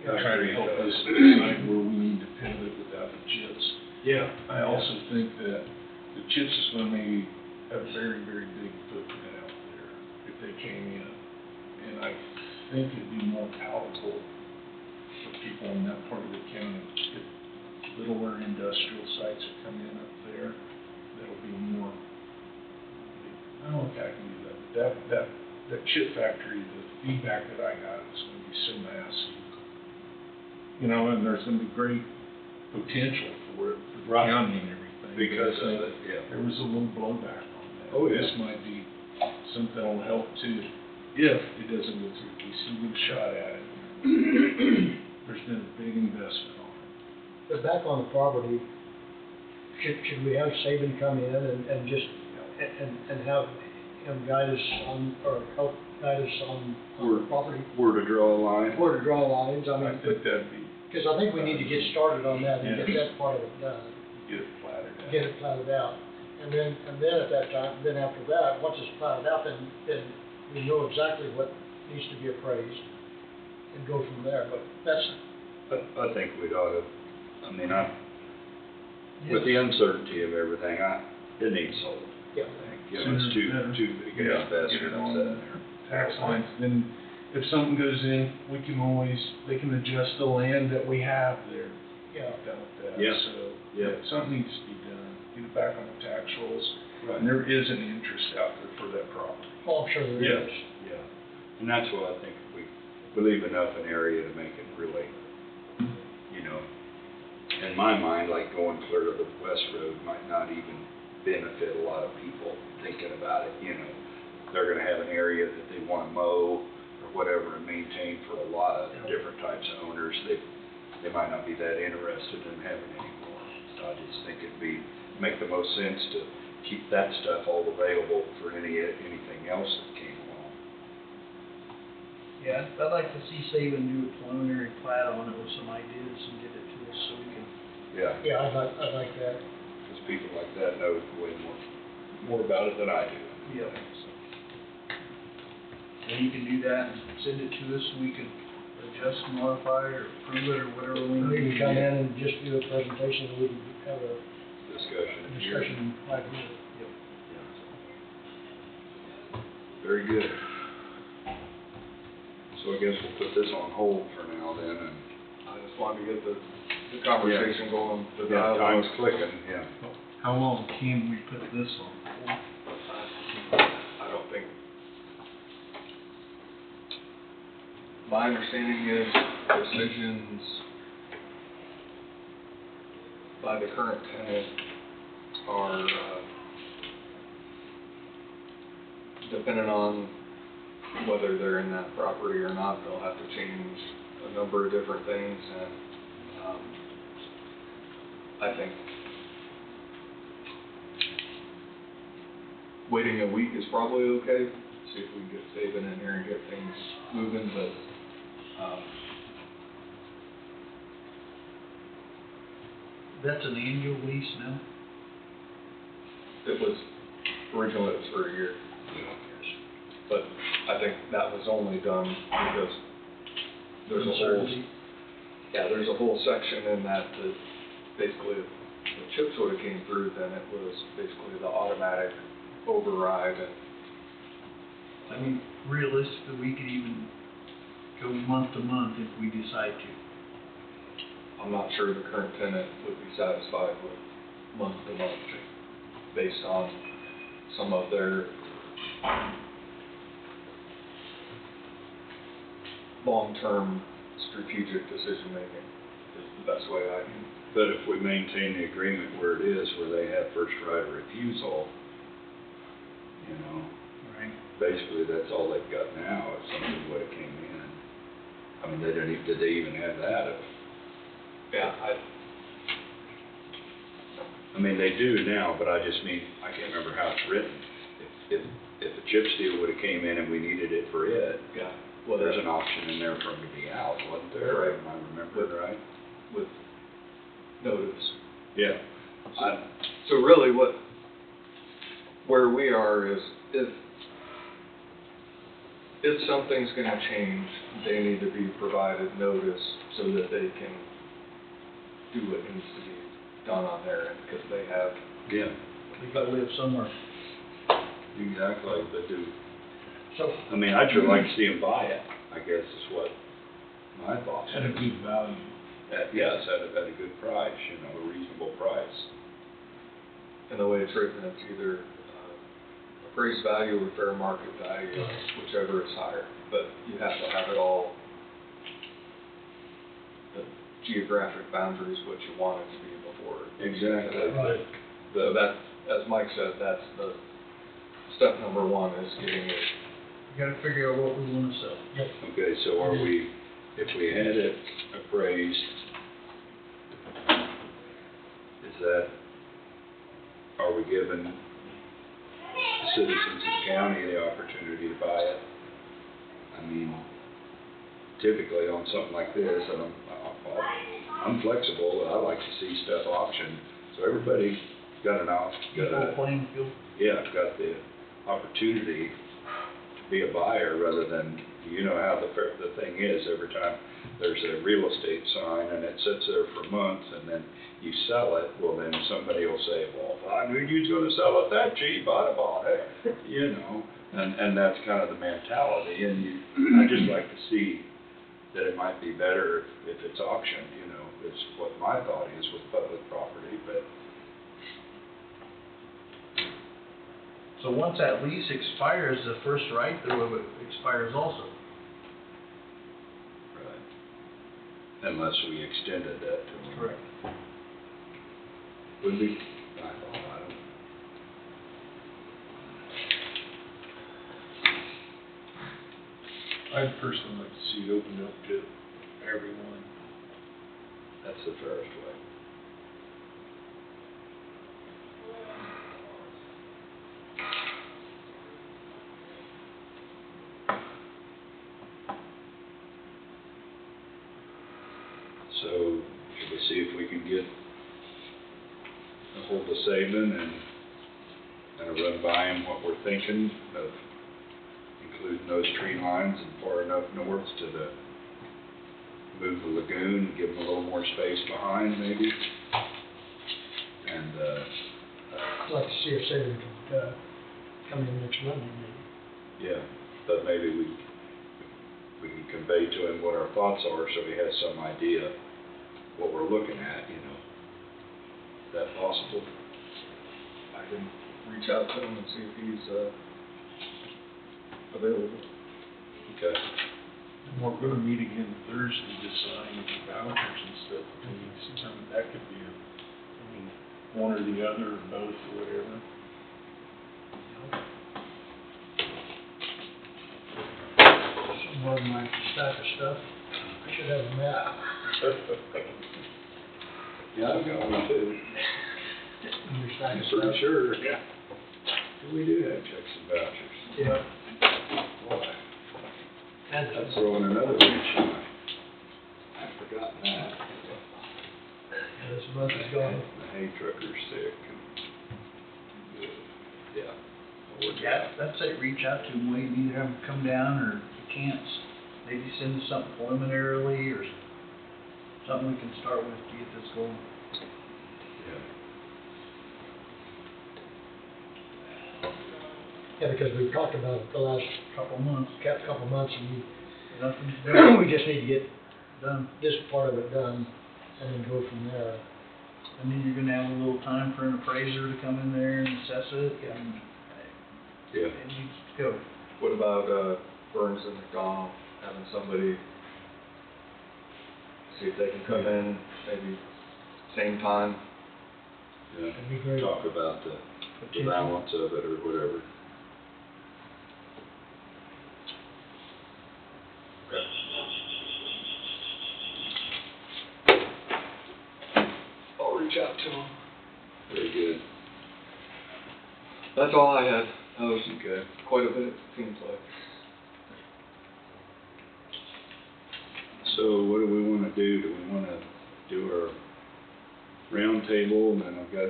Yeah, and try to agreed. help us decide where we need to pivot without the CHIPS. Yeah. I also think that the CHIPS is going to maybe have a very, very big footprint out there if they came in. And I think it'd be more palatable for people in that part of the county if littler industrial sites that come in up there, that'll be more, I don't know if I can do that, but that chip factory, the feedback that I got is going to be so massive. You know, and there's going to be great potential for it, for the Right. county and everything. Because but, of it, yeah. There was a little blowback on that. Oh, yeah. This might be something that'll help too, if it doesn't go through. We still get a shot at it. There's been a big investment on it. But back on the property, should we have Saban come in and just, and have him guide us on, or help guide us on the property? Where to draw a line. Where to draw lines, I I mean, think that'd be, because I think we need to get started on that and get Yeah. that part of it done. get it flattered out. Get it platted out. And then at that time, then after that, once it's platted out, then we know exactly what needs to be appraised and go from there, but that's. I think we'd ought to, I mean, with the uncertainty of everything, it needs sold. Yeah. I think, you know, it's too big an investment Get it in on there. tax lines, then if something goes in, they can adjust the land that we have there. Yeah. Down with that. Yeah. So, Yeah. something needs to be done, get it back on the tax rolls, Right. and there is an interest out there for that property. Oh, I'm sure there Yes. is. Yeah, and that's why I think we leave enough an area to make it really, you know, in my mind, like going clear to the West Road might not even benefit a lot of people thinking about it, you know. They're gonna have an area that they wanna mow or whatever and maintain for a lot of different types of owners. They might not be that interested in having anymore. So I just think make the most sense to keep that stuff all available for anything else that came along. Yeah, I'd like to see Saban do a preliminary plat on it with some ideas and get it to us so we can. Yeah, Yeah, I'd like that. because people like that know way more about it than I do. Yep. And you can do that and send it to us, and we can adjust, modify, or approve it, or whatever we We need. can come in and just do a presentation, and we can have a Discussion. right here. Very good. So I guess we'll put this on hold for now then, and. I just wanted to get the conversation going, the Yeah, dialogue. time's clicking, yeah. How long can we put this on? I don't think. My understanding is decisions by the current tenant are, dependent on whether they're in that property or not. They'll have to change a number of different things, and, I think waiting a week is probably okay. See if we can get Saban in here and get things moving, but, That's an annual lease now? originally it was for a year. But I think that was only done because there's there's a whole section in that basically if the CHIPS would've came through, then it was basically the automatic override, and I mean, realistically, we could even go month to month if we decide to. I'm not sure the current tenant would be satisfied with month to month based on some of their long-term strategic decision-making is the best way I can. But if we maintain the agreement where it is, where they have first right of refusal, you know, Right. basically that's all they've got now, if somebody would have came in. I mean, they didn't even, did they even have that? Yeah, I mean, they do now, but I just mean, I can't remember how it's written. If a chip seal would have came in and we needed it for it, yeah. well, there's an option in there for them to be out, wasn't there? Right. Am I remembering right? With notice. Yeah. So really where we are is if something's gonna change, they need to be provided notice so that they can do what needs to be done on their end, because they have. Yeah, We gotta live somewhere. exactly, but do, So, I mean, I'd sure like to see them buy it, I guess is what my thoughts At a are. good value. Yes, at a good price, you know, a reasonable price. And the way it's written, it's either appraised value or fair market value, whichever is higher. But you have to have it all, the geographic boundaries, what you want it to be before. Exactly. Right. So that, as Mike said, that's the, step number one is getting it. We gotta figure out what we wanna sell. Okay, so are we, if we had it appraised, is that, are we giving the citizens of the county the opportunity to buy it? I mean, typically on something like this, and I'm flexible, I like to see stuff auctioned, so everybody's got an Equal playing field. got the opportunity to be a buyer rather than, you know how the thing is, every time there's a real estate sign and it sits there for months and then you sell it, well then somebody will say, well, if I knew you was gonna sell it that cheap, I'd have bought it, you know, and that's kind of the mentality, and I just like to see that it might be better if it's auctioned, you know, is what my thought is with public property, but. So once that lease expires, the first right thereof expires also. Right. Unless we extended that to them. Correct. Would we? I don't. I'd personally like to see it opened up to everyone. That's the fairest way. So, should we see if we can get a hold of Saban and run by him what we're thinking of including those tree lines and far enough north to move the lagoon, give them a little more space behind maybe. And, I'd like to see if Saban could, come in next Monday, maybe. yeah, but maybe we can convey to him what our thoughts are so he has some idea what we're looking at, you know. Is that possible? I can reach out to him and see if he's available. Okay. And we're gonna meet again Thursday to sign vouchers and stuff. Can you see how that could be one or the other, or both, or whatever? More than my stack of stuff. I should have a map. Yeah, I've got one too. In your stack of I'm pretty stuff. sure, yeah. We do have checks and vouchers. Yeah. Boy, And that's throwing another wrench in my, I've forgotten that. this month is gone. The hay trucker's sick and, yeah. I'll work it Yeah, out. that's it, reach out to them, we either have them come down, or if you can't, maybe send us something preliminarily, or something we can start with to get this going. Yeah. Yeah, because we've talked about it the last Couple months, couple months, and nothing to do, we just need to get done. this part of it done, and then go from there. and then you're gonna have a little time for an appraiser to come in there and assess it, and, Yeah. and you just go. What about, Burns and McDonald, having somebody, see if they can come in, maybe same time? Yeah. That'd be great. Talk about the balance of it or whatever. I'll reach out to them. Very good. That's all I had. That was Okay. quite a bit, it seems like. So what do we wanna do? Do we wanna do our round table, and then I've got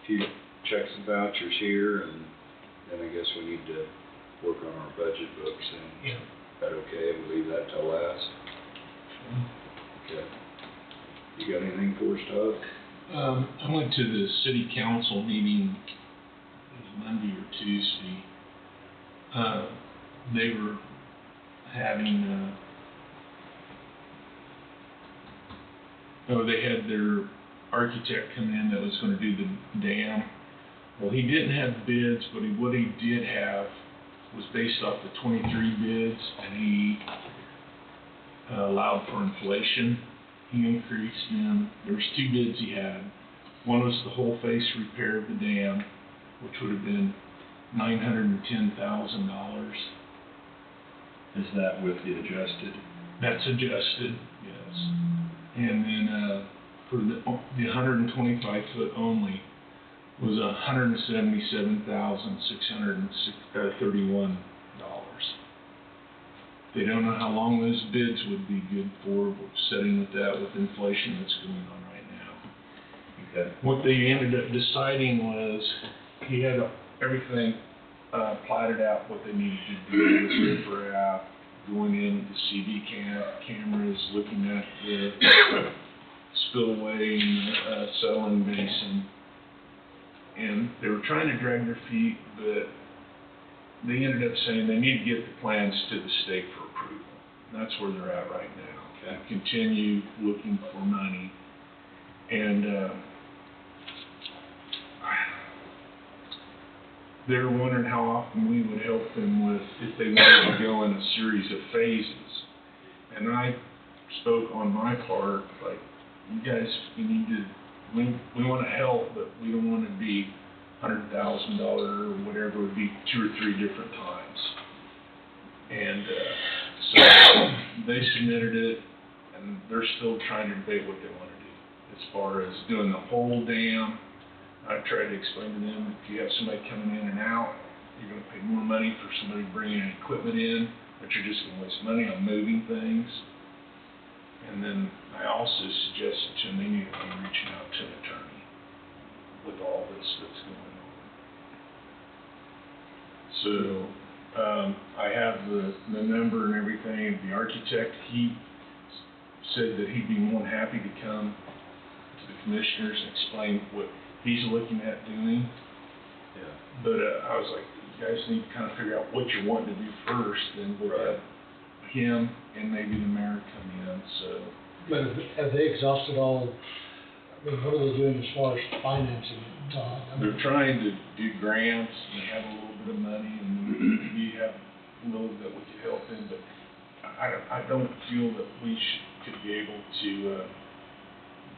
few checks and vouchers here, and then I guess we need to work on our budget books, and Yeah. is that okay? We leave that till last? Okay. You got anything for us, Todd? I went to the city council meeting, it was Monday or Tuesday. They were having, they had their architect come in that was gonna do the dam. Well, he didn't have bids, but what he did have was based off the 23 bids, and he allowed for inflation. He increased them. There was 2 bids he had. One was the whole face repair of the dam, which would have been $910,000. Is that with the adjusted? That's adjusted, yes. And then, for the 125 foot only was $177,631. They don't know how long those bids would be good for, we're setting with that with inflation that's going on right now. Okay. What they ended up deciding was, he had everything, platted out, what they needed to do with riprap, going in the CD cameras, looking at the spillway and settling basin. And they were trying to drag their feet, but they ended up saying they need to get the plans to the state for approval. And that's where they're at right now. Okay. Continue looking for money. And, they were wondering how often we would help them with, if they wanted to go in a series of phases. And I spoke on my part, like, you guys, you need to, we want to help, but we don't want to be $100,000 or whatever, it would be 2 or 3 different times. And, so they submitted it, and they're still trying to debate what they want to do. As far as doing the whole dam, I've tried to explain to them, if you have somebody coming in and out, you're gonna pay more money for somebody bringing equipment in, but you're just gonna waste money on moving things. And then I also suggested to them, they need to be reaching out to an attorney with all this that's going on. So, I have the number and everything, the architect, he said that he'd be more than happy to come to the commissioners and explain what he's looking at doing. Yeah. But, I was like, you guys need to kind of figure out what you're wanting to do first, and we'll have him and maybe the mayor come in, so. But have they exhausted all, I mean, what are they doing as far as financing it, Todd? I mean, They're trying to do grants, and they have a little bit of money, and we have a little that we could help in, but I don't feel that we could be able to,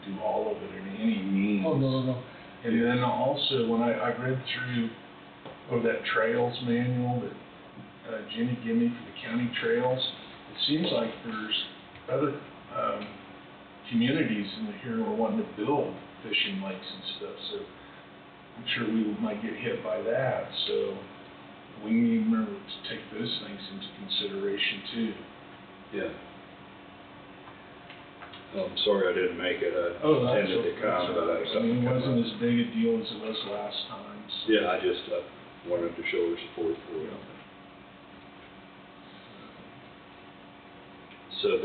do all of it in any means. Oh, no. And then also, when I read through, that trails manual that Jenny gave me for the county trails, it seems like there's other communities in here who are wanting to build fishing lakes and stuff, so I'm sure we might get hit by that, so we need to remember to take those things into consideration too. Yeah. Oh, I'm sorry I didn't make it. I That's intended to come, but I had I something mean, it come wasn't up. as big a deal as it was last time, so. Yeah, I just wanted to show her support for it. So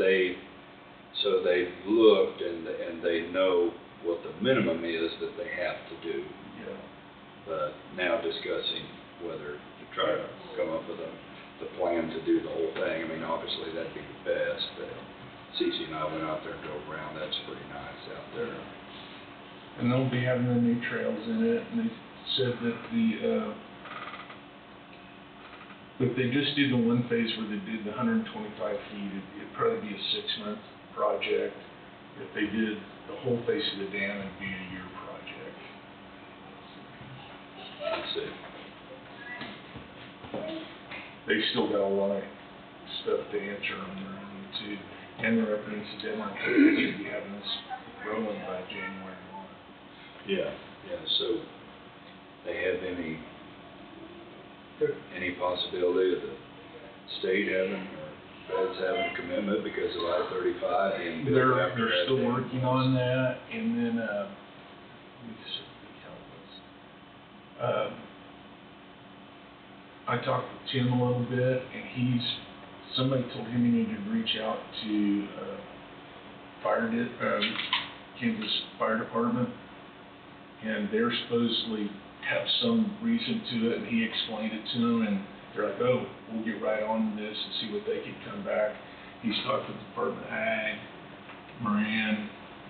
they've looked and they know what the minimum is that they have to do, Yeah. but now discussing whether to try to come up with the plan to do the whole thing. I mean, obviously that'd be the best, but Cece and I went out there and drove around, that's pretty nice out there. And they'll be having the new trails in it, and they said that if they just did the one phase where they did the 125 feet, it'd probably be a 6-month project. If they did the whole face of the dam, it'd be a year project. Let's see. They still got a lot of stuff to answer on their own too. And they're up against the deadline, they should be having this rolling by January 1. Yeah, so they have any possibility of the state having, or feds having a commitment because of I-35 being built after that? They're still working on that, and then, let me see, I talked with Tim a little bit, and somebody told him he needed to reach out to, Kansas Fire Department, and they're supposedly have some reason to it, and he explained it to them, and they're like, oh, we'll get right on this and see what they can come back. He's talked with the Department of Ag, Moran,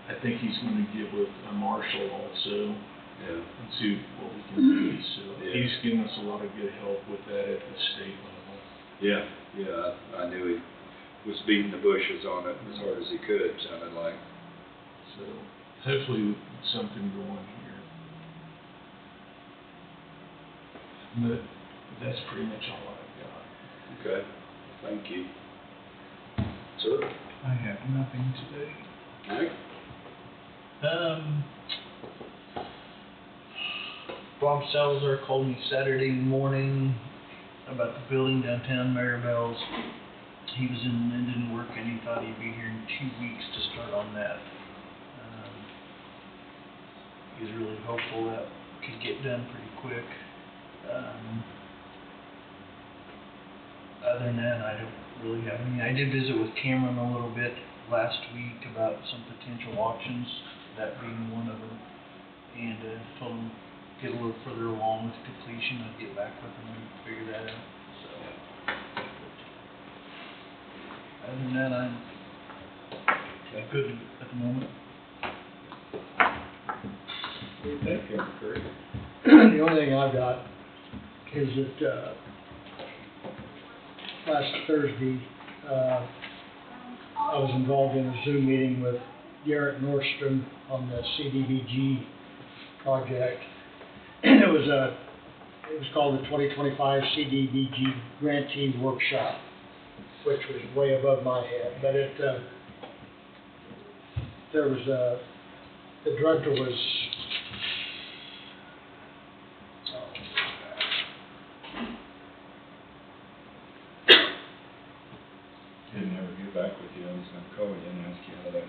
I think he's gonna get with Marshall also, and see what we can do, so he's given us a lot of good help with that at the state level. Yeah, I knew he was beating the bushes on it as hard as he could, sounded like. So hopefully something going here. But that's pretty much all I've got. Okay, thank you. Sir? I have nothing today. Mike? Bob Salazar called me Saturday morning about the building downtown Maribel's. He was in Linden working, he thought he'd be here in 2 weeks to start on that. He was really hopeful that could get done pretty quick. Other than that, I don't really have any. I did visit with Cameron a little bit last week about some potential auctions, that being one of them, and told him get a little further along with completion, I'd get back with him and figure that out. So, other than that, I'm good at the moment. Thank you, Kurt. The only thing I've got is that, last Thursday, I was involved in a Zoom meeting with Garrett Nordstrom on the CDBG project. It was called the 2025 CDBG Grantee Workshop, which was way above my head, but the director was, Didn't ever get back with you, I was gonna call you and ask you how that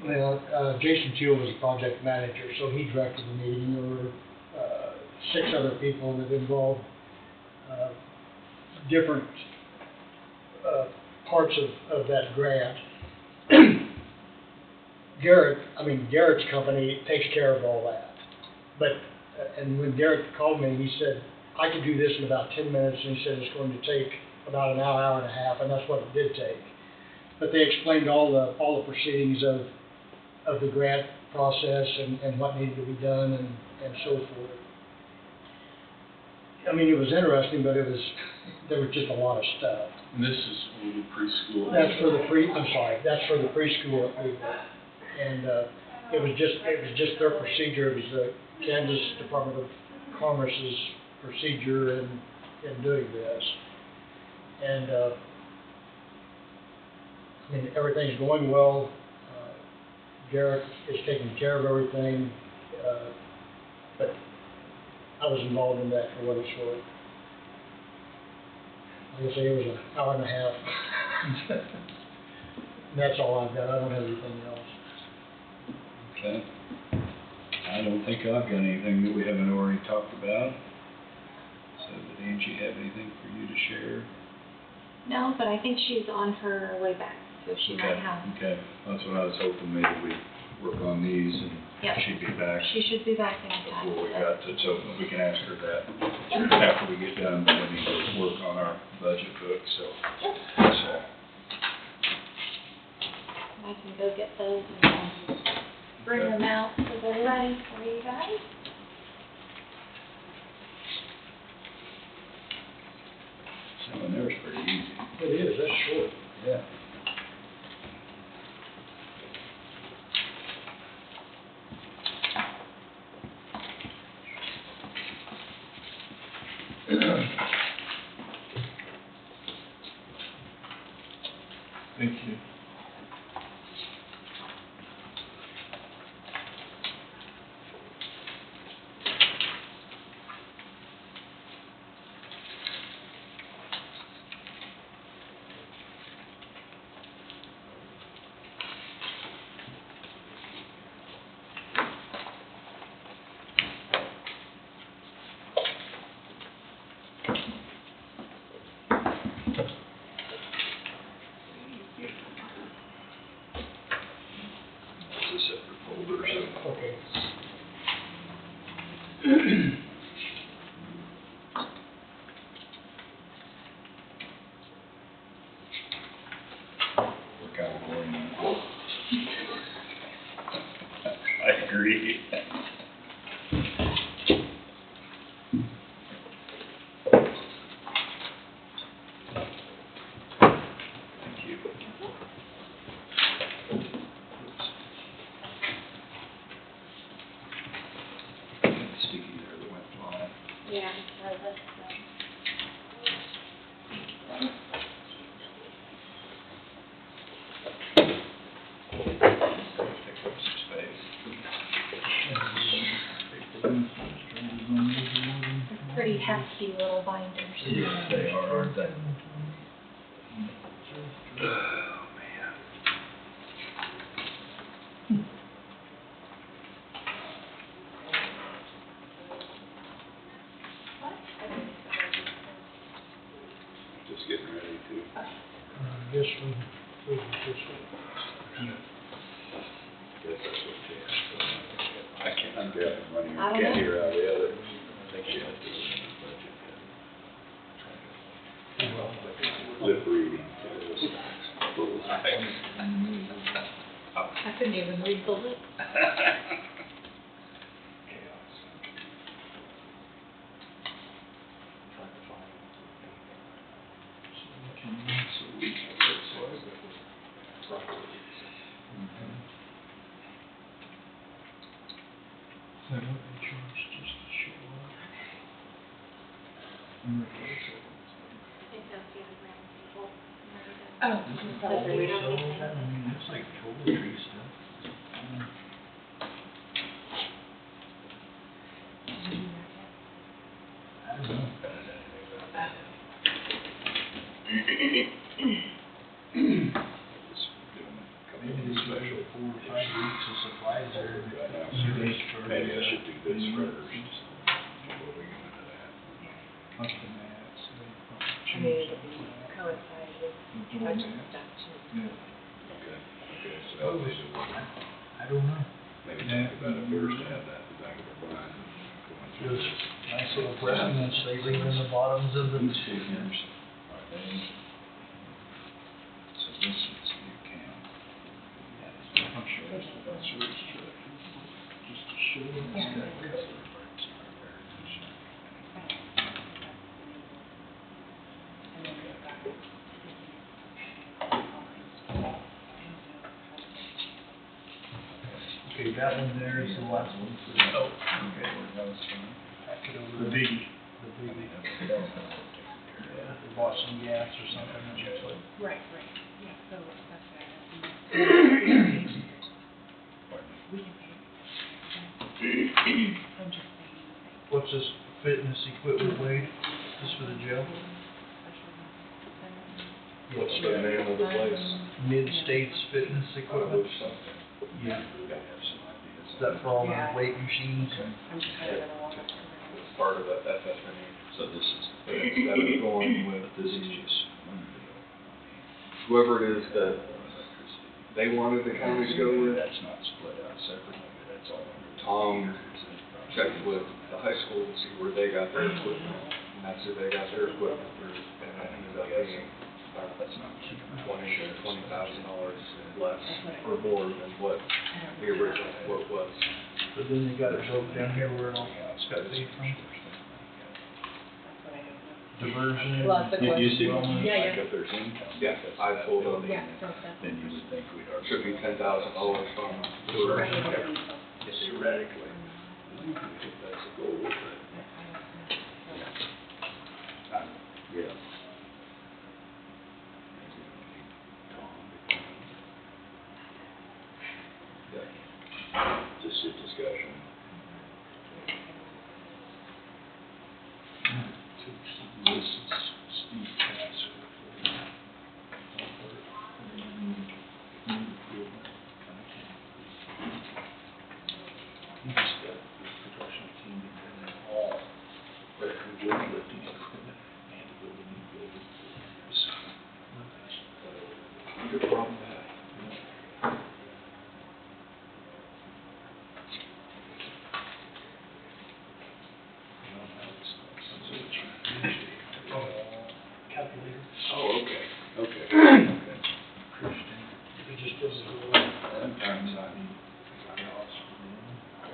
went. Jason Teal was the project manager, so he directed the meeting. There were 6 other people that involved different parts of that grant. Garrett's company takes care of all that. But, and when Garrett called me, he said, I could do this in about 10 minutes, and he said it's going to take about an hour, hour and a half, and that's what it did take. But they explained all the proceedings of the grant process and what needed to be done and so forth. I mean, it was interesting, but there was just a lot of stuff. And this is for the preschool. That's for the preschool at League. And it was just their procedure. It was the Kansas Department of Commerce's procedure in doing this. And I mean, everything's going well. Garrett is taking care of everything, but I was involved in that for what it's worth. Like I say, it was an hour and a half. And that's all I've got. I don't have anything else. Okay. I don't think I've got anything that we haven't already talked about. So, did Angie have anything for you to share? No, but I think she's on her way back, so she might have. Okay, that's what I was hoping, maybe we'd work on these and Yep. she'd be back She should be back anytime. before we got to, so we can ask her that after we get done, but we need to work on our budget book, so. Yep. So, I can go get those and bring them out so they're ready for you guys. Some of theirs pretty easy. It is, that's short. Yeah. Thank you. It's a separate folder, so. Okay. We're kind of boring now. I agree. Thank you. Sticky there that went flying. Yeah, so that's, Take up some space. they're pretty hefty little binders. Yes, they are, aren't they? Oh, man. Just getting ready to. This one, this one. Guess that's what they have, so I can't grab the money, I I don't can't know. hear out of the other. I think she has to do it in the budget. Lip reading. I couldn't even read the lip. Is that what they charge just to show up? I think that's the underground people. Oh. That's the reason. I mean, it's like poetry stuff. I don't know. Maybe they special 4 or 5 weeks of supplies there. Maybe I should do this first. Before we get into that. Up the mats, they probably I change mean, that. it'll be coincide with The door budget mats. stuff too. Yeah. Okay, okay, so I'll do the one. I don't know. Maybe talk about it first, have that in the back of our mind. Going through Just this. nice little precedents they leave in the bottoms of the. These figures, are they? So this is the account. I'm sure that's the best service truck. Just to show them. It's got a cover, but it's not very much. And then we've got. Okay, that one there is the last one for the. Oh, okay, that was fine. Pack it over. The biggie. The biggie. Yeah, they bought some gas or something, it looks like. Right, yeah, so that's right. We can pay. I'm just saying. What's this fitness equipment weigh? This for the jail? What's the name of the place? Mid-States Fitness Equipment. Yeah. Is that for all the Yeah. weight machines and? I'm just gonna walk up to It's part of that FF&E. So this is. That is going with This is just one deal. whoever it is that they wanted the county to go with. That's not split out separately, that's all under. Tom checked with the high school to see where they got their equipment, and that's who they got their equipment through, and that ended up being about That's not cheap. $20,000 less. per board than what the original quote was. But then they got it built down here where it all got paid from. Diversion. Well, that's the You question. see, Yeah, like if there's income. Yeah, I pulled up, Yeah, so that's. Then you would think we'd already. should be $10,000 from diversion. Theoretically. If that's a goal, but, yeah. Yeah. Just a discussion. This is Steve Casser. He just got the production team together all, but we would lifting equipment and building new buildings. Good problem to have. Calculator. Oh, okay, okay. Christian. It just doesn't go. Sometimes I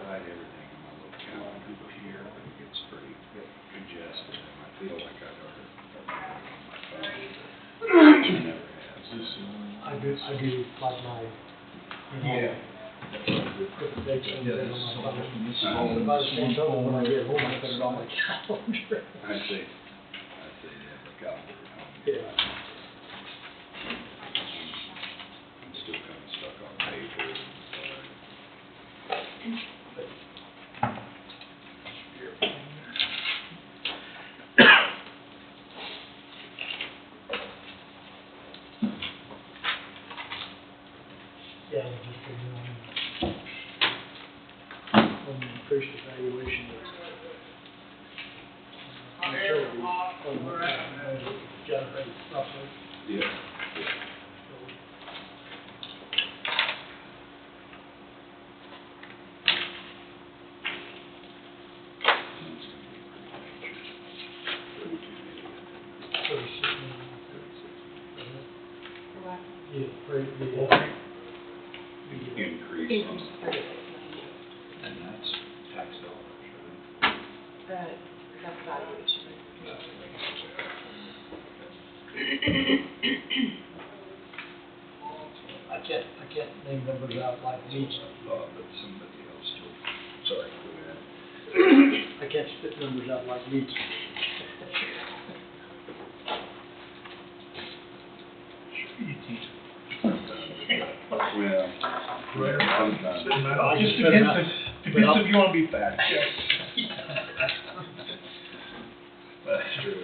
write everything in my little calendar here, but it gets pretty congested, and I feel like I ought to on my phone, but it never has. Is this the only one? I do like my, you know. Yeah. Put the dates on Yeah, there this is on all, my phone. this is Uh, all. But by the this same one token, when I folder. get home, I put it on my calendar. I see, yeah, the calendar at home. Yeah. I'm still kind of stuck on paper, Yeah, just for, on the increased evaluation of utility on the budget generated roughly. yeah. Yeah, pretty, Increase on, and that's tax dollars, right? That's valuation. I can't name numbers out like needs. But somebody else told, sorry, go ahead. I can't spit numbers out like needs. You teach. Well, sometimes. Just depends if you wanna be fact checked. That's true.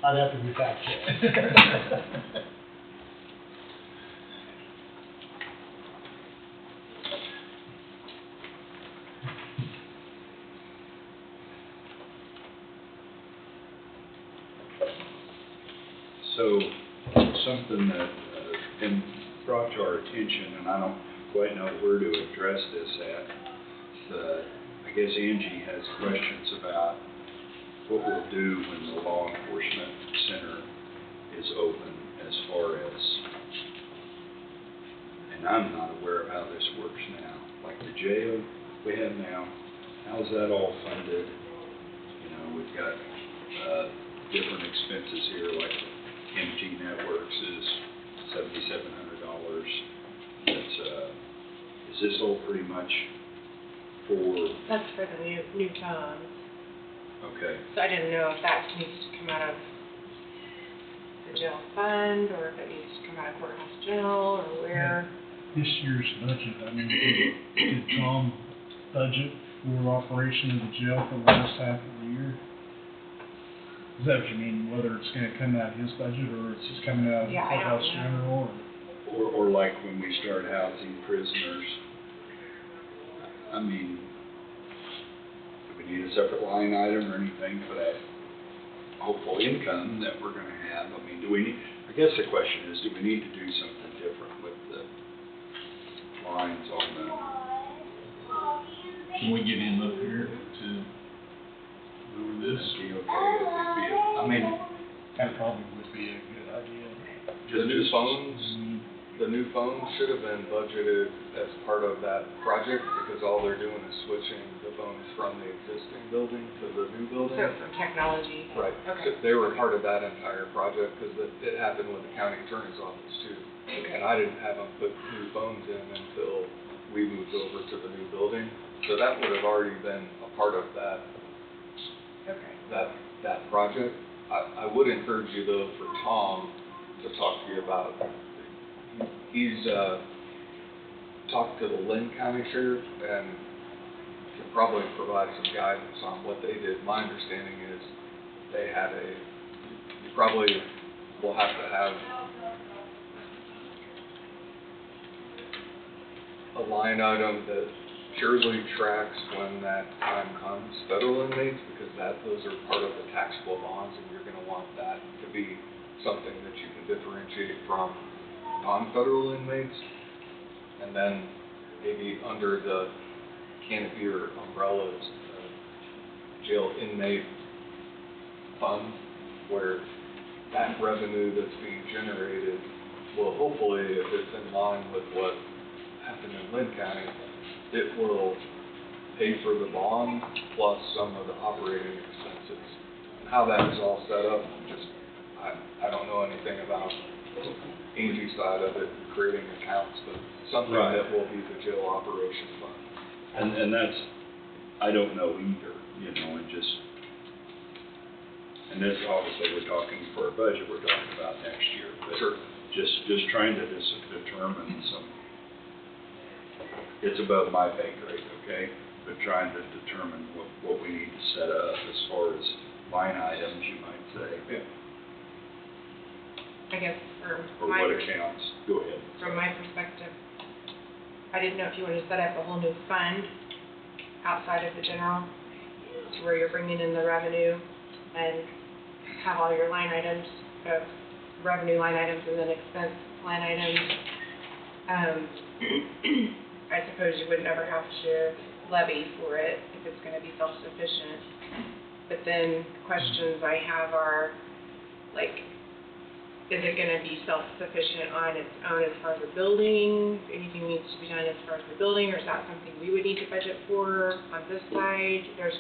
I'd have to be fact checked. So, something that been brought to our attention, and I don't quite know where to address this at, but I guess Angie has questions about what we'll do when the law enforcement center is open as far as, and I'm not aware of how this works now, like the jail we have now, how's that all funded? You know, we've got, different expenses here, like MG Networks is $7,700. That's, is this all pretty much for, That's for the new phones. okay, So I didn't know if that needs to come out of the jail fund, or if it needs to come out of courthouse general, or where. This year's budget, I mean, did Tom budget for operation of the jail for the last half of the year? Is that what you mean, whether it's gonna come out of his budget, or it's just coming out of the Yeah, I don't courthouse know. general, or? or like when we start housing prisoners? I mean, do we need a separate line item or anything for that hopeful income that we're gonna have? I mean, do we need, I guess the question is, do we need to do something different with the lines on the, Can we get him up here to move this? be okay? I think I mean, That probably would be a good idea. The new phones, the new phones should have been budgeted as part of that project, because all they're doing is switching the phones from the existing building to the new building. So for technology. Right. Okay. So they were part of that entire project, because it happened with the county attorney's office too. Okay. And I didn't have them put new phones in until we moved over to the new building. So that would have already been a part of that, Okay. that project. I would encourage you though, for Tom, to talk to you about, he's, talked to the Lynn County Sheriff and can probably provide some guidance on what they did. My understanding is they had you probably will have to have a line item that purely tracks when that time comes, federal inmates, because those are part of the taxable bonds, and you're gonna want that to be something that you can differentiate from non-federal inmates. And then maybe under the canopy or umbrellas, jail inmate fund, where that revenue that's being generated will hopefully, if it's in line with what happened in Lynn County, it will pay for the bond plus some of the operating expenses. And how that is all set up, I don't know anything about Angie's side of it, creating accounts, but something Right. that will be the jail operation fund. And that's, I don't know either, and this, obviously, we're talking for a budget, we're talking about next year, but Sure. just trying to determine some, it's above my pay grade, okay? But trying to determine what we need to set up as far as line items, you might say. Yeah. I guess Or what accounts, go ahead. from my perspective, I didn't know if you wanted to set up a whole new fund outside of the general, to where you're bringing in the revenue and have all your line items, revenue line items and then expense line items. I suppose you would never have to levy for it if it's gonna be self-sufficient. But then questions I have are, like, is it gonna be self-sufficient on its own as far as the building? Anything needs to be done as far as the building, or is that something we would need to budget for on this side? There's,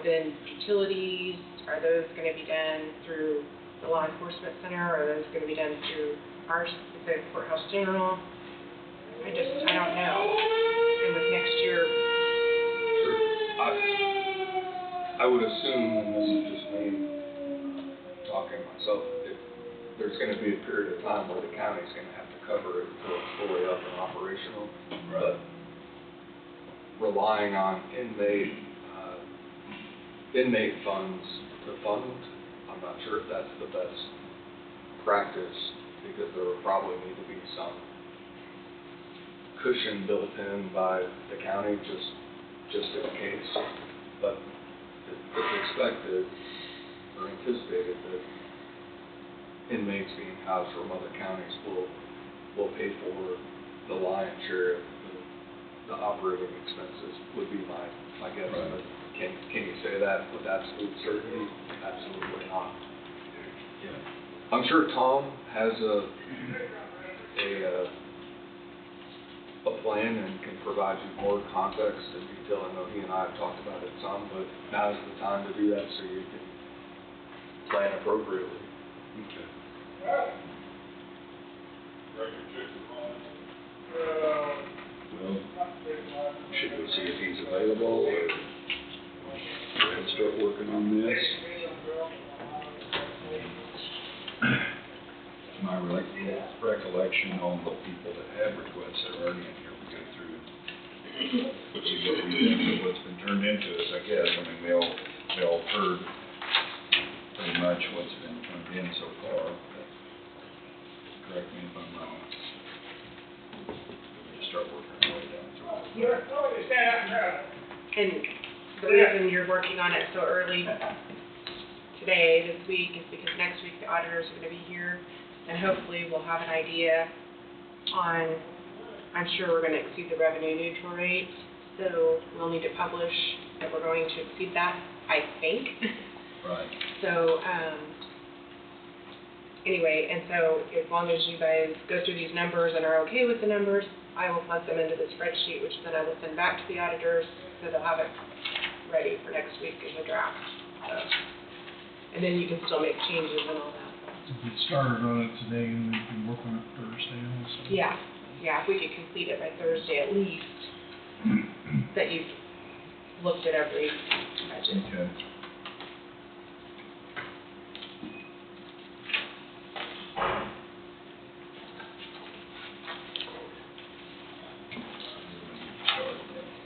then utilities, are those gonna be done through the law enforcement center, or are those gonna be done through the courthouse general? I don't know. And with next year, Sure. I would assume, and this is just me talking myself, there's gonna be a period of time where the county's gonna have to cover it until it's fully up and operational. But relying on inmate funds to fund, I'm not sure if that's the best practice, because there will probably need to be some cushion built in by the county, just in case. But it's expected or anticipated that inmates being housed from other counties will pay for the lion's share of the operating expenses, would be my guess. Right. But can you say that with absolute certainty? Absolutely not. Yeah. I'm sure Tom has a plan and can provide you more context and detail. I know he and I have talked about it some, but now's the time to do that so you can plan appropriately. Okay. Well, should we see if he's available, or go ahead and start working on this? My recollection on the people that have requests that are already in here, we go through, see what we think of what's been turned into us, I guess. I mean, we all heard pretty much what's been turned in so far. Correct me if I'm wrong. We just start working our way down through it. and the reason you're working on it so early today, this week, is because next week the auditors are gonna be here, and hopefully we'll have an idea on, I'm sure we're gonna exceed the revenue neutral rate, so we'll need to publish that we're going to exceed that, I think. Right. So, anyway, and so as long as you guys go through these numbers and are okay with the numbers, I will plug them into the spreadsheet, which then I will send back to the auditors, so they'll have it ready for next week in the draft. So, and then you can still make changes and all that. If we started on it today and we can work on it Thursday also. Yeah, if we could complete it by Thursday at least, that you've looked at every budget. Okay.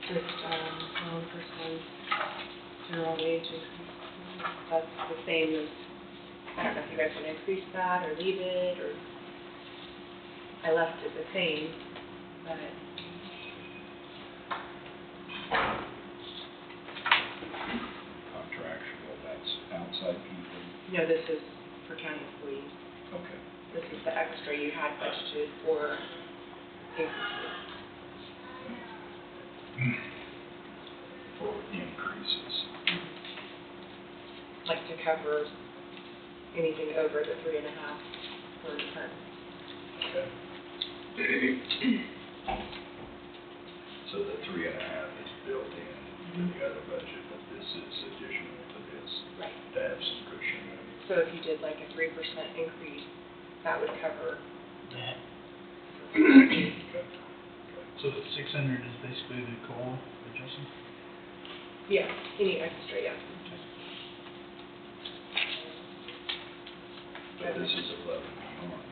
Just, first one, general wage increase, that's the same as, I don't know if you guys want to increase that or leave it, or, I left it the same, but. Contractual, that's outside people. No, this is for county employees. Okay. This is the extra you had budgeted for increases. For increases. Like to cover anything over the 3.5 per ton. Okay. So the 3.5 is built in the other budget, but this is additional to this. Right. To have some cushion. So if you did like a 3% increase, that would cover That. Okay. So the 600 is basically the COLA adjustment? Yeah, any extra, yeah. But this is above and beyond.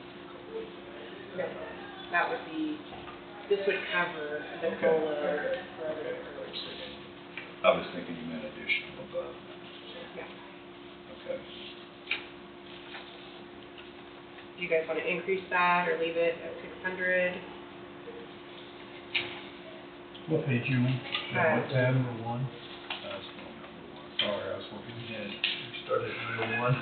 No, that would be, this would cover the Okay. COLA for other departments. I was thinking you meant additional above. Yeah. Okay. Do you guys want to increase that or leave it at 600? What page you on? What tab? Number 1. That's the number one. Sorry, I was working ahead. We started at number 1.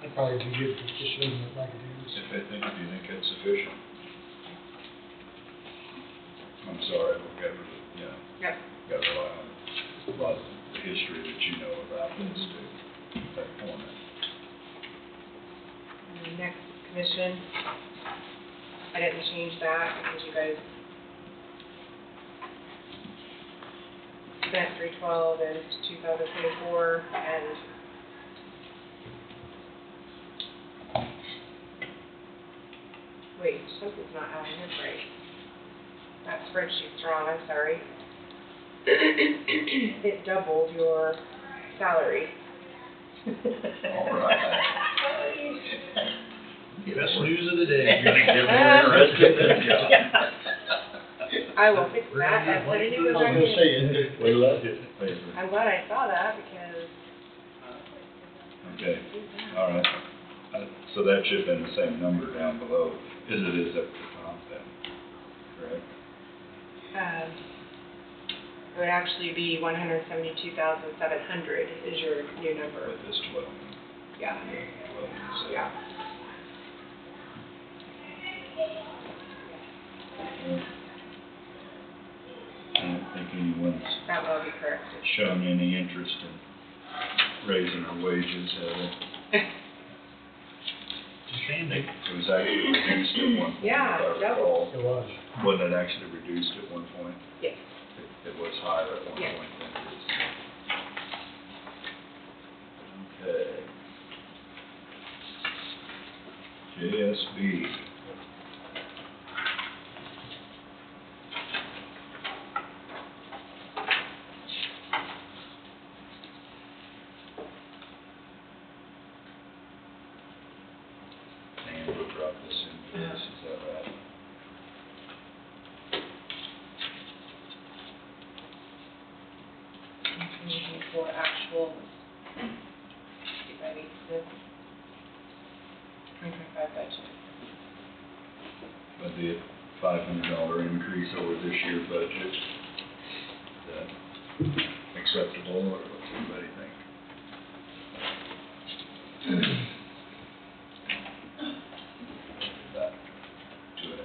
I'd probably be good with just leaving it like it is. Do you think it's sufficient? I'm sorry, we've got to, Yep. got to rely on a lot of the history that you know about this to that point. And the next commission, I didn't change that because you guys spent 312 in 2024 and wait, something's not adding up right. That spreadsheet's wrong, I'm sorry. It doubled your salary. All right. Best news of the day. Gonna get more interested in this job. I will fix that, that's what I knew I was was right. gonna say, it. We love it. I'm glad I saw that because. Okay, all right. So that should have been the same number down below as it is up at the top then, correct? It would actually be 172,700 is your new number. With this 12. Yeah. 12, so. Yeah. I don't think anyone's That will be corrected. shown any interest in raising her wages, have they? Standing. It was actually reduced at one point. Yeah, if I double. recall. It was. Wasn't it actually reduced at one point? Yes. It was higher at one Yes. point than it is now. Okay. JSB. And we brought this in for this, is that right? Looking for actual. See if I need this. 2025 budget. That'd be a $500 increase over this year's budget. Is that acceptable, or what's everybody think? About 2.5%, okay.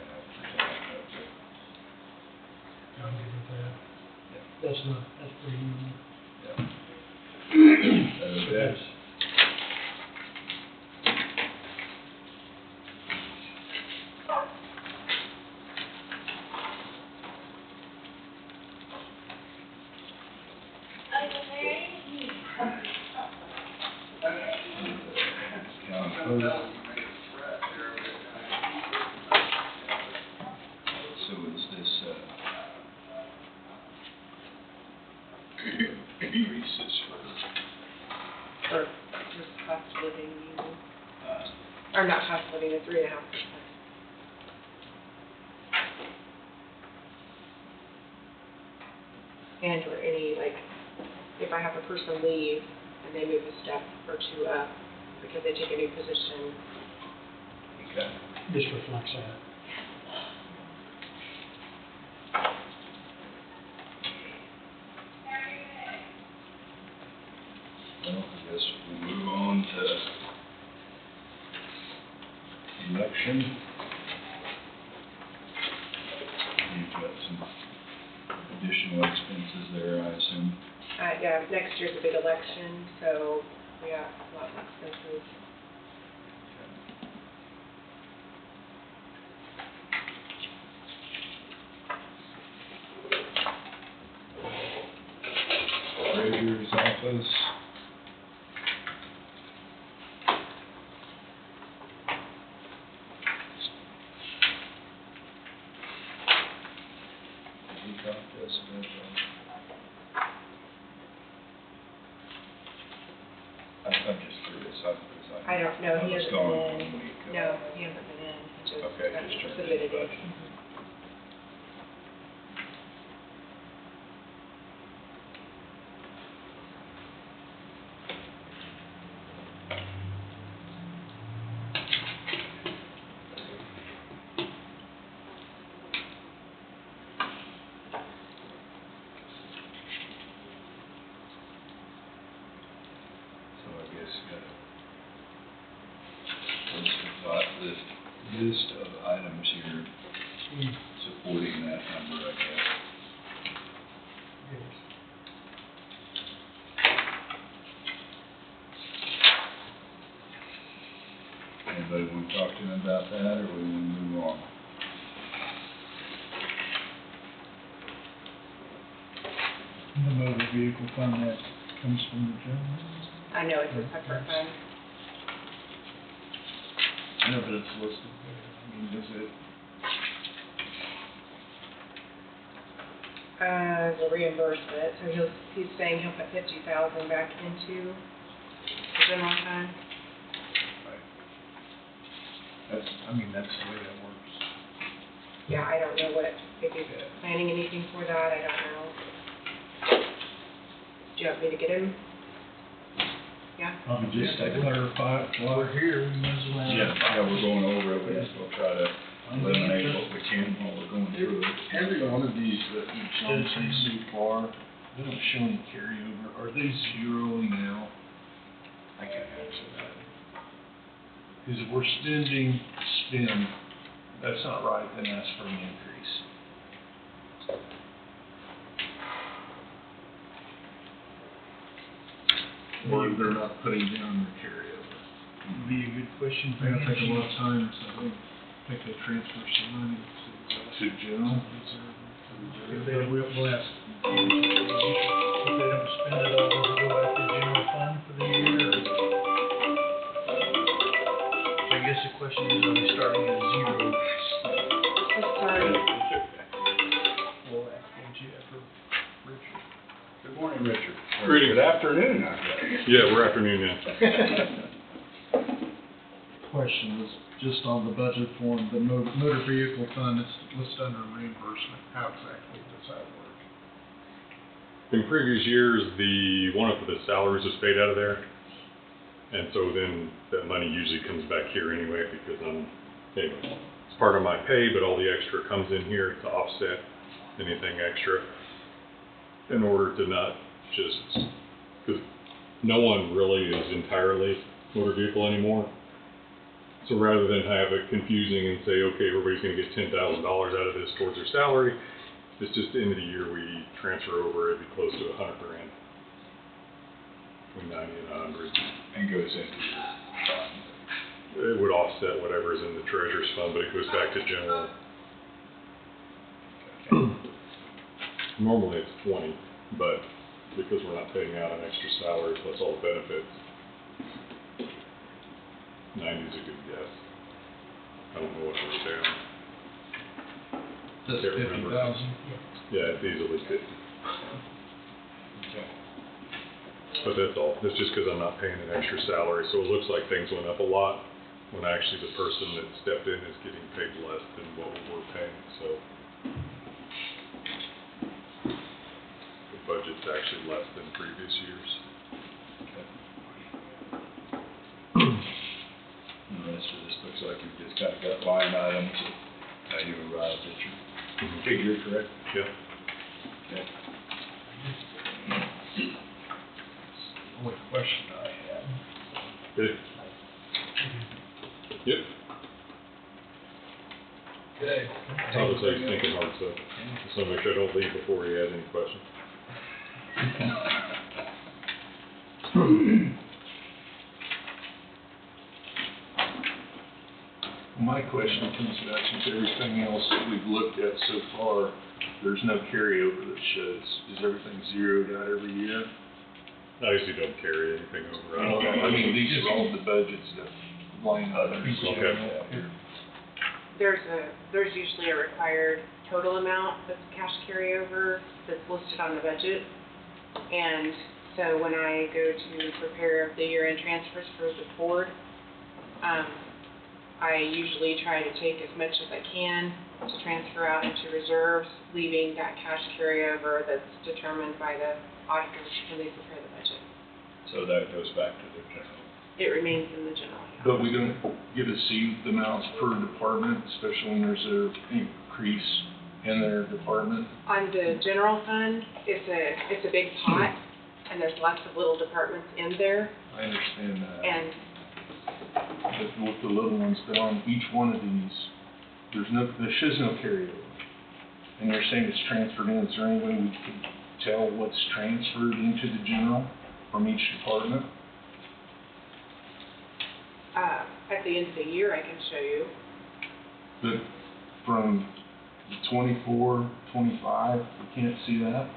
I'm good with that. that's pretty normal. That's, county clerk. So is this, increases Or just cost of living, or not cost of living, the 3.5%. And or any, like, if I have a person leave and they move a step or two up because they take a new position, okay. This reflects that. Well, I guess we'll move on to election. You've got some additional expenses there, I assume. yeah, next year's a big election, so we have lots of expenses. Treasurer's office. He got this, I'm just curious, I don't know, he was hasn't gone been 1 in. week. No, he hasn't been in, he just Okay, just turned in submitted the it. budget. So I guess this list of items here supporting that number, I guess. Yes. Anybody want to talk to him about that, or we want to move on? The motor vehicle fund that comes from the general. I know it's a separate fund. I know, but it's listed there. I mean, does it, We'll reimburse it, so he's saying he'll put 50,000 back into the general fund. That's, I mean, that's the way that works. Yeah, I don't know if he's planning anything for that, I don't know. Do you want me to get him? Yeah? Probably just to clarify it while we're here, we might as well. yeah, we're going over it, we'll try to eliminate what we can while we're going through it. Every one of these that we've done so far, they don't show any carryover. Are they zeroing out? I can't answer that. Because if we're spend, that's not right, then ask for an increase. Or they're not putting down their carryover. Be a good question. It's gonna take a lot of time, so I think they transfer some money to general. If they don't, we'll ask. If they don't spend it all, does it go back to the general fund for the year? I guess the question is, are they starting at zero? Let's start. We'll ask Jeff or Richard. Good morning, Richard. Or Greetings. Good afternoon, I guess. Yeah, we're afternoon now. Question was just on the budget form, the motor vehicle fund, it's listed under reimbursement. How exactly does that work? In previous years, one of the salaries was paid out of there. And so then that money usually comes back here anyway because it's part of my pay, but all the extra comes in here to offset anything extra in order to not just, because no one really is entirely motor vehicle anymore. So rather than have it confusing and say, okay, everybody's going to get $10,000 out of this towards their salary, It's just the end of the year, we transfer over, it'd be close to $100,000. Between 90 and 100. And goes into your fund. It would offset whatever's in the treasurer's fund, but it goes back to general. Normally it's 20, but because we're not paying out an extra salary plus all the benefits, 90 is a good guess. I don't know what it was down. That's Can't remember. 50,000. Yeah, it's easily 50. Okay. But that's all. It's just because I'm not paying an extra salary, so it looks like things went up a lot when actually the person that stepped in is getting paid less than what we're paying, so. The budget's actually less than previous years. And the rest of this looks like you've just kind of got line items of how you arrived at your figure, correct? Yeah. Okay. Only question I had. Good. Yep. Okay. I was like thinking hard stuff. Just want to make sure I don't leave before he has any questions. My question comes back to everything else that we've looked at so far, there's no carryover that shows. Is everything zeroed out every year? I usually don't carry anything over. I mean, these are all the budgets that line items. Okay. There's usually a required total amount that's cash carryover that's listed on the budget. And so when I go to prepare the year-end transfers for the board, I usually try to take as much as I can to transfer out into reserves, leaving that cash carryover that's determined by the auditors when they prepare the budget. So that goes back to the general. It remains in the general account. But we don't get to see the amounts per department, especially when there's an increase in their department. On the general fund, it's a big pot, and there's lots of little departments in there, I understand that. and But with the little ones, but on each one of these, there shows no carryover. And you're saying it's transferred in, is there any way we can tell what's transferred into the general from each department? at the end of the year, I can show you. But from 24, 25, we can't see that?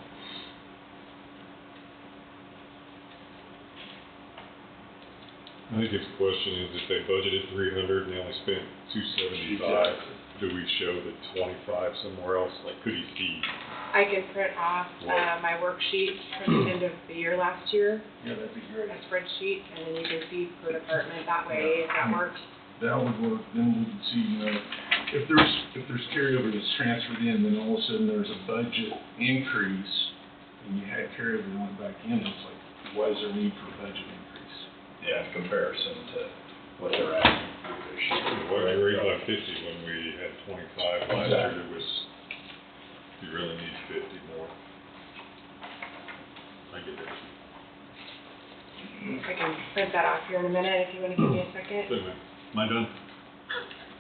I think his question is if they budgeted 300 and they only spent 275, do we show the 25 somewhere else? Like, could he see? I can print off my worksheet from the end of the year last year, Yeah, that'd be great. a spreadsheet, and then you can see per department that way, if that works. That would work, then we can see, if there's carryover that's transferred in, then all of a sudden there's a budget increase, and you had carryover that went back in, it's like, why is there a need for budget increase? Yeah, in comparison to what they're asking for this year. Why are we on 50 when we had 25 last year? It was, you really need 50 more. I get it. I can print that off here in a minute if you want to give me a second. Wait a minute. Am I done?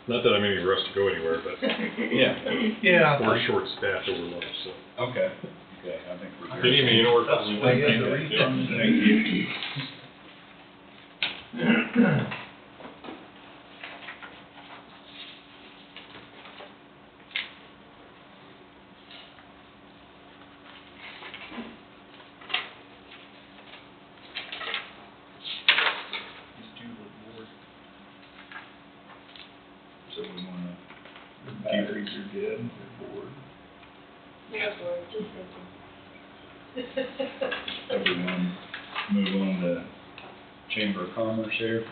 Not that I'm in any rush to go anywhere, but Yeah. we're short-staffed over lunch, so. Okay. Okay, I think we're. If you need me anywhere, call me. Thank you. Thank you. So we wanna The batteries are dead, they're bored. everyone move on to Chamber of Commerce here.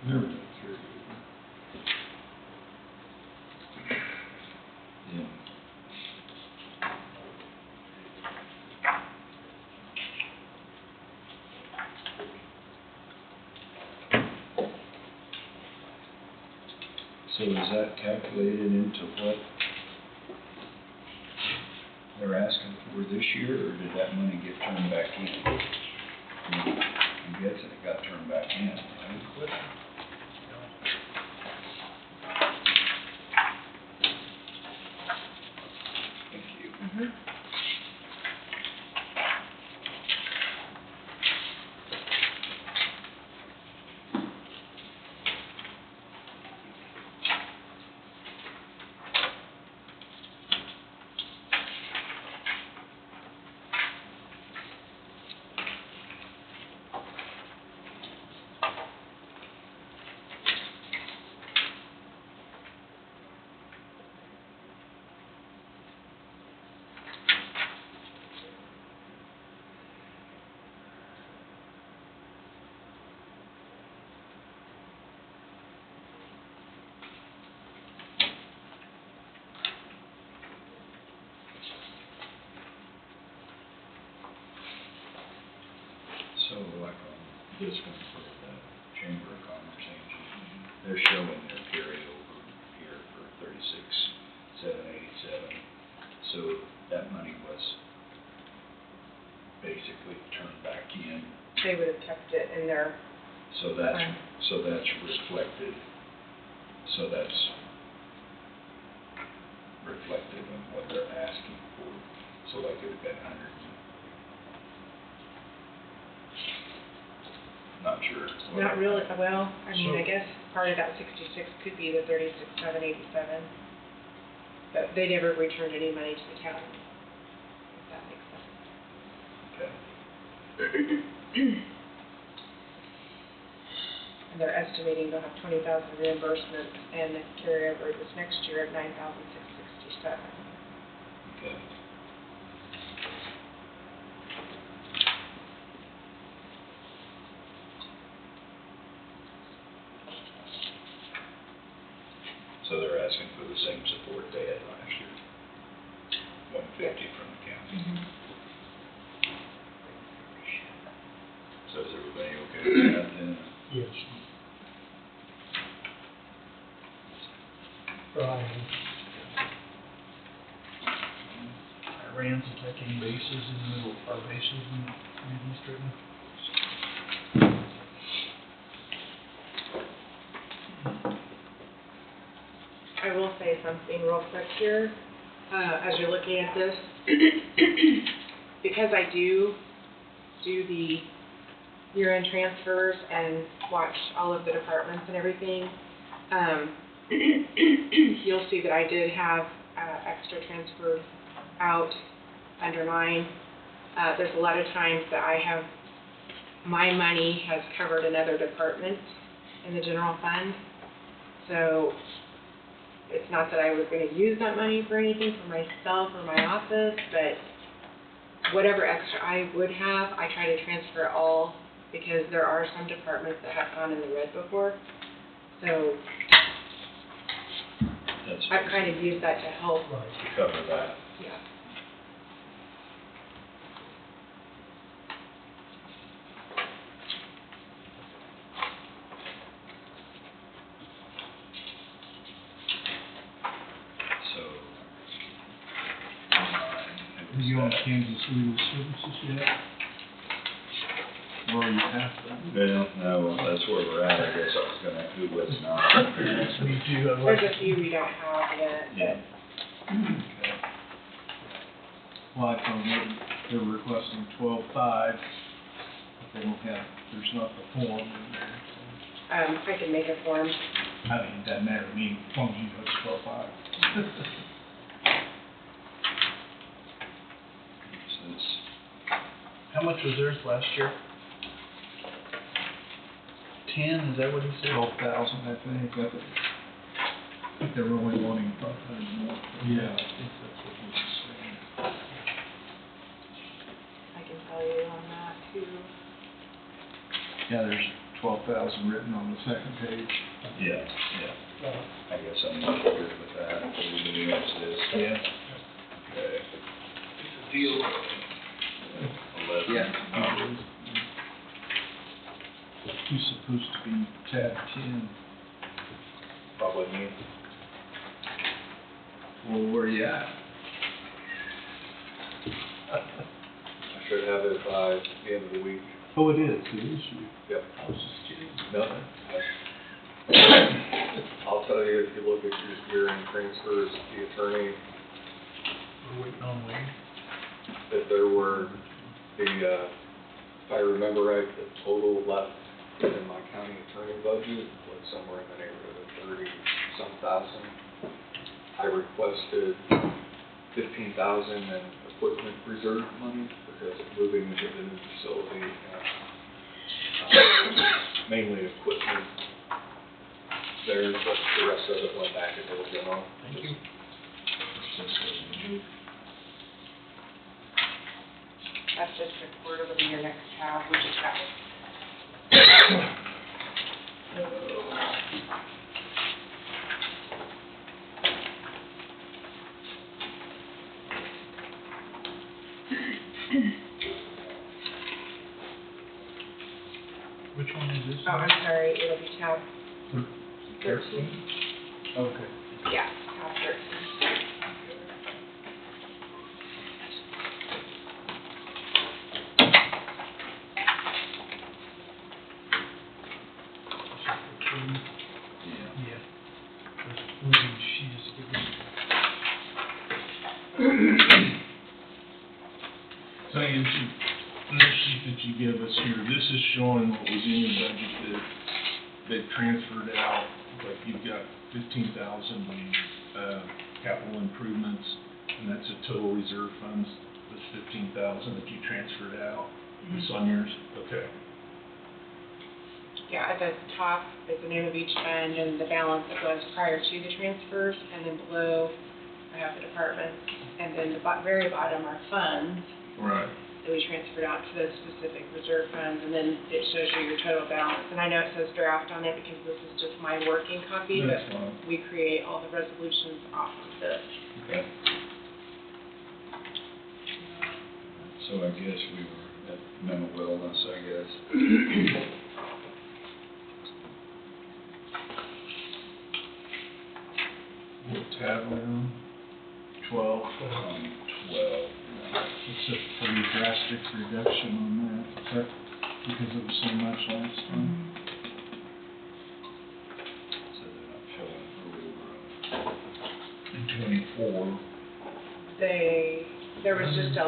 Never been carryover. Yeah. So is that calculated into what they're asking for this year, or did that money get turned back in? I'm guessing it got turned back in, right? Thank you. So like on this one for the Chamber of Commerce agent, they're showing their carryover here for 36,787. So that money was basically turned back in. They would have kept it in their So that's, fund. so that's reflected, so that's reflected in what they're asking for. So like it would have been 100. Not sure. Not really, well, I mean, I So- guess part of that 66 could be the 36,787. But they never returned any money to the town, if that makes sense. Okay. And they're estimating they'll have 20,000 reimbursements and the carryover this next year of 9,667. Okay. So they're asking for the same support they had last year. 150 from the county. So is everybody okay with that then? Yes. Brian, Iran's attacking bases in the middle of our bases in Union Street. I will say something real quick here, as you're looking at this. Because I do the year-end transfers and watch all of the departments and everything, you'll see that I did have extra transfers out under mine. There's a lot of times that my money has covered another department in the general fund. So it's not that I was going to use that money for anything for myself or my office, but whatever extra I would have, I try to transfer it all, because there are some departments that have gone in the red before. So That's I've kind of used that to help. right. to cover that. Yeah. So. Are you on Kansas Legal Services yet? Or are you past that? Well, no, that's where we're at, I guess I was gonna, who was not. Me too, I'd like, There's a few we don't have yet. Yeah. well, I told them they're requesting 12.5, but they don't have, there's not the form in there, so. I can make a form. I mean, it doesn't matter to me, as long as you know it's 12.5. So it's, How much was theirs last year? 10, is that what he said? 12,000, I think. I think they were only wanting 500 more. Yeah, I think that's what he was saying. I can tell you on that too. Yeah, there's 12,000 written on the second page. yeah, I guess I'm not good with that, if everybody else is. Yeah. Okay. Deal. 11. Yeah. He's supposed to be tab 10. Oh, probably me. Well, where you at? I should have it by the end of the week. Oh, it is you. Yep. I was just kidding. Nothing. I'll tell you, if you look at your year-end transfers, the attorney, We're waiting on Wayne. that there were if I remember right, the total left in my county attorney budget was somewhere in the neighborhood of 30-some thousand. I requested 15,000 in equipment reserve money because of moving into the new facility and mainly equipment there, but the rest of it went back into the general. Thank you. That's just a quarter of your next tab, which is that. Which one is this? Oh, I'm sorry, it'll be tab 13. Okay. Yeah, tab 13. Yeah. Moving sheets again. So Angie, this sheet that you give us here, this is showing what was in your budget that transferred out. Like you've got 15,000 in capital improvements, and that's a total reserve funds. That's 15,000 that you transferred out. This on yours? Okay. Yeah, at the top is the name of each fund and the balance that was prior to the transfers, and then below I have the departments, and then the very bottom are funds Right. that we transferred out to those specific reserve funds, and then it shows you your total balance. And I know it says draft on it because this is just my working copy, That's but fine. we create all the resolutions off of this. Okay. So I guess we were at mental wellness, I guess. What tab are we on? 12. 12. It's a pretty drastic reduction on that. Is that because it was so much last time? So they're not showing over. In 24. There was just a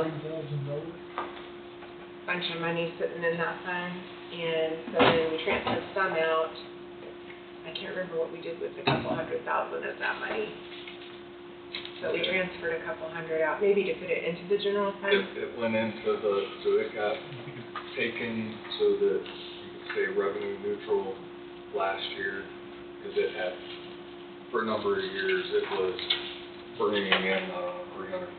bunch of money sitting in that fund, and so then we transferred some out. I can't remember what we did with the couple $100,000 of that money. So we transferred a couple hundred out, maybe to put it into the general fund. It went into so it got taken so that you could say revenue neutral last year, because it had, for a number of years, it was bringing in $300,000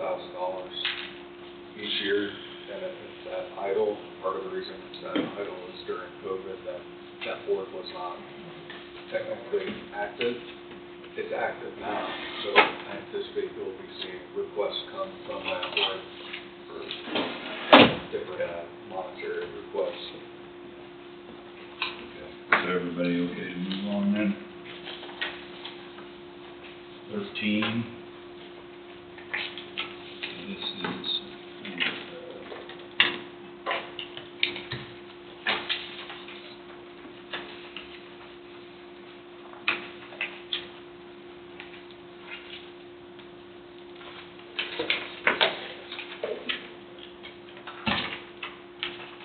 each year, and it's that idle. Part of the reason it's that idle is during COVID that board was not technically active. It's active now, so I anticipate you'll be seeing requests come from that board for different monetary requests. So everybody okay to move on then? 13. This is,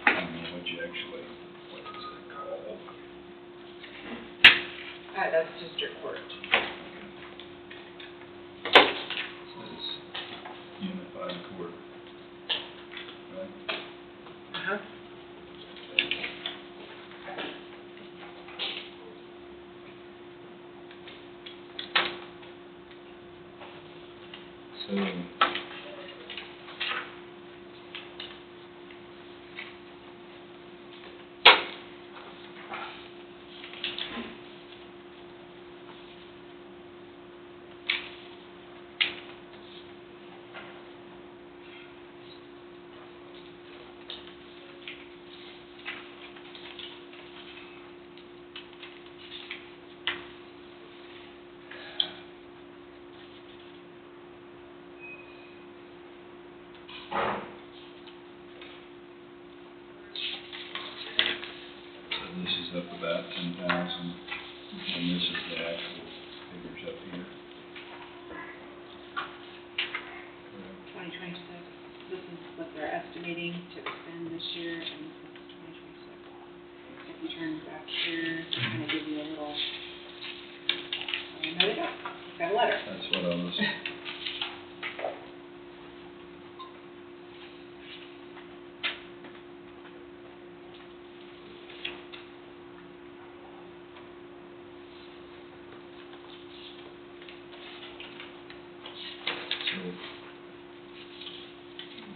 I don't know what is it called? That's district court. Says unified court. Right? Uh-huh. So, And this is the actual figures up here. 2026, this is what they're estimating to expend this year, and this is 2026. If you turn back here, it's gonna give you a little, there you go, got a letter. That's what I was.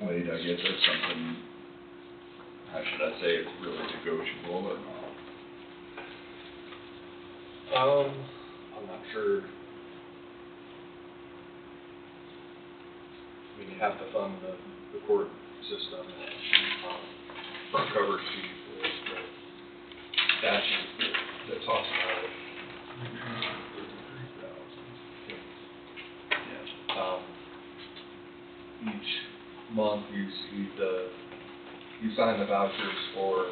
Wade, I guess that's something, how should I say, it's really negotiable or not? I'm not sure. I mean, you have to fund the court system. Front cover sheet is the statute that talks about it. Each month you see you sign the vouchers for,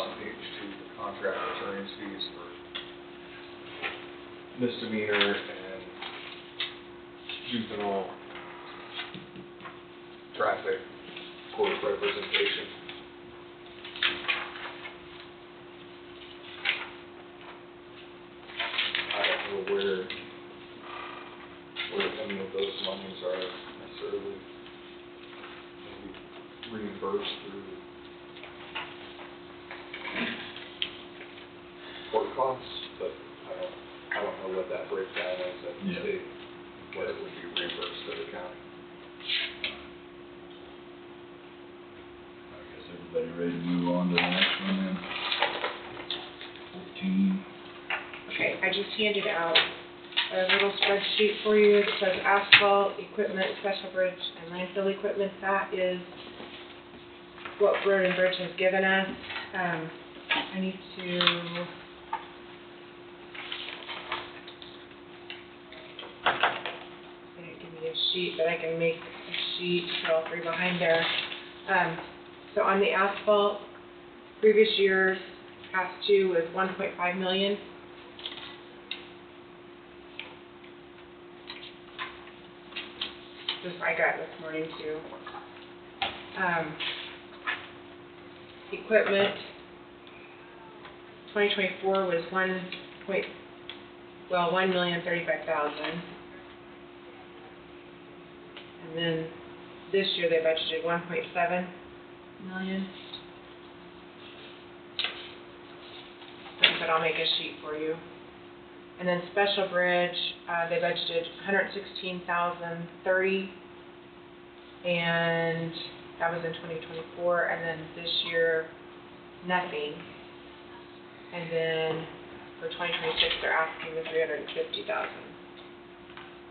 on page 2, the contract attorney's fees for misdemeanor and juvenile traffic court representation. I don't know where any of those monies are necessarily maybe reimbursed through court costs, but I don't know what that breakdown is at the state, what it would be reimbursed to the county. I guess everybody ready to move on to the next one then? 14. Okay, I just handed out a little spreadsheet for you. It says asphalt, equipment, special bridge, and landfill equipment. That is what Road and Bridge has given us. I need to, they didn't give me a sheet, but I can make a sheet, put all three behind there. So on the asphalt, previous years, past due was 1.5 million. This I got this morning too. Equipment, 2024 was 1,035,000. And then this year they budgeted 1.7 million. But I'll make a sheet for you. And then Special Bridge, they budgeted 116,030, and that was in 2024. And then this year, nothing. And then for 2026, they're asking the 350,000.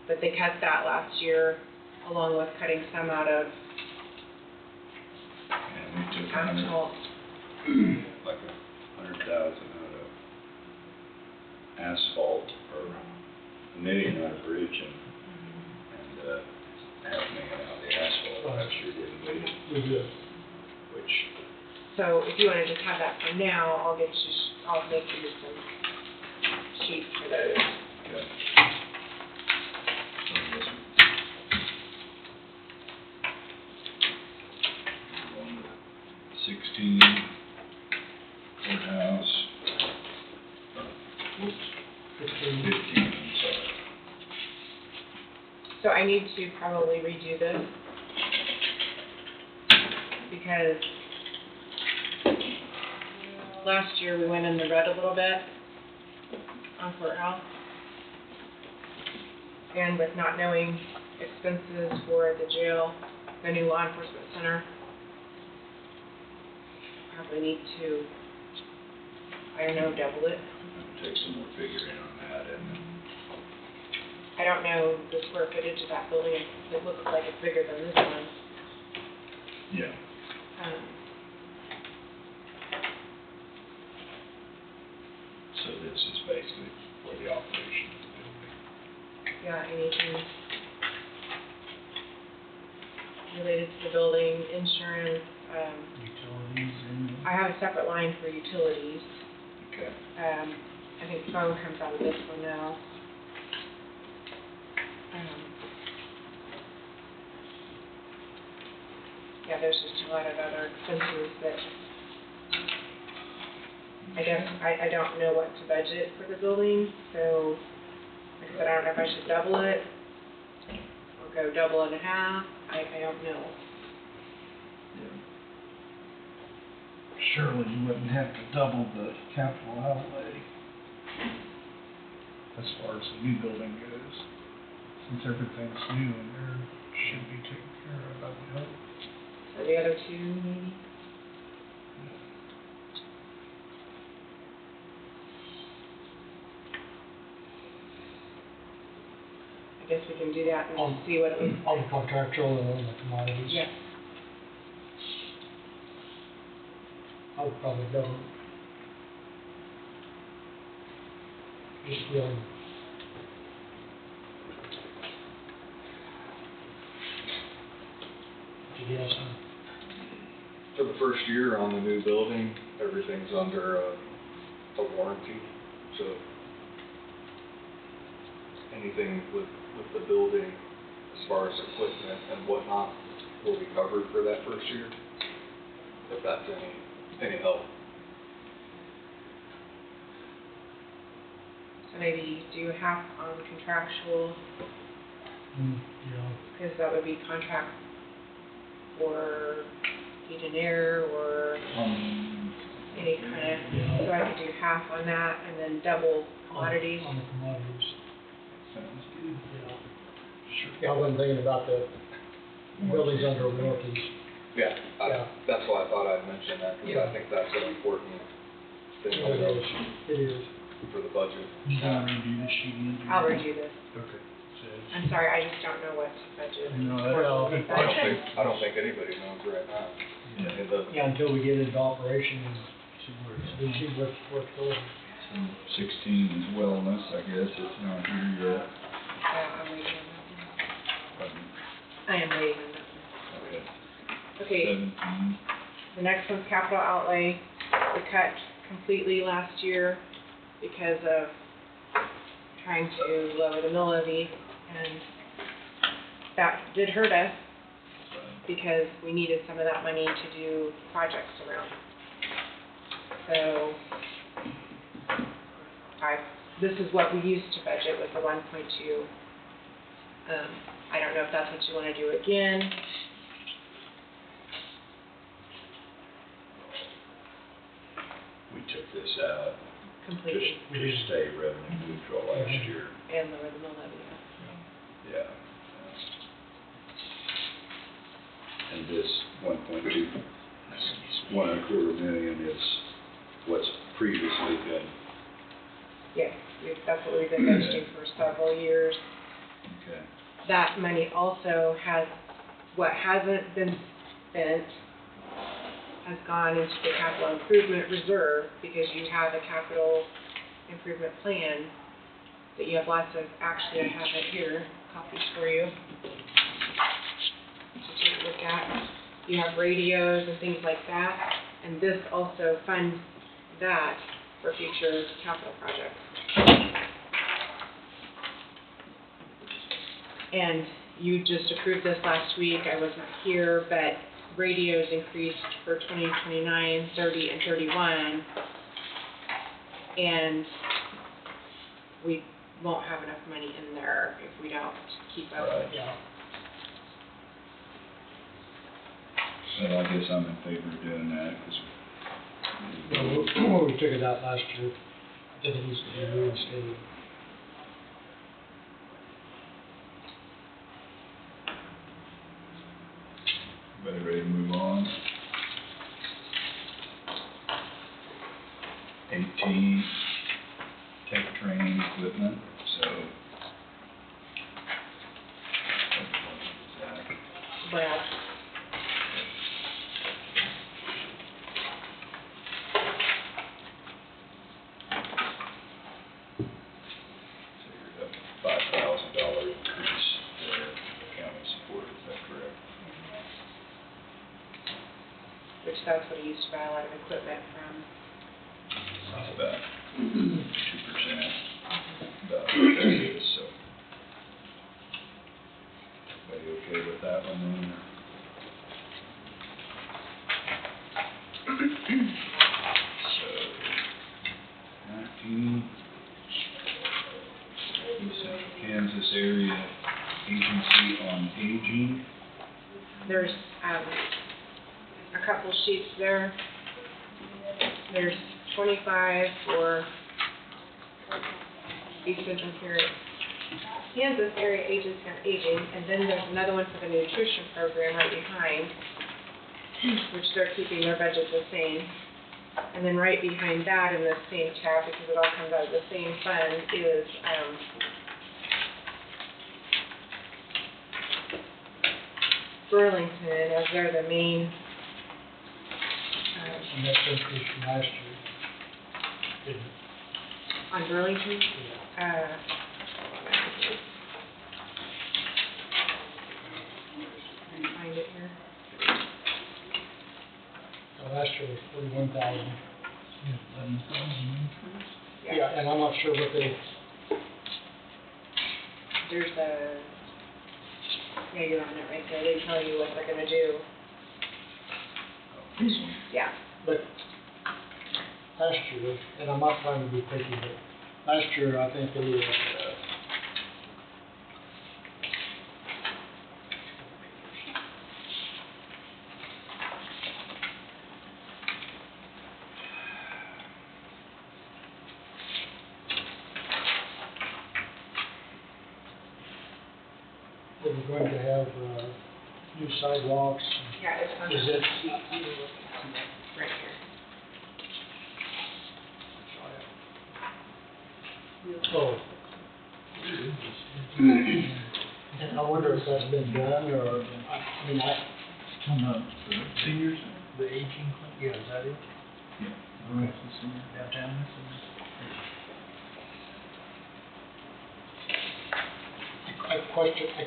But they cut that last year, along with cutting some out of And we took asphalt. like 100,000 out of asphalt, or $1 million out of bridge, and $500,000 out of the asphalt last year, didn't we? We did. Which, So if you want to just have that for now, I'll make you some sheets for those. okay. So this one. Going to 16, courthouse. Whoops. 15, I'm sorry. So I need to probably redo this, because last year we went in the red a little bit on courthouse. And with not knowing expenses for the jail, the new law enforcement center, probably need to, I don't know, double it. Take some more figuring on that, and I don't know the square footage of that building. It looks like it's bigger than this one. yeah. So this is basically for the operation of the building. Yeah, anything related to the building, insurance. Utilities and. I have a separate line for utilities. Okay. I think phone comes out of this one now. Yeah, there's just a lot of other expenses that I guess I don't know what to budget for the building, so like I said, I don't know if I should double it or go double and a half. I don't know. Surely you wouldn't have to double the capital outlay as far as the new building goes, since everything's new and there should be taken care of, I would hope. So the other two, maybe? I guess we can do that and see what it looks On like. the contractual and on the commodities. Yeah. I would probably double. Just feeling. Yes. For the first year on the new building, everything's under a warranty, so anything with the building as far as equipment and whatnot will be covered for that first year, if that's any help. So maybe do half on contractual, Yeah. because that would be contract for heat and air or any kind of, so I could do half on that and then double commodities. On the commodities. Sounds good. Yeah. Yeah, I wasn't thinking about the buildings under warranties. Yeah, Yeah. that's why I thought I'd mention that, because Yeah. I think that's an important thing It to know is. It is. for the budget. You want to redo this sheet again? I'll redo this. Okay. I'm sorry, I just don't know what to budget. No, that's Well, good. I don't think anybody knows right now. Yeah. It doesn't. Yeah, until we get into operation and See where it's we see what's going. So 16 is wellness, I guess, it's not here yet. I'm waiting on that Pardon? one. I am waiting on that Okay. one. Okay, 17, the next one's capital outlay. We cut completely last year because of trying to lower the mill levy, and that did hurt us because we needed some of that money to do projects around. So, this is what we used to budget with the 1.2. I don't know if that's what you want to do again. we took this out, Completely, just stay revenue neutral last year. and lower the mill levy. Yeah. And this 1.2, 1.25 million is what's previously been, Yes, that's what we've been budgeting for several years. okay. That money also has, what hasn't been spent has gone into the capital improvement reserve, because you have a capital improvement plan that you have lots of, actually I have it here, copies for you to take a look at. You have radios and things like that, and this also funds that for future capital projects. And you just approved this last week, I wasn't here, but radios increased for 2029, 30, and 31. And we won't have enough money in there if we don't keep up with it. Yeah. So I guess I'm in favor of doing that, When we took it out last year, I think it needs to be reinstated. everybody ready to move on? 18, tech training equipment, so. Well, So you're up $5,000 increase there, county support, is that correct? which that's what I used to buy a lot of equipment from. It's about 2%. aging? There's, a couple sheets there. There's 25 for East Central Kansas Area Agency on Aging, and then there's another one for the nutrition program right behind, which they're keeping their budget the same. And then right behind that in the same tab, because it all comes out of the same fund, is, Burlington, as they're the main, And that's increased from last year. Didn't it? on Burlington, Yeah. Let me find it here. So last year was 41,000. 11,000 increase. Yeah, and I'm not sure what they, There's a, yeah, you're on it right there, they tell you what they're gonna do. This one. Yeah. but last year, and I'm not trying to be picky, but last year, I think they, they were going to have, new sidewalks. Yeah, it's on the Is it- sheet you were looking at, right here. Oh. And I wonder if that's been done, or, I mean, On the seniors, the aging, yeah, is that it? Yeah. That's the senior downtown, I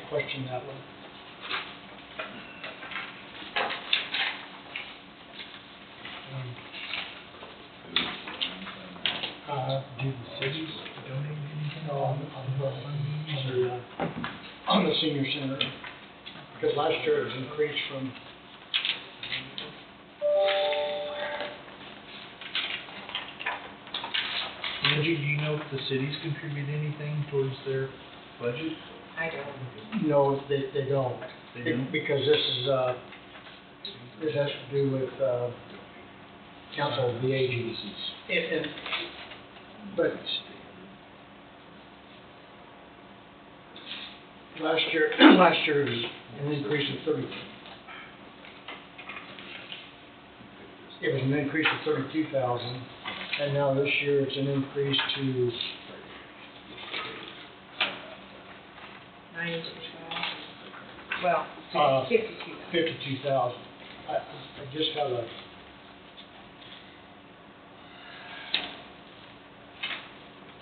question that one. do the cities donate anything? No, on the senior center, because last year it was increased from, Angie, do you know if the cities contribute anything towards their budget? I don't. no, they don't. They don't? Because this is, this has to do with, council of the aging. But last year was an increase of 30. It was an increase of 32,000, and now this year it's an increase to 92,000. Well, Uh, 52,000. 52,000. I just have a.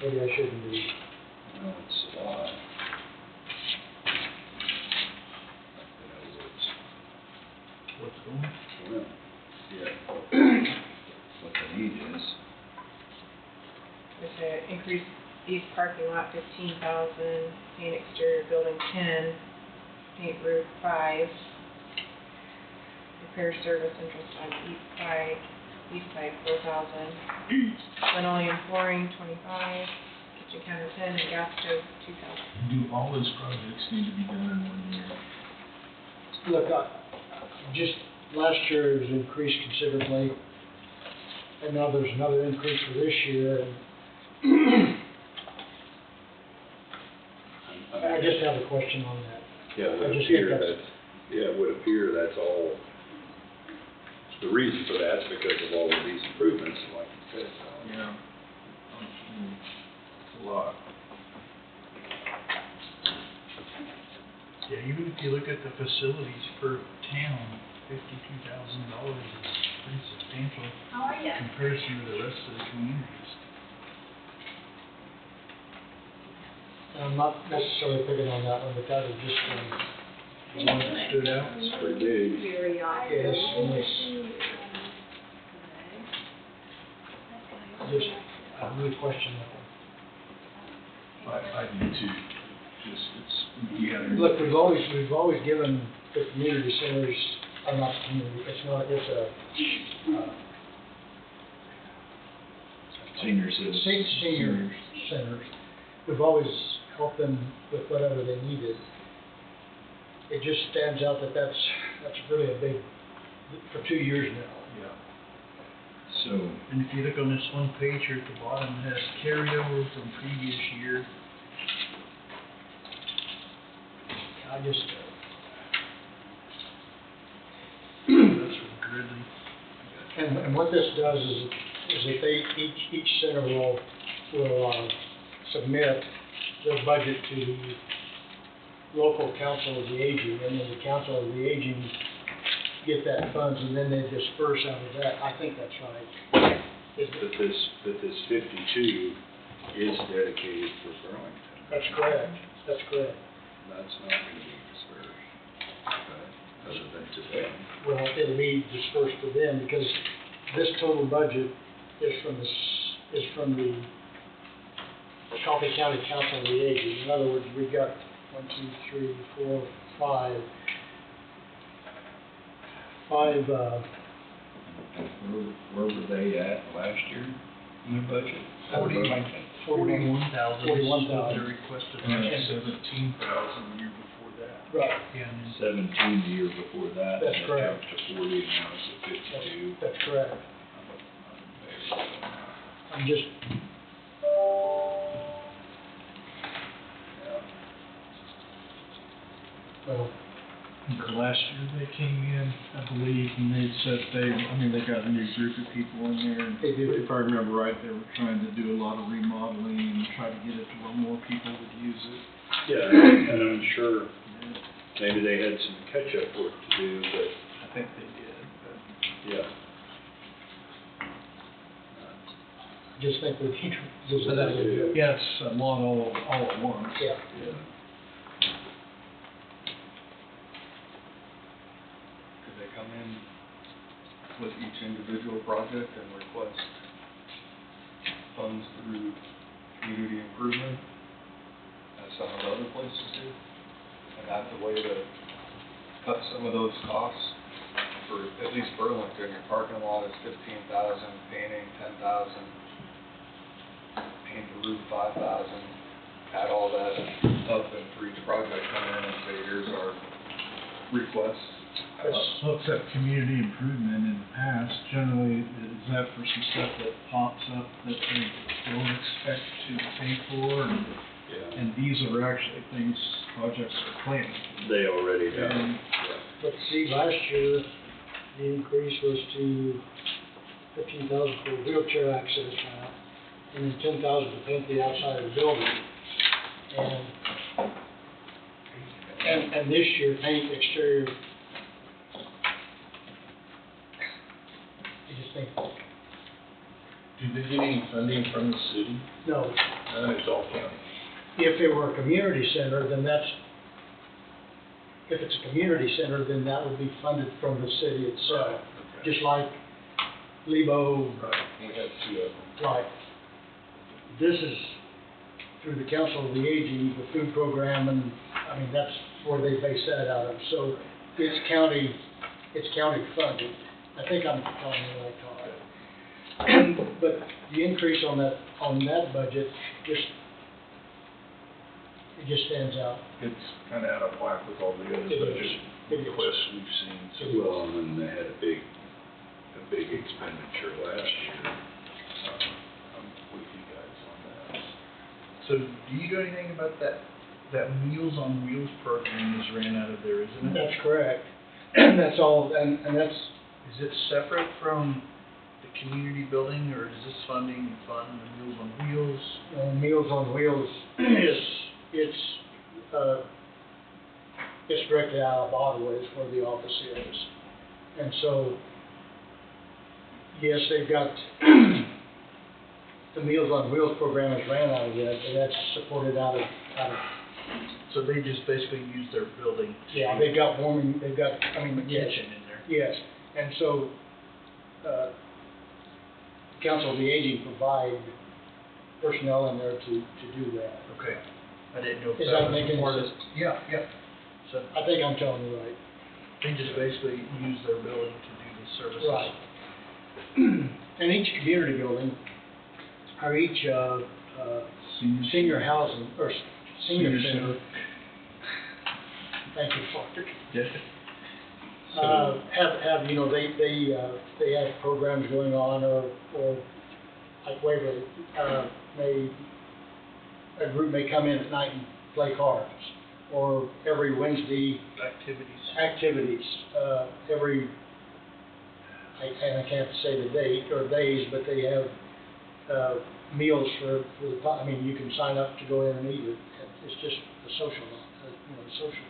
Maybe I shouldn't be. No, it's a lot. What's going? Well, yeah. What the need is. It's an increase east parking lot 15,000, paint exterior building 10, paint roof 5, repair service interest on east side 4,000, linoleum flooring 25, kitchen counter 10, and gas stove 2,000. Do all those projects need to be done in 1 year? Look, just last year it was increased considerably, and now there's another increase for this year, and I just have a question on that. Yeah, it I would just appear think that, yeah, it would appear that's all, the reason for that's because of all of these improvements, like you said. Yeah. It's a lot. Yeah, even if you look at the facilities per town, $52,000 is pretty substantial How are you? in comparison to the rest of the communities. And I'm not necessarily picking on that one, but that was just the one that stood out. It's pretty big. Very odd. Yes, and it's just, I really question that one. I do too. Just, yeah. Look, we've always given the community centers, not the community, it's a, Senior citizens. senior centers. We've always helped them with whatever they needed. it just stands out that that's really a big, for 2 years now. Yeah. So, And if you look on this one page here at the bottom, it has carryover from previous year. I just, That's from Gridley. and what this does is that they, each center will submit their budget to the local council of the aging, and then the council of the aging get that funds, and then they disperse out of that. I think that's right. but this 52 is dedicated for Burlington. That's correct. That's correct. That's not going to be dispersed, other than to them. Well, it'll be dispersed to them, because this total budget is from the Coffee County Council of the Aging. In other words, we got 1, 2, 3, 4, 5. Where were they at last year in their budget? 41,000 is what 41,000. they requested, and 17,000 the year before that. Right. Yeah, and 17 the year before that. That's and it correct. jumped to 40, now it's at 52. That's correct. I'm just, Yeah. well, The last year they came in, I believe, and they said they got a new group of people in there. And They did. if I remember right, they were trying to do a lot of remodeling and try to get it to where more people would use it. Yeah, and I'm sure maybe they had some catch-up work to do, but, I think they did, but. yeah. I just think we need to visit that a little bit. Yeah, it's a lot all at once. Yeah. Yeah. Could they come in with each individual project and request funds through community improvement, as some of the other places do? And that's a way to cut some of those costs. For at least Burlington, your parking lot is 15,000, painting 10,000, paint the roof 5,000. Add all that up, and for each project come in and say, here's our request. Well, except community improvement in the past, generally, is that for some stuff that pops up that they don't expect to pay for? Yeah. And these are actually things, projects are planned. They already have. And Yeah. But see, last year, the increase was to 15,000 for wheelchair access ramp, and then 10,000 to paint the outside of the building. And this year, paint exterior. I just think, Do they get any funding from the city? no, It's all county. if it were a community center, then that's, if it's a community center, then that would be funded from the city itself. Okay. Just like Lebo, Right, we have 2 of them. right. This is through the Council of the Aging, the food program, and, I mean, that's where they base that out of. So it's county funded. I think I'm telling you right, Todd. But the increase on that budget it just stands out. It's kind of out of whack with all the other It is. budget It is. requests we've seen. So Well, and then they had a big expenditure last year. I'm with you guys on that. So do you know anything about that Meals on Wheels program is ran out of there, isn't it? That's correct. That's all, and that's, Is it separate from the community building, or does this funding fund the Meals on Wheels? Meals on Wheels it's directly out of Ottawa is where the office is. And so, yes, they've got, the Meals on Wheels program is ran out of that, and that's supported out of, So they just basically use their building? to yeah, do they've got warming, the yes, kitchen in there? yes. And so, Council of the Aging provide personnel in there to do that. Okay. I didn't know if Is that that was making part of. sense? Yeah, yeah. So I think I'm telling you right. they just basically use their building to do the services? Right. And each community building, or each senior housing, or senior center, Thank you, Mark. So- Have, you know, they have programs going on, or like Waverly, a group may come in at night and play cards, or every Wednesday, activities, and I can't say the date or days, but they have, meals for I mean, you can sign up to go in and eat it. It's just a social, social thing.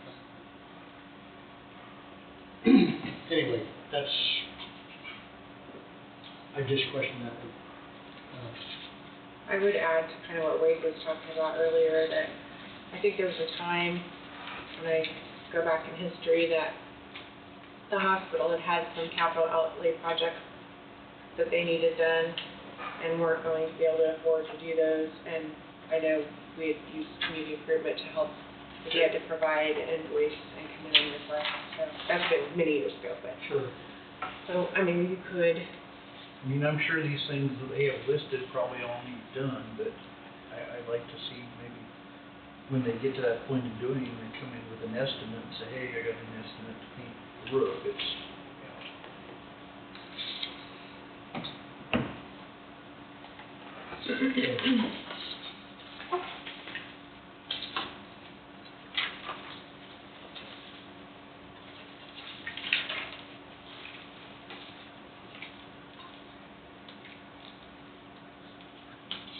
Anyway, I just questioned that. I would add to kind of what Wade was talking about earlier, that I think there was a time, when I go back in history, that the hospital had some capital outlay projects that they needed done and weren't going to be able to afford to do those. And I know we had used community improvement to help, if we had to provide invoice and come in and request. So that's been many years ago, but. Sure. So, I mean, you could, I mean, I'm sure these things that they have listed probably all need done, but I'd like to see maybe when they get to that point of doing it, they come in with an estimate and say, hey, I got an estimate to paint the roof. It's,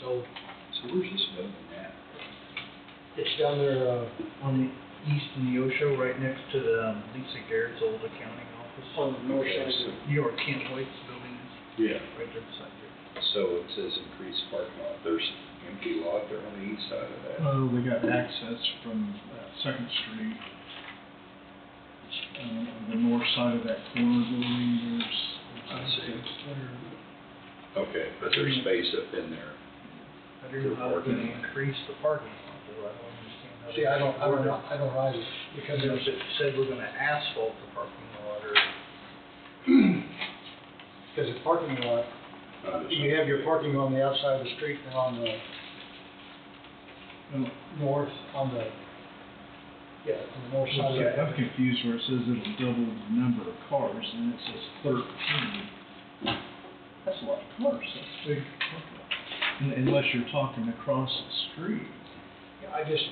So where's this building at? It's down there, on the east in the Osho, right next to the Lisa Garrett's old accounting office. on the north Okay, side. so- Your Kent White's building is Yeah. right there beside you. So it says increased parking lot. There's empty lot there on the east side of that. Oh, they got access from Second Street. On the north side of that corner building, I see. there. Okay, but there's space up in there. I don't know how they're gonna increase the parking lot, though. I don't understand how. See, I don't either, because Because there's, it said we're gonna asphalt the parking lot, or, because the parking lot, you have your parking on the outside of the street and on the north, on the north side of I'm that. confused where it says it'll double the number of cars, and it says 13. That's a lot of cars, that's big. Unless you're talking across the street. Yeah, I just,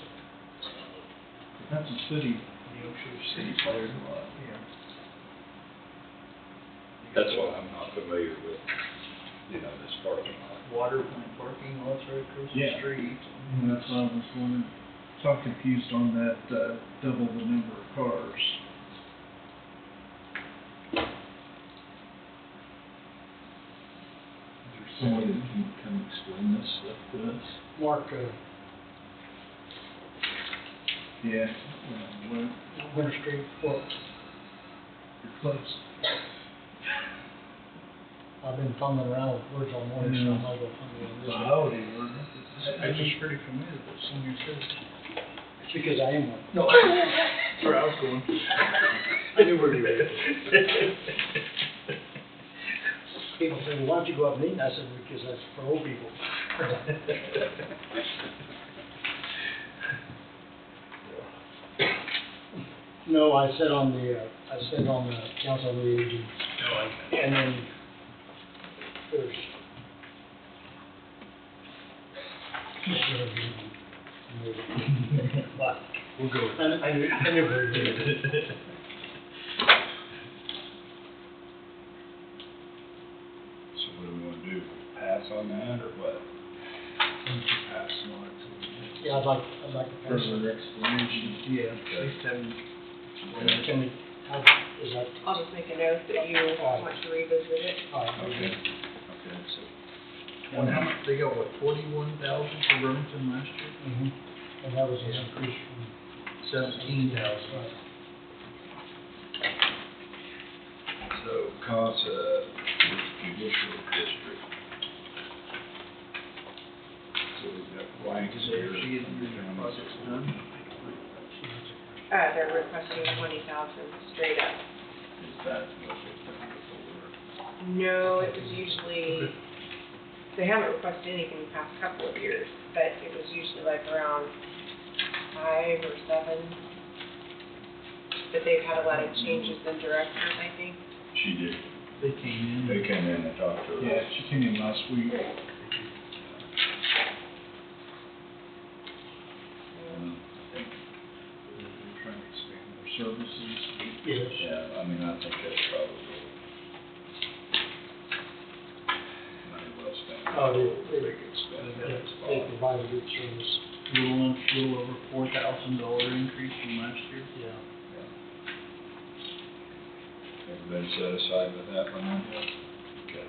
That's a city, the Osho city City. parking lot. Yeah. That's why I'm not familiar with, this parking lot. Water plant parking lots right across the Yeah. street. And that's why I was wondering, so I'm confused on that, double the number of cars. Somebody that can come explain this stuff to us. Mark, Yeah, well, Winter Street, well, you're close. I've been fumbling around with words all morning, so I might go fumbling on this. Wow, you were. I just pretty familiar with senior citizen. It's because I am one. No. That's where I was going. I knew where you were. People say, well, why don't you go up and eat? And I said, because that's for old people. No, I said on the council of the aging. And then there's. We'll go. I knew where you were. So what do we want to do? Pass on that or what? Pass on it. Yeah, I'd like to pass it. Further explanation. Yeah, at least having. Can we, is that, I'll just make a note that you want to revisit it. all right, Okay. okay. Okay, so And how much, they got what, 41,000 for Burlington last year? Mm-hmm. And that was an increase from. 17,000. Right. So CASA judicial district. So we've got blanks Is here. there, she getting your projects done? They're requesting 20,000 straight up. Is that what they've done before? No, it was usually, they haven't requested anything the past couple of years, but it was usually like around 5 or 7. but they've had a lot of changes in directors, I think. She did, They came they in. came in and talked to her. Yeah, she came in last week. I think, They're trying to expand their services. Yes. yeah, I mean, I think that's probably money well spent. Oh, they could spend it at the spot. they provide a good service. Little over $4,000 increase from last year. Yeah. Everybody satisfied with that one then? Okay.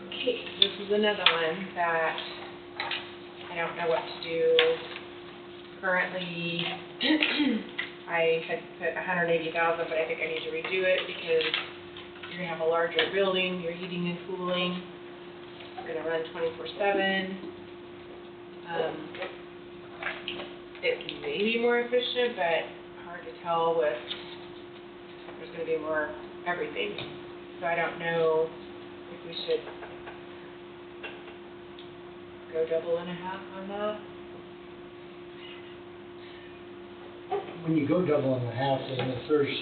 Okay, this is another one that I don't know what to do. Currently, I had put 180,000, but I think I need to redo it because you're gonna have a larger building, your heating and cooling, you're gonna run 24/7. It may be more efficient, but hard to tell with, there's gonna be more everything. So I don't know if we should go double and a half on that. When you go double and a half, then if there's,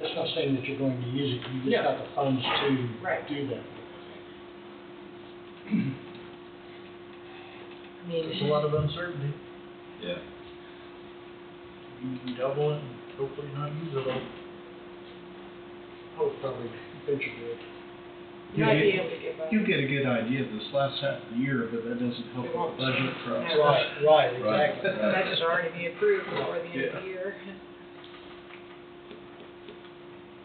that's not saying that you're going to use it, you just Yeah. got the funds to Right. do that. I mean, There's a lot of uncertainty. Yeah. You can double it and hopefully not use it all. I would probably venture it. you might be able to get by. You get a good idea this last half of the year, but that doesn't help with the budget process. Right, exactly. That should already be approved before the end of Yeah. the year.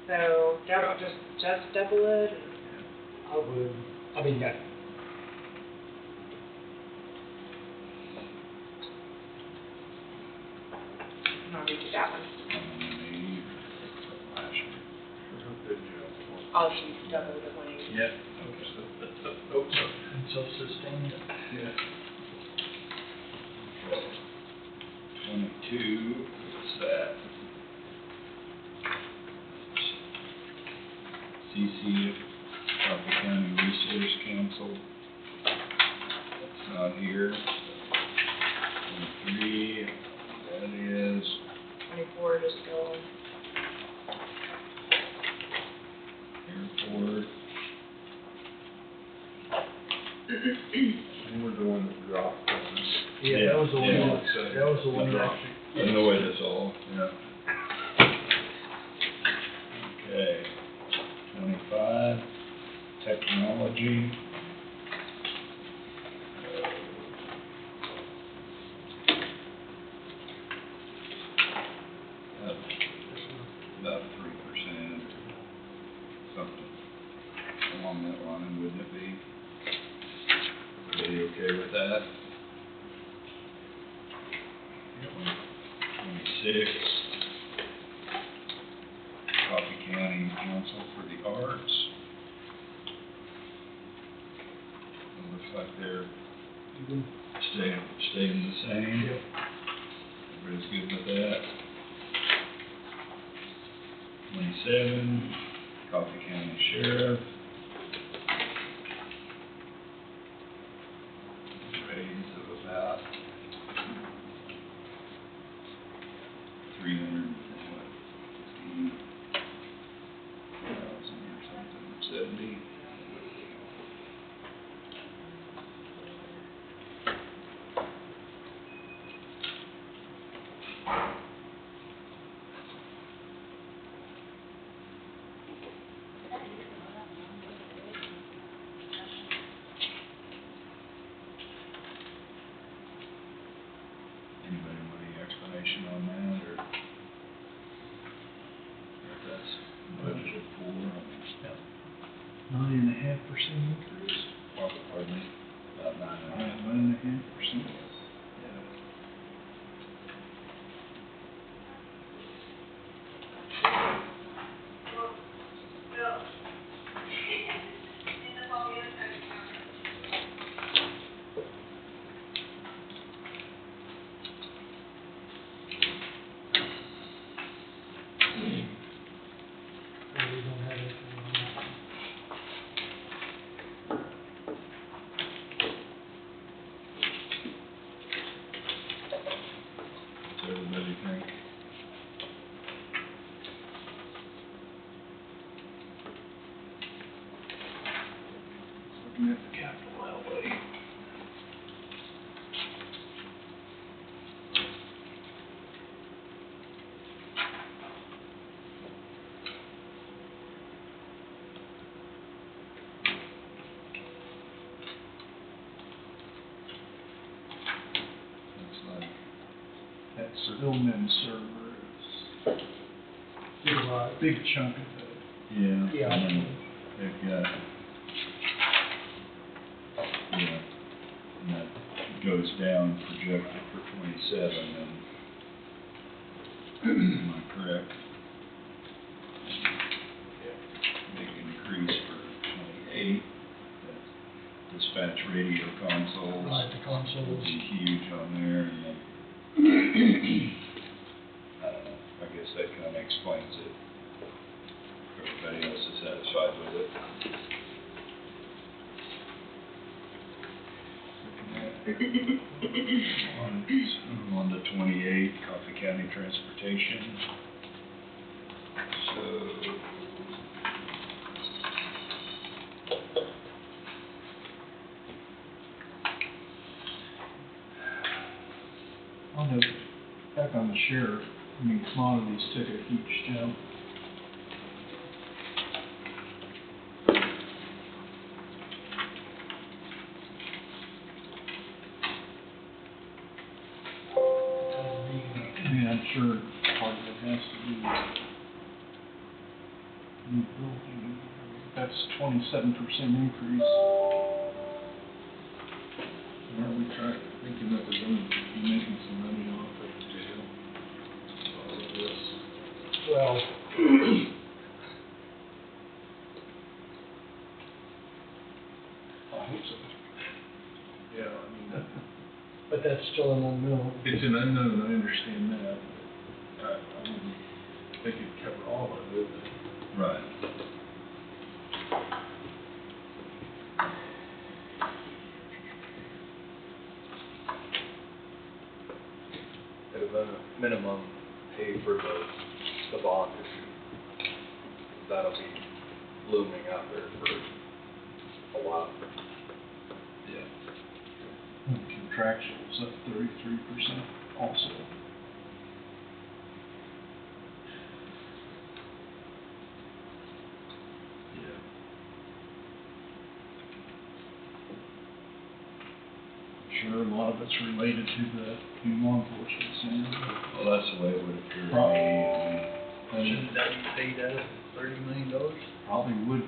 So, just double it, I would, I mean, that, and I'll redo that one. Last year. Good job. I'll use double the 180. Yeah. And self-sustaining. Yeah. Okay. 22, what's that? CC, Crawford County Resource Council. That's not here. 23, that is, 24, just go. airport. And we're the one that dropped on this. Yeah, that was the one, Yeah. that was the one that actually. Annoyed us all, yeah. Okay, 25, technology. Up about 3%, something along that line, wouldn't it be? Everybody okay with that? 26, Coffee County Council for the Arts. It looks like they're staying the same. Yep. Everybody's good with that. 27, Coffee County Sheriff. Raise of about 350,000 or something, 70. Anybody want any explanation on that, or if that's budgeted for? 9.5% increase. Pardon me, about 9.5. 9.5%. we don't have anything on that. that Stillman server is a big chunk of it. Yeah. Yeah. And then they've got, yeah, and that goes down projected for 27, and am I correct? Big increase for 28. That dispatch radio consoles. Right, the consoles. Would be huge on there, and then, I don't know, I guess that kind of explains it. Everybody else is satisfied with it. On to 28, Coffee County Transportation. So, On the, back on the sheriff, I mean, commodities took a huge jump. I mean, I'm sure part of it has to do with new building. That's 27% increase. Aren't we thinking that we're gonna be making some money off of the jail? All of this. Well, I hope so. Yeah, I mean, but that's still an unknown. it's an unknown, I understand that, but I wouldn't think it'd cover all of it, but. right. At a minimum, pay for the bond issue. That'll be looming out there for a while. Yeah. And contractual is up 33% also. Yeah. Sure, a lot of it's related to the new law enforcement center. Well, that's the way it would appear to me. Right. I mean, Shouldn't that be paid out of $30 million? Probably would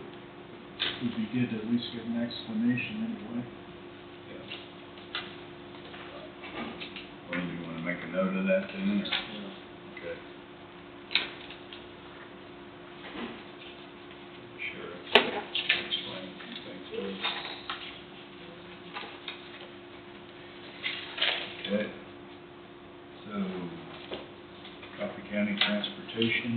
be good to at least get an explanation anyway. yeah. Well, do you want to make a note of that then, or? Okay. Sure. Explain a few things to us. Okay. So, Coffee County Transportation.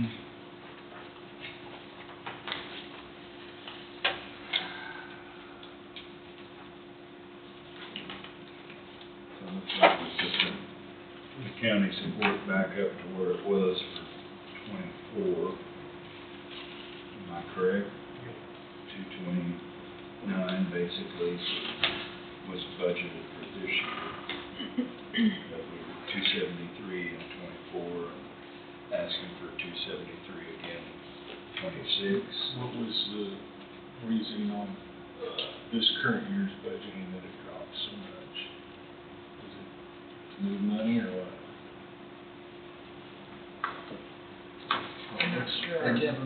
So it looks like we're just the county support back up to where it was for 24. Am I correct? 229 basically was budgeted for this year. But we were 273 in 24, and asking for 273 again in 26. What was the reasoning on this current year's budgeting that it dropped so much? Is it to move money or what?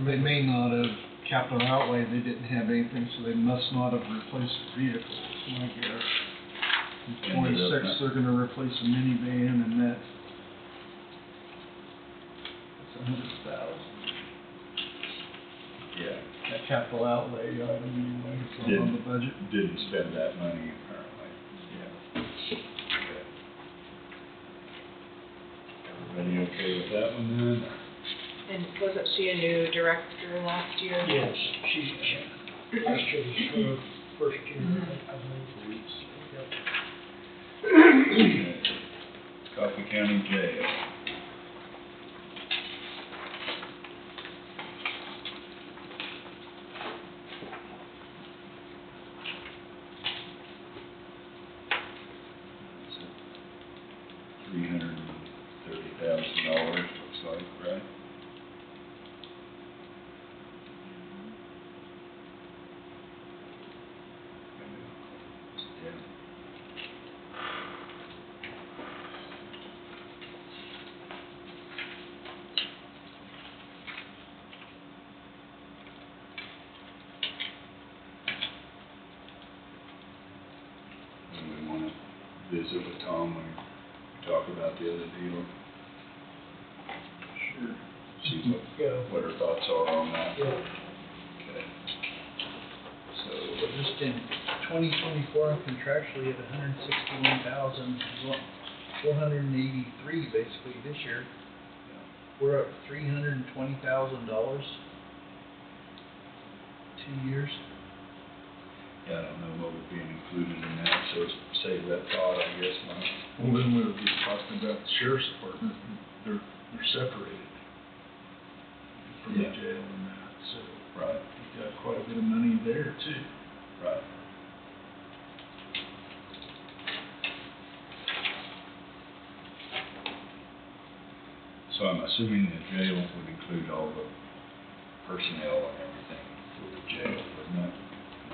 They may not have, capital outlay, they didn't have anything, so they must not have replaced the vehicles, my guess. In Ended up 26, not- they're gonna replace a minivan, and that's $100,000. Yeah. That capital outlay item anyway, it's not on the budget. Didn't spend that money apparently. Yeah. Okay. Everybody okay with that one then? And wasn't she a new director last year? Yes, last year was her first year, I believe. Okay. Coffee County Jail. $330,000 looks like, right? Yeah. visit with Tom when we talk about the other deal? Sure. See Yeah. what her thoughts are on that. Yeah. Okay. So So, just in 2024, I'm contractually at 161,483 basically this year. We're up $320,000, 2 years. yeah, I don't know what would be included in that, so save that thought, I guess, Mike. Well, then we were just talking about the sheriff's department, they're separated from the Yeah. jail and that, so Right, we got quite a bit of money there too. right. So I'm assuming the jail would include all the personnel and everything for the jail, wouldn't it?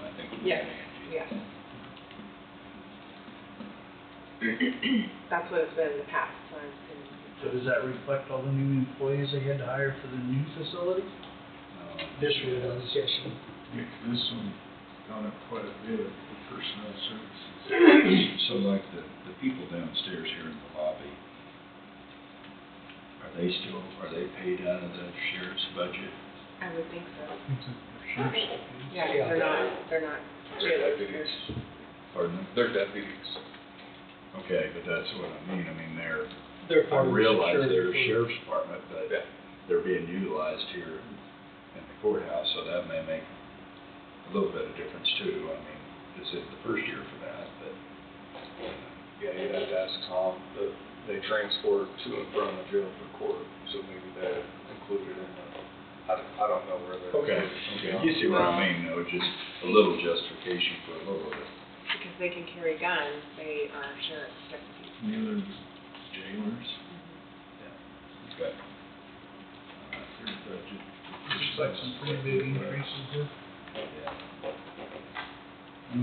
I think it would. Yes, yes. That's what it's been in the past, so I'm assuming. So does that reflect all the new employees they had to hire for the new facility? This one does, yes. Yeah, 'cause this one gone up quite a bit for personnel services. So like the people downstairs here in the lobby, are they paid out of the sheriff's budget? I would think so. Sure. Yeah, they're not They're jailers. deputies. Pardon? They're deputies. Okay, but that's what I mean, They're I part of the realize security they're a for- sheriff's department, but Yeah. they're being utilized here in the courthouse, so that may make a little bit of difference too. I mean, this is the first year for that, but, Yeah, you'd have to ask Tom, but they transport to and from the jail for court, so maybe they're included in the, I don't know where they're. okay, you see what I mean, though, just a little justification for a little bit. Because they can carry guns, they are sheriff's deputies. The other jailers, Okay. their budget. Looks like some pretty big increases there. Yeah.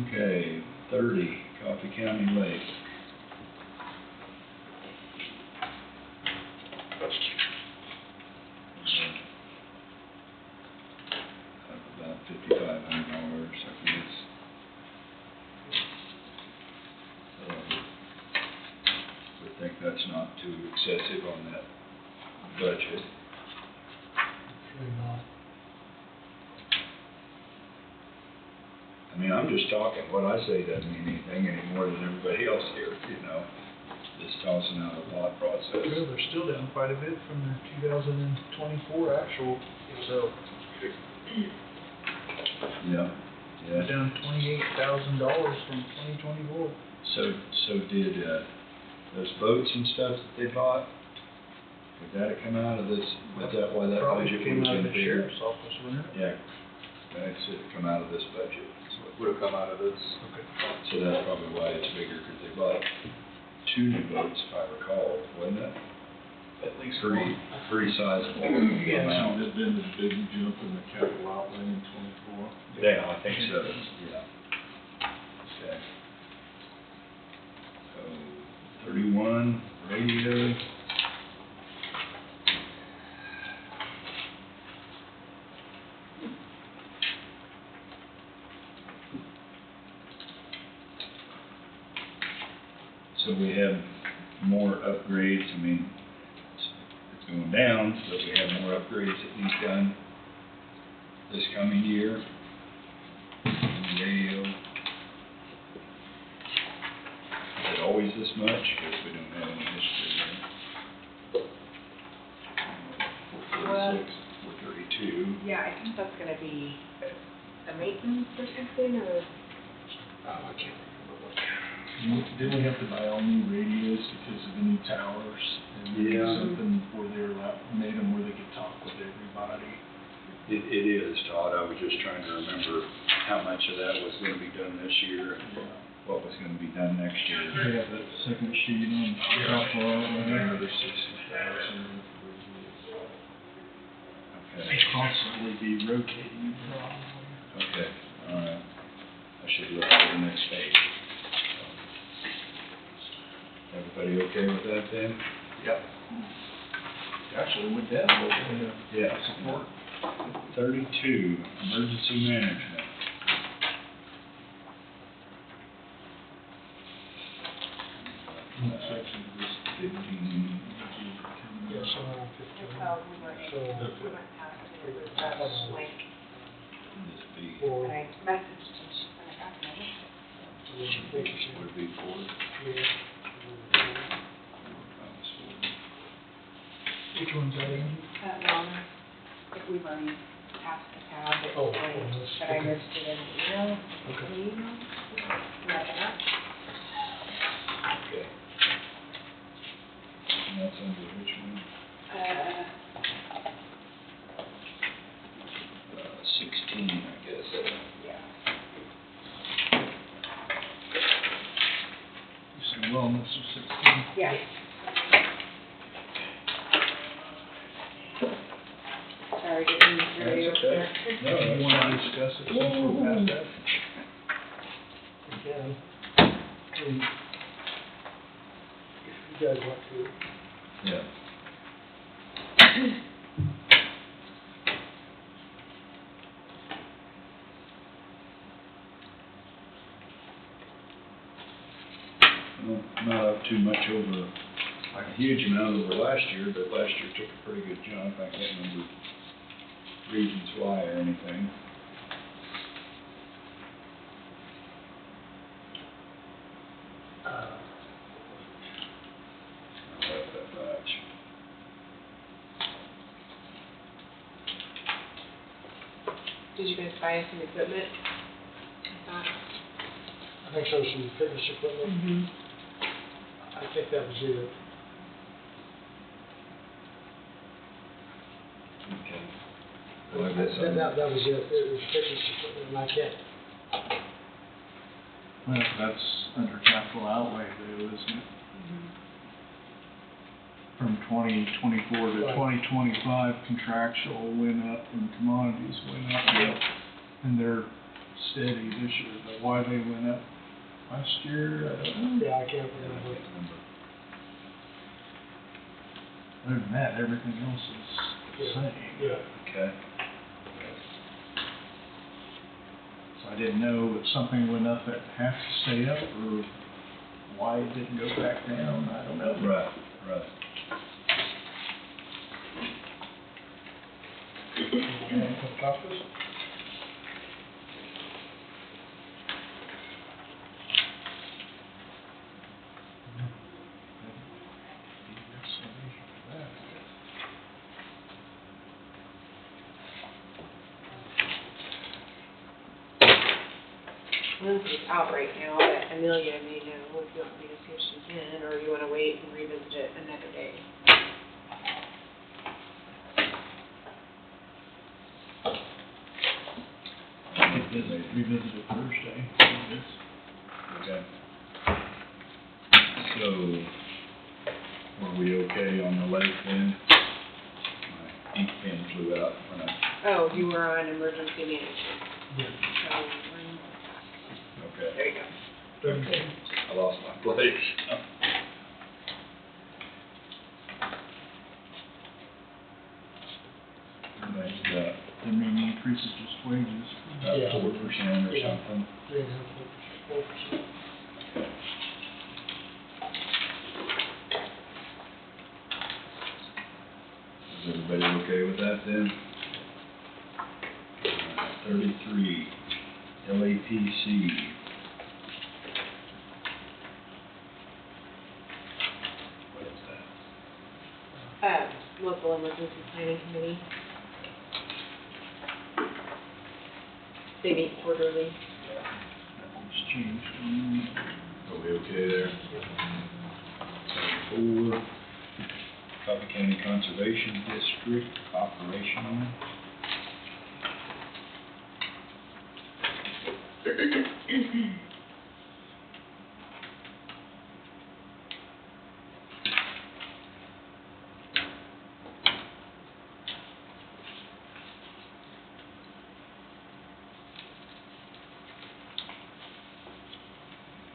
Okay, 30, Coffee County Lake. Up about $5,500, I guess. Would think that's not too excessive on that budget. Really not. I mean, I'm just talking, what I say doesn't mean anything any more than everybody else here, you know, just tossing out a thought process. Well, they're still down quite a bit from their 2024 actual, so Yeah, they're yeah. down $28,000 from 2024. So did, those boats and stuff that they bought, would that have come out of this, was that why that Probably budget came would out have of been the bigger? sheriff's office, wouldn't it? Yeah, that's it, come out of this budget. Would have come out of this. So that's probably why it's bigger, because they bought 2 new boats, if I recall, wasn't it? At least Pretty sizable Yeah, amount. there's been a big jump in the capital outlay in '24. Yeah, I think so, yeah. Okay. So, 31, radio. So we have more upgrades, I mean, it's going down, but we have more upgrades that need done this coming year. In the radio. Is it always this much? Because we don't have any history there. 446, 432. Yeah, I think that's gonna be a maintenance or something, or, Oh, I can't remember what. Didn't we have to buy all new radios because of the new towers? And there was Yeah. something where they were made them where they could talk with everybody. It is, Todd. I was just trying to remember how much of that was gonna be done this year and what was gonna be done next year. They have that second sheet on top bar, Another 60,000. Okay, constantly be rotating probably. okay, all right. I should look at the next page. Everybody okay with that then? Yep. Actually, with that, we're gonna Yeah. support. 32, emergency management. Section was 15. Yeah, somewhere around 15. That's how we were able, we went past it, it was that link, This B For, and I messaged and she sent it back, and I missed it. would be 4. Which one's that in? Wellness, if we've already passed the tab, it's Oh, like, wellness, but I okay. missed it in the email. Okay. The email? Wrap it up. Okay. And that's under which one? 16, I guess. Yeah. You said wellness is 16. Yeah. Sorry, getting very That's over okay. there. No, Do you want to discuss it since we're past that? Again, if you guys want to. Yeah. Well, not up too much over, like a huge amount over last year, but last year took a pretty good jump. I can't remember reasons why or anything. Not that much. Did you guys buy some equipment? I think so, some fitness equipment. Mm-hmm. I think that was it. Okay. Well, I guess That was it. It was fitness equipment, and I can't. Well, that's under capital outlay though, isn't it? From 2024 to Right. 2025, contractual went up and commodities went up. Yeah. And they're steady this year, but why they went up last year, I don't know. Yeah, I can't remember. Other than that, everything else is the same. Yeah. Okay. So I didn't know if something went up that has to stay up, or why it didn't go back down, I don't know. Right, right. Anything from Costas? Lindsay's out right now, but Amelia may know if you want me to see if she's in, or you wanna wait and revisit it another day. Revisit it Thursday. Okay. So, were we okay on the lake then? My ink pen flew out when I, Oh, you were on emergency management. Yeah. So, okay. there you go. Okay. I lost my place. Next, There may be increases just wages. about Yeah. 4% or Yeah. something. 3.5%. Is everybody okay with that then? 33, LAPC. What is that? Local emergency planning committee. They meet quarterly. Nothing's changed. Are we okay there? 4, Coffee County Conservation District, operational.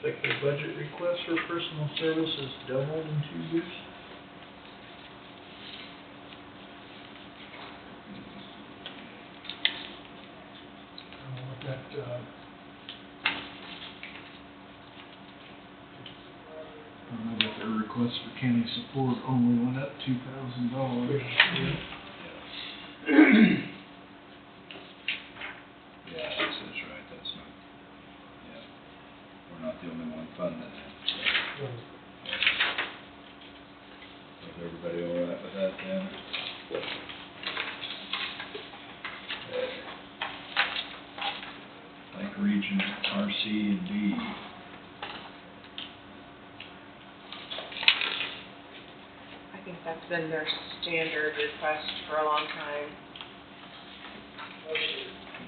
Like the budget request for personal services doubled in 2 years? What that, I don't know what their request for county support only went up $2,000. Yeah, this is right, that's not, yeah, we're not the only one funding it. Is everybody all right with that then? Okay. Lake Region RC and D. I think that's been their standard request for a long time.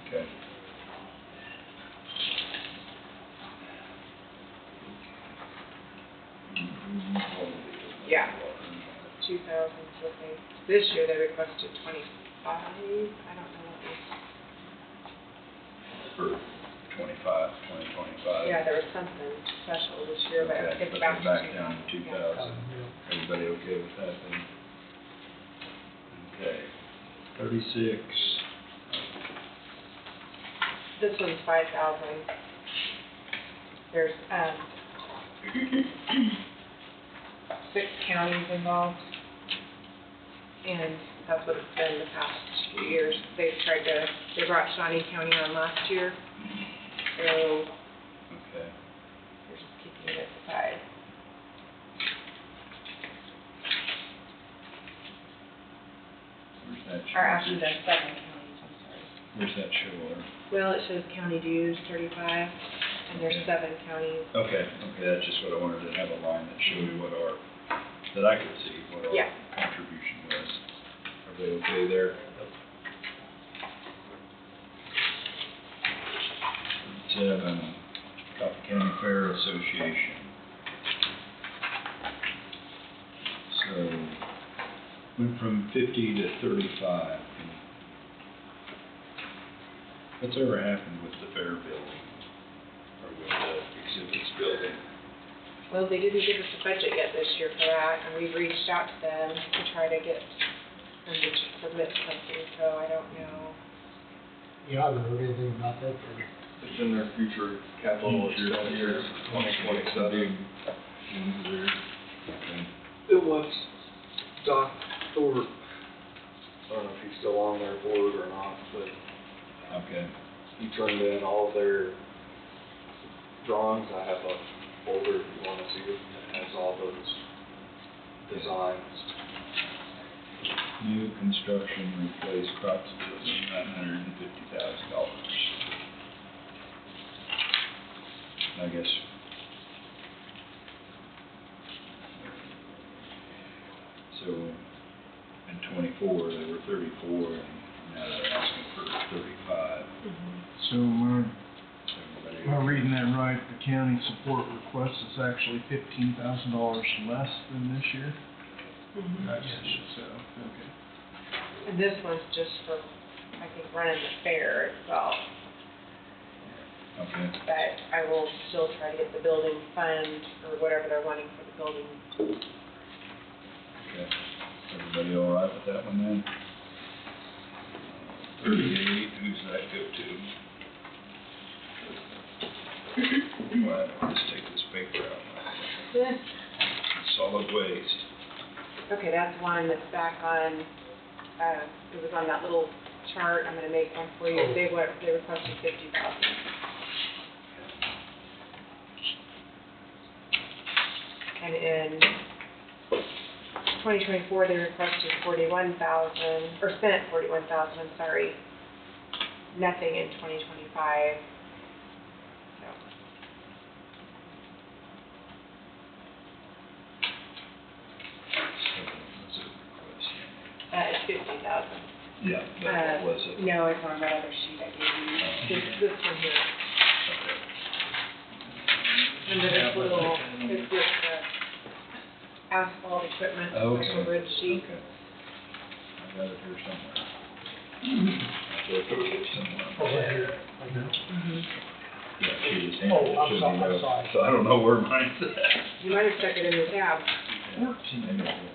Okay. Yeah. 2,000 what they, this year they requested 25, I don't know what was. For 2025. Yeah, there was something special this year, but Okay, it's but back they're to back down to 2,000. Everybody okay with that then? Okay. 36. This one's 5,000. There's, 6 counties involved. And that's what it's been the past few years. They brought Shawnee County on last year. So Okay. they're just keeping it at 5. Where's that show? Or actually, there's 7 counties, I'm sorry. Where's that show? Well, it shows county dues, 35, and there's 7 counties. Okay, that's just what I wanted to have a line that showed what our, that I could see what our Yeah. contribution was. Are they okay there? 7, Coffee County Fair Association. So, went from 50 to 35. What's ever happened with the fair building? Or with the exhibits building? Well, they didn't give us a budget yet this year for that, and we've reached out to them to try to get them to submit something, so I don't know. Yeah, I haven't heard anything about that for It's in their future capital expenditures, 2027. Okay. It was Doc Thorpe, I don't know if he's still on their board or not, but Okay. he turned in all of their drawings. I have a folder if you want to see it, that has all those designs. New construction, replace crops building, $950,000. I guess. So, in 24, they were 34, and now they're asking for 35. So am Everybody I reading that right? The county support request is actually $15,000 less than this year? Gotcha, so, okay. And this one's just for, I think, running the fair itself, Okay. but I will still try to get the building fund, or whatever they're wanting for the building. Okay. Everybody all right with that one then? 38, who's that go to? Well, I'll just take this paper out. Solid waste. Okay, that's one that's back on, it was on that little chart, I'm gonna make one for you, they requested 50,000. And in 2024, they requested 41,000, or spent 41,000, I'm sorry. Nothing in 2025. So. It's 50,000. Yeah, but what was it? No, it's on that other sheet I gave you, this one here. Under this little, it's with the asphalt equipment, special bridge sheet. Okay. I got it here somewhere. I wrote it here somewhere. Oh, right here. Yeah, she was Oh, handed it I'm to me, sorry, I'm though, sorry. so I don't know where mine's at. You might have stuck it in the tab. Yeah, maybe I did.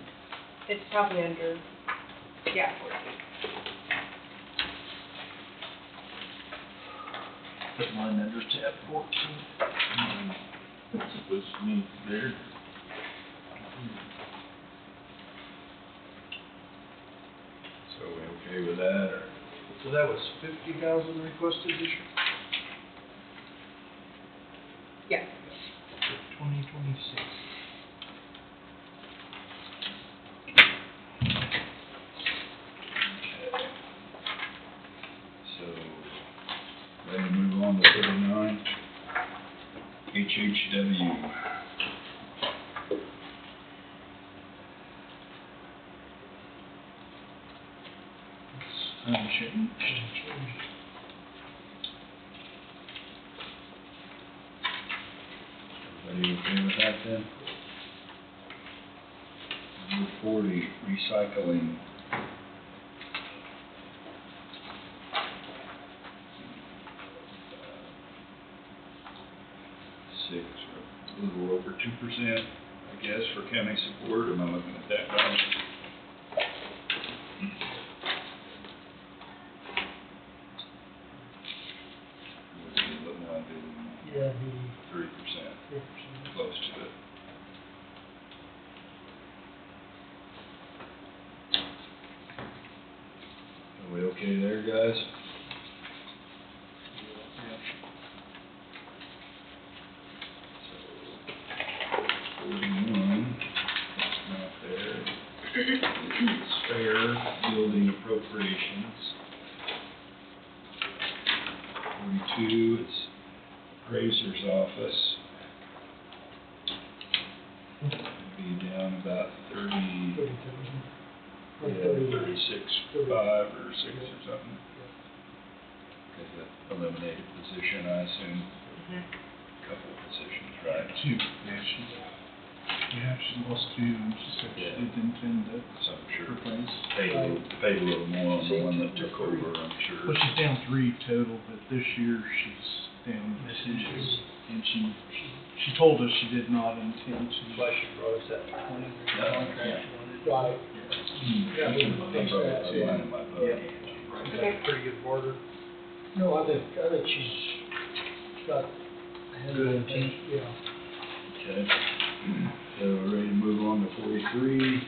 It's probably under, yeah, 14. Put mine under tab 14. It's supposed to be there. So that was 50,000 requested this year, Yes. for 2026. So, ready to move on to 39, HHW. It's unchanged. Everybody okay with that then? Number 40, recycling. Six, a little over 2%, I guess, for county support. Am I looking at that right? Would be a little more, Yeah, 3%, close to it. Are we okay there, guys? So, 41, that's not there. It's fair, building appropriations. 42, it's appraiser's office. It'd be down about 30, 36.5 or 6 or something. Because that eliminated position, I assume. Couple of positions, right? Two, yeah, she lost two, and she said she didn't intend to So I'm sure replace. paid a little more on the one that took over, I'm sure. Well, she's down 3 total, but this year she's down 2, and she told us she did not intend to. Why she brought us that 20 Yeah. contract. Right. Yeah, we can fix that too. Line in my book. That's a pretty good border. No, I think she's got a handle on things, yeah. Okay. So we're ready to move on to 43,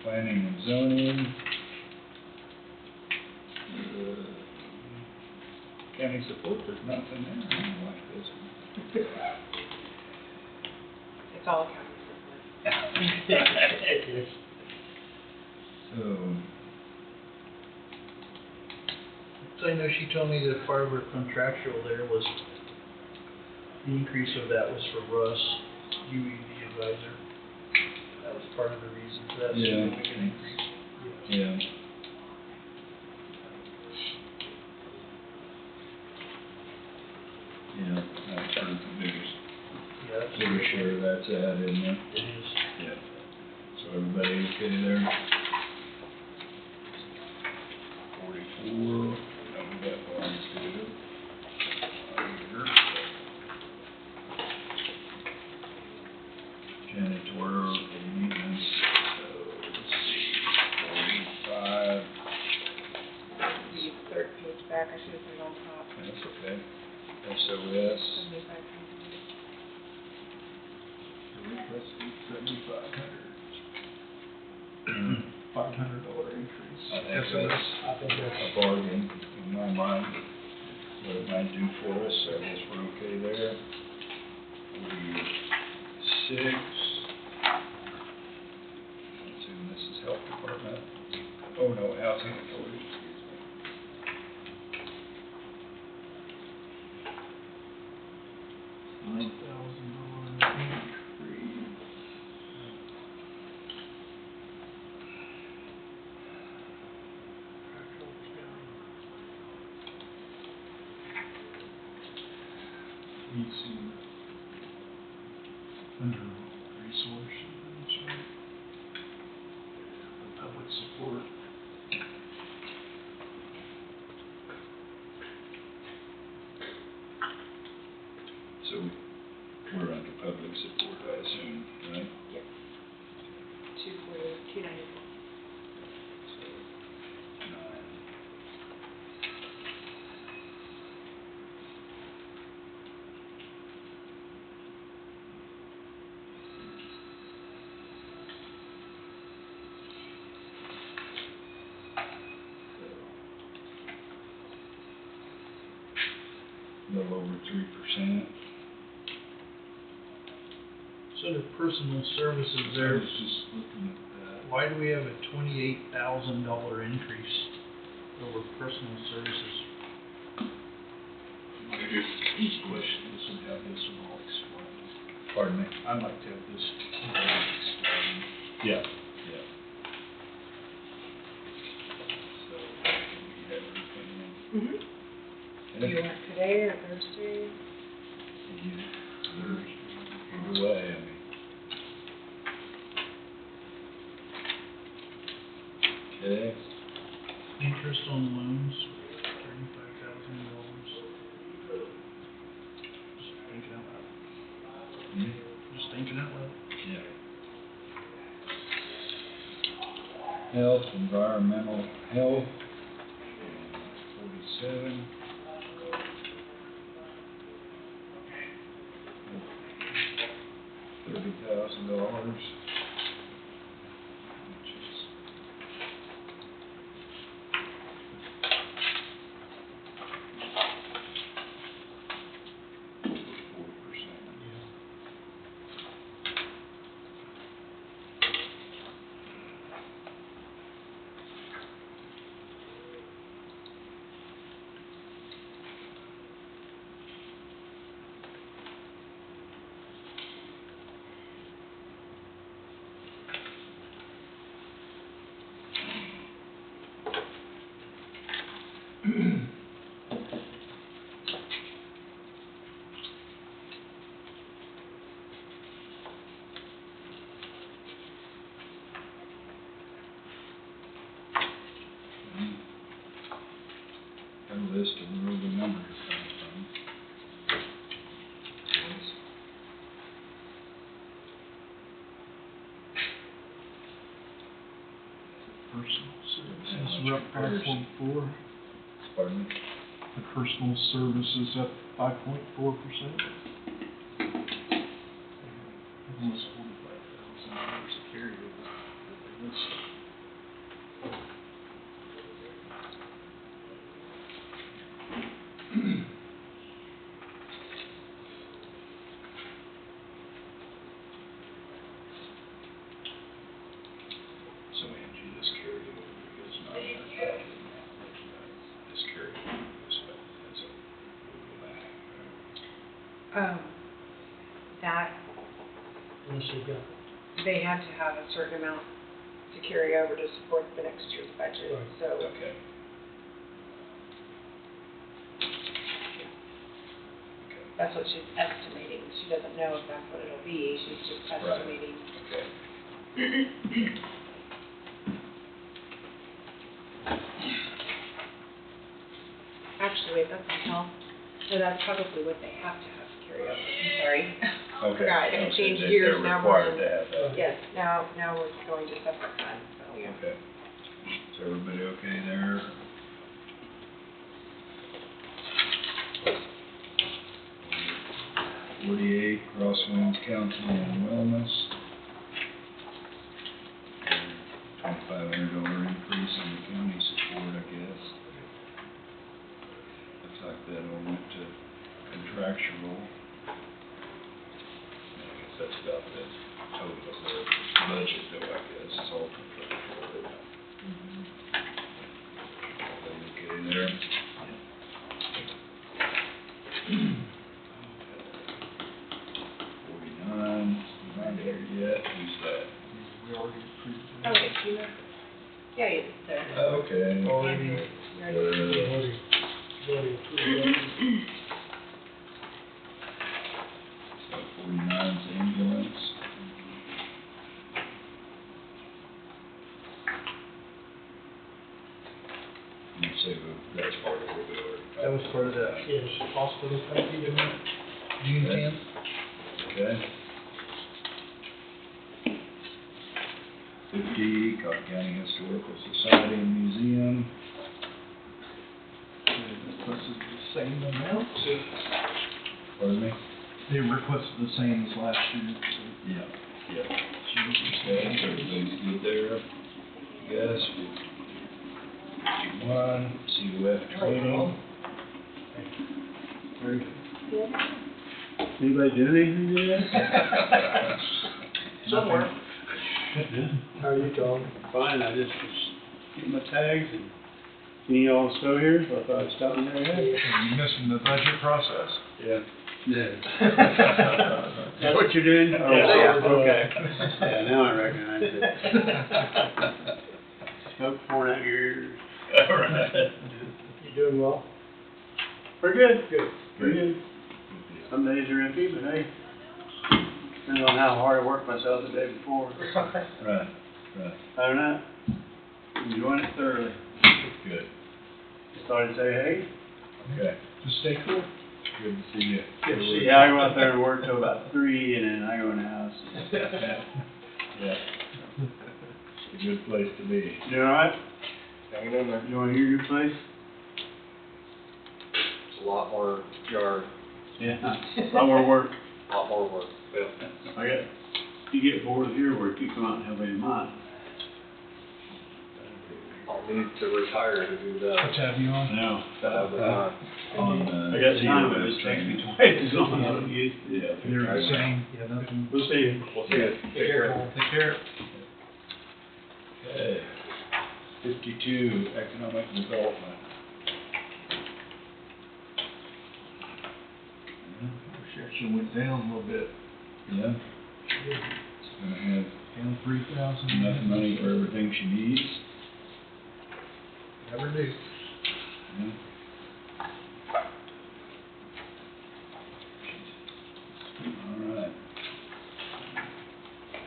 planning and zoning. County support, there's nothing there, I don't like this one. It's all county support. It is. So, So I know she told me that part of her contractual there was, the increase of that was for Russ, the advisor. That was part of the reason for that Yeah. significant increase. yeah. Yeah, that's sort of the biggest, Yeah, that's biggest share that's at, isn't it? It is. Yeah. So everybody okay there? 44, no, that one's good. Here. Janitorial and maintenance, so let's see, 45, The third page back, I should have put it on top. that's okay. SOS, 75. Requested 7,500. $500 increase. I think that's a bargain in my mind, what it might do for us, so I guess we're okay there. 46, assume this is health department, oh no, housing authority, excuse me. $9,000 increase. Leasing. Under resources, right? Public support. So we're under public support, I assume, right? 240, 294. So, 9. little over 3%. So the personal services I there, was just looking at that. why do we have a $28,000 increase over personal services? These questions and have this one all explained. Pardon me? I'd like to have this all explained. Yeah. So, we have everything in. Mm-hmm. You want today or Thursday? Either way, I mean. Okay. Interest on loans, $35,000. Just thinking out loud. Just thinking out loud. Yeah. Health, environmental health, 47. $30,000, which is a list of where the numbers come from. Yes. Personal services How are much up repairs? 5.4. Pardon me? The personal services up 5.4%. Almost $45,000 of carryover that they listed. So Angie, this carried over because $900,000. This carried over this way. That's a, we'll go back. That, Unless you've got, they had to have a certain amount to carry over to support the next year's budget, Right. so. Okay. That's what she's estimating. She doesn't know if that's what it'll be. She's just Right. estimating. Okay. Actually, wait, that's not health. So that's probably what they have to have to carry over. I'm sorry. Okay. Forgot. It had Okay, changed they're gears. Now we're required in. to have that. Yes, now we're going to separate funds, so. Okay. Is everybody okay there? $48, Crosswinds Counseling and Wellness. $2,500 increase in the county support, I guess. Looks like that all went to contractual. I guess that's about the total of their budget though, I guess, it's all contractual. Okay there. 49, not there yet, who's that? We already approved Oh, that. wait, you know. Yeah, you said. Okay. already approved that. So 49's ambulance. You say that's part of what we already. That was part of that Yes. hospital company, didn't it? June Okay. 10th. Okay. 50, Cobb County Historical Society and Museum. They requested the same amount. Pardon me? They requested the same as last year, so. Yeah. Okay, so everybody's good there? Yes. 51, COF training. Anybody doing anything today? Somewhere. How are you, Tom? Fine, I just was getting my tags and seeing y'all still here, so I thought I'd stop in there. Are you missing the budget process? Yeah. That's what you're doing? Oh, Yeah. okay. Yeah, now I recognize it. Smoke pouring out your ears. All right. You doing well? We're good. Good. We're good. Some days are iffy, but hey, depends on how hard I worked myself the day before. Right, right. Other than that, enjoying it thoroughly. Good. Just thought I'd say hey. Okay. Just stay cool. Good to see you. Good to see you. I go out there and work till about 3, and then I go in the house. Yeah. It's a good place to be. You doing alright? Hanging in there. You wanna hear your place? It's a lot more yard, Yeah. A lot more work. a lot more work. Yeah. I got, you get bored of your work, you come out and help me in mine. I'll need to retire to do that. What tab you on? No. To have the time. On, I got time, but it takes me twice as long as it used to. Yeah. They're the same. Yeah, nothing. We'll see you. We'll see you. Take care. Take care. Okay. 52, economic development. Section went down a little bit. Yeah. It's gonna have Down 3,000. enough money for everything she needs. Never do. Yeah. All right.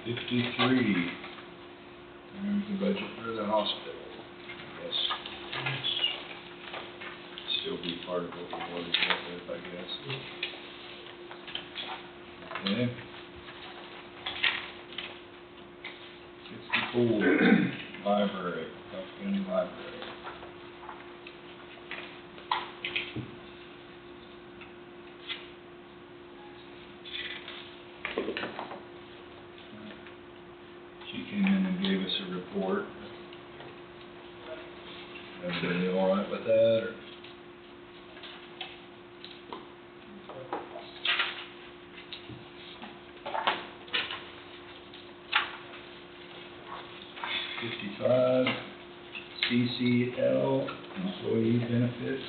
53. There's the budget for the hospital. I guess. Still be part of what we wanted to work with, I guess. Okay. 64. Library, Coffee County Library. She came in and gave us a report. Everybody all right with that, or? CCL, employee benefits.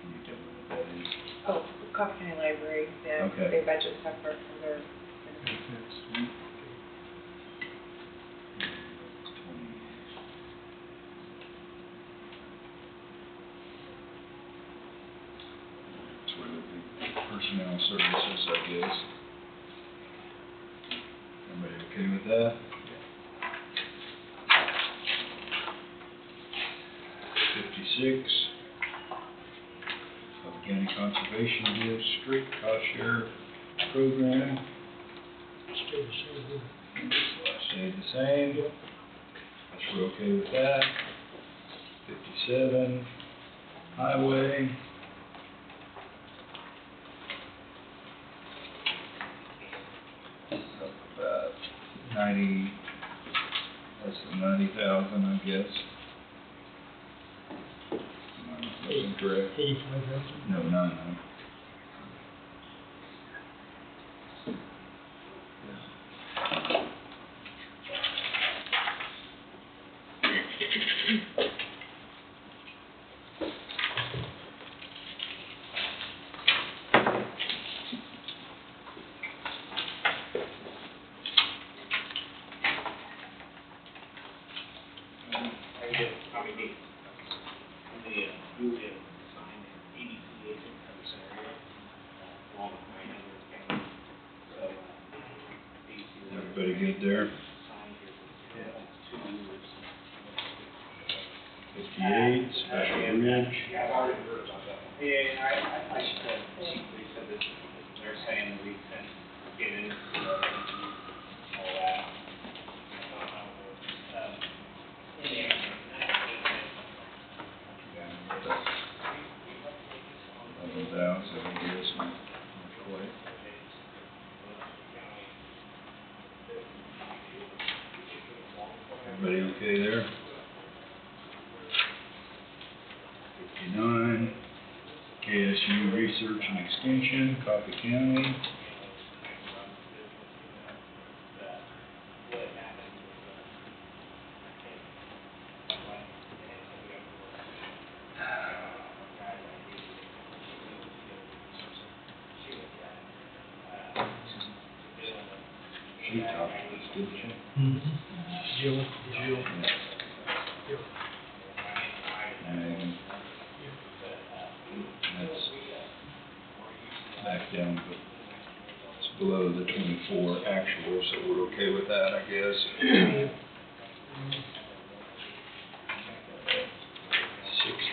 Can you tell me what that is? Oh, Coffee County Library, Okay. they budget separate for their benefits. It's where the personnel services, I guess. Everybody okay with that? 56. Suffolk County Conservation District cost share program. Stayed the same. Guess we're okay with that. 57. Highway. About 90, less than 90,000, I guess. Am I looking correct? 85,000? No, 9. Everybody good there? 58, special bridge. Everybody okay there? Research and Extension, Coffee County. She talked to us, didn't she? Jill. And that's back down, but it's below the 24 actual, so we're okay with that, I guess.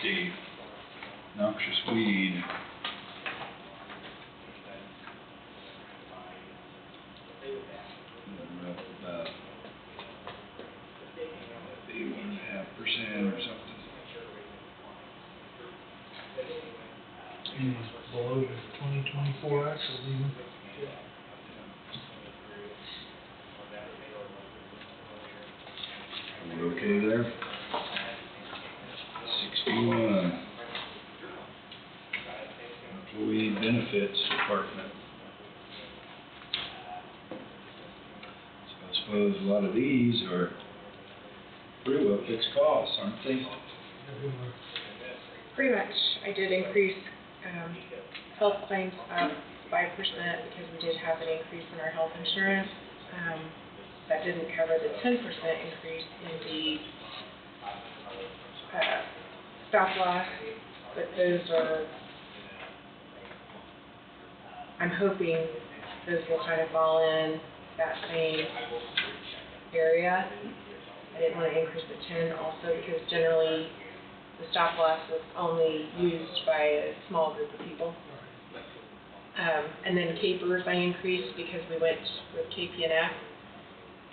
60, noxious weed. We're up about 1.5% or something. Below the 2024 actual even. We're okay there? 61. Employee Benefits Department. So I suppose a lot of these are pretty well fixed costs, aren't they? Pretty much. I did increase health claims up 5% because we did have an increase in our health insurance. That didn't cover the 10% increase in the stop loss, but those are, I'm hoping those will kind of fall in that same area. I didn't want to increase the 10 also because generally the stop loss was only used by a small group of people. And then capers I increased because we went with KPNF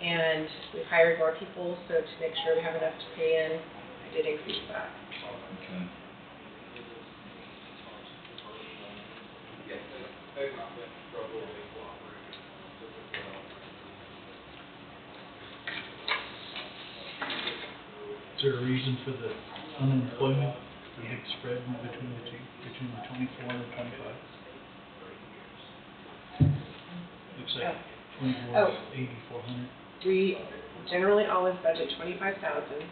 and we've hired more people, so to make sure we have enough to pay in, I did increase that. Okay. Is there a reason for the unemployment, the big spread between the two, between the 24 and the 25? Looks like 24 is 8,400. We generally always budget 25,000.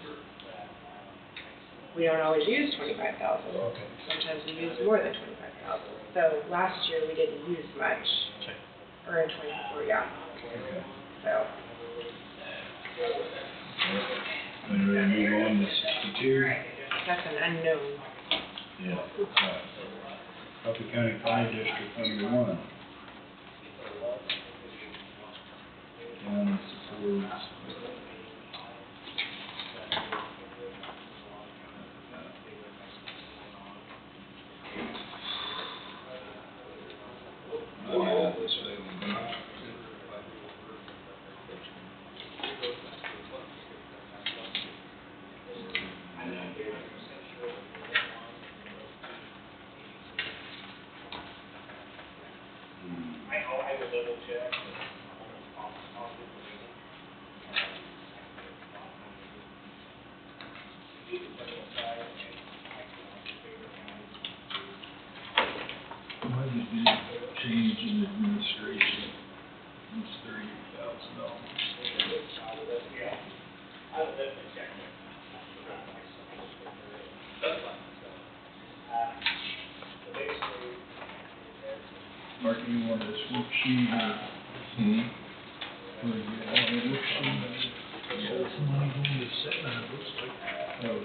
We don't always use 25,000. Okay. Sometimes we use more than 25,000. So last year we didn't use much. Okay. Or in 24, yeah. Okay. So. Are you ready to move on to 62? That's an unknown. Yeah. Coffee County Fire District number 1. County supports. Oh, yeah, this way we go. Why did you change in administration? It's $38,000. Mark, you want this worksheet or? Or you want a worksheet? Some money going to Setna, it looks like. Oh,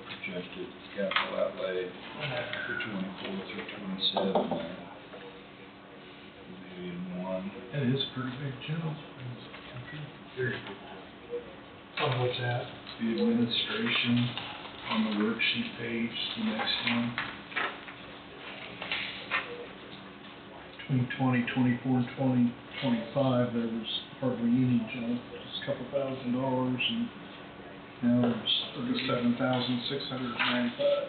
Projected capital outlay for 24 through 27 there. $1,000,001. That is a pretty big jump. Very good. Oh, what's that? The administration on the worksheet page, the next one. Between 2024 and 2025, there was hardly any jump, just a couple $1,000, and now there's 37,695.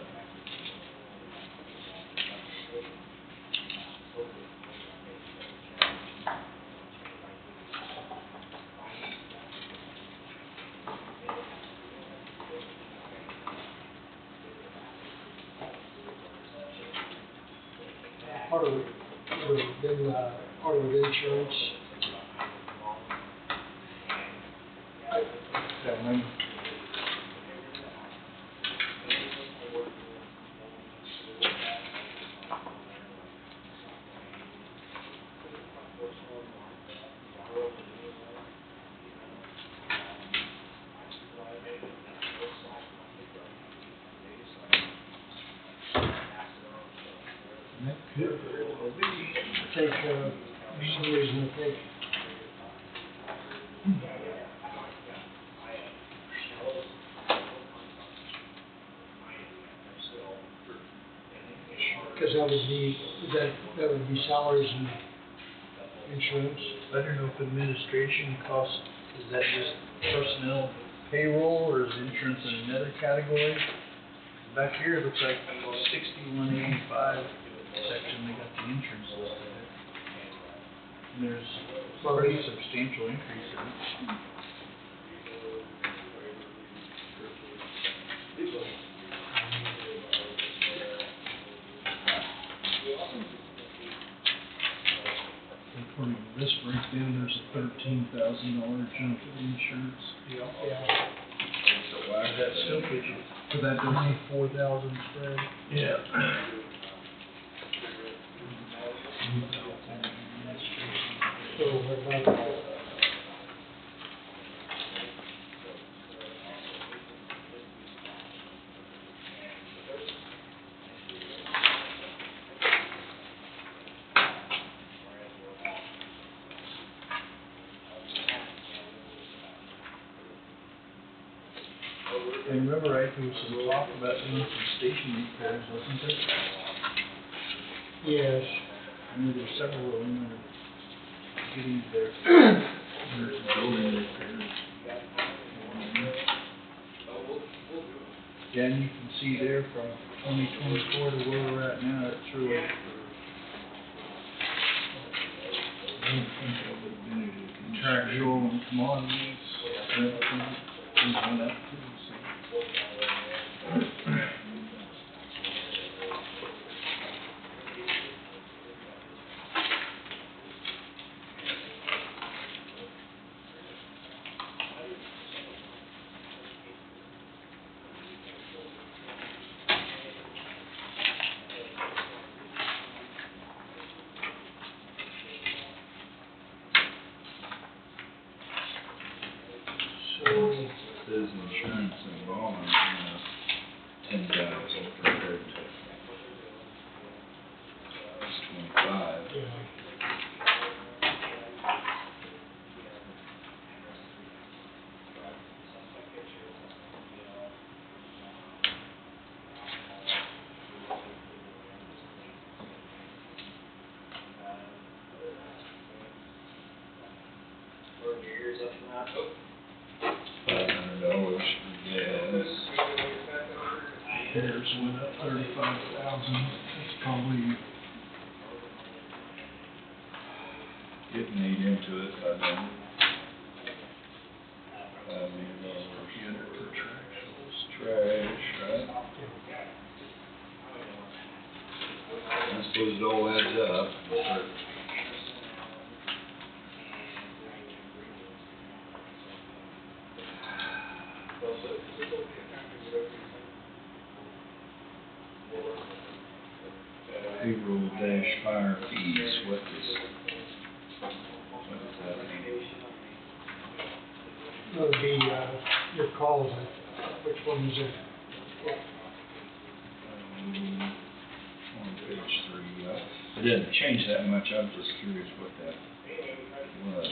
part of it, then, part of it insurance. That could very well be. I think, for some reason, I think. Because that would be, that would be salaries and insurance. I don't know if administration costs, is that just personnel payroll or is insurance in another category? Back here, it looks like 6185 section, they got the insurance listed there. And there's a pretty substantial increase in it. According to this breakdown, there's a $13,000 jump in insurance. Yeah. That still puts you for that 24,000 spread. Yeah. So what about, And remember, right, there was some talk about doing some station repairs, wasn't there? yes. I knew there's several of them that are getting there. There's some building repairs. Yeah, and you can see there from 2024 to where we're at now, it's really. Contractual and commodities, things went up too, so. Says insurance and bonds, 10,000 compared to 25. Yeah. $500 for gas. Theirs went up 35,000, it's probably, Getting into it, I know. $5 million. under contractuals. Trash, right? I suppose it all adds up. Payroll dash fire fees, what does that mean? That would be, your calls, which one is it? On page 3, it didn't change that much, I'm just curious what that was.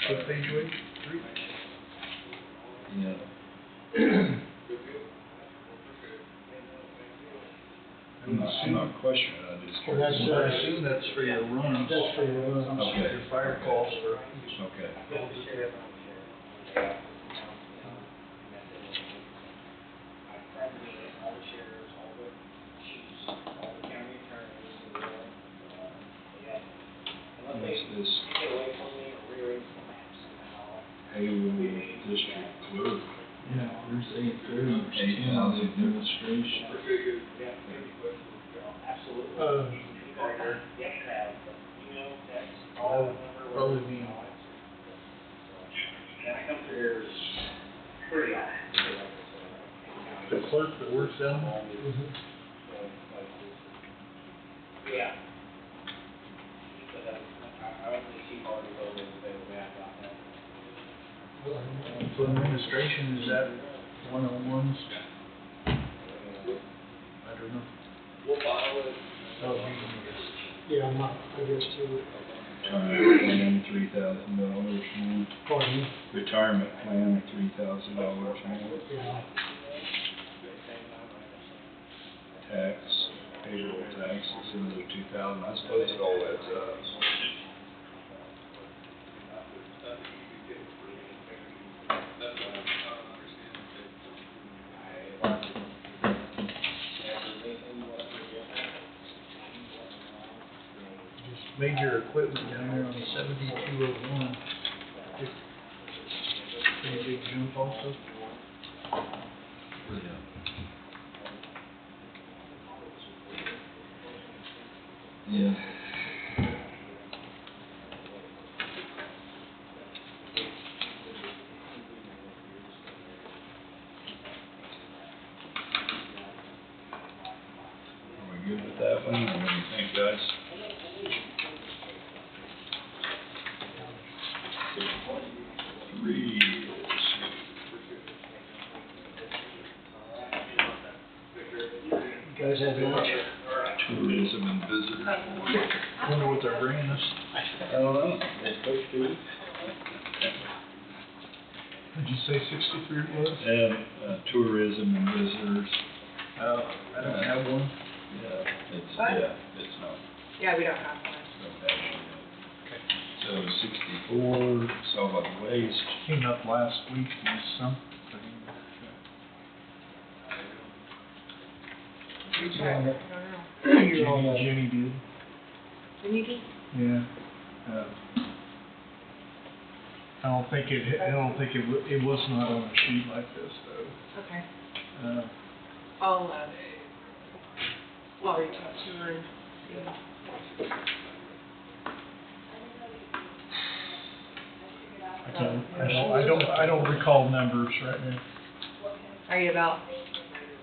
What page were you? 3? Yeah. I'm not questioning, I just Well, curious. that's, I assume that's for your runs. That's for your runs. Okay. Your fire calls for. Okay. What's this? Payroll district clerk. Yeah, there's 8,000. 8,000 administration. Probably be. The clerk that works down there? For administration, is that one-on-ones? I don't know. Oh, Yeah, I'm not, I guess too. Retirement plan, $3,000 more. Pardon me? Retirement plan, $3,000 more. Yeah. Tax, payroll taxes, another 2,000. I suppose it all adds up. major equipment down there on 7201. Pretty big jump also. Yeah. Are we good with that one? What do you think, guys? Three. You guys have lunch? Tourism and visitors. Wonder what they're bringing us. I don't know. They're supposed to. Did you say 63 was? And tourism and visitors. I don't have one. Yeah, it's not. Yeah, we don't have one. So 64, solid waste. Came up last week with something. I don't know. Jenny did. When you do? Yeah. I don't think it was not on a sheet like this though. Okay. Uh, I'll reach out to her and see. I don't recall numbers right now. Are you about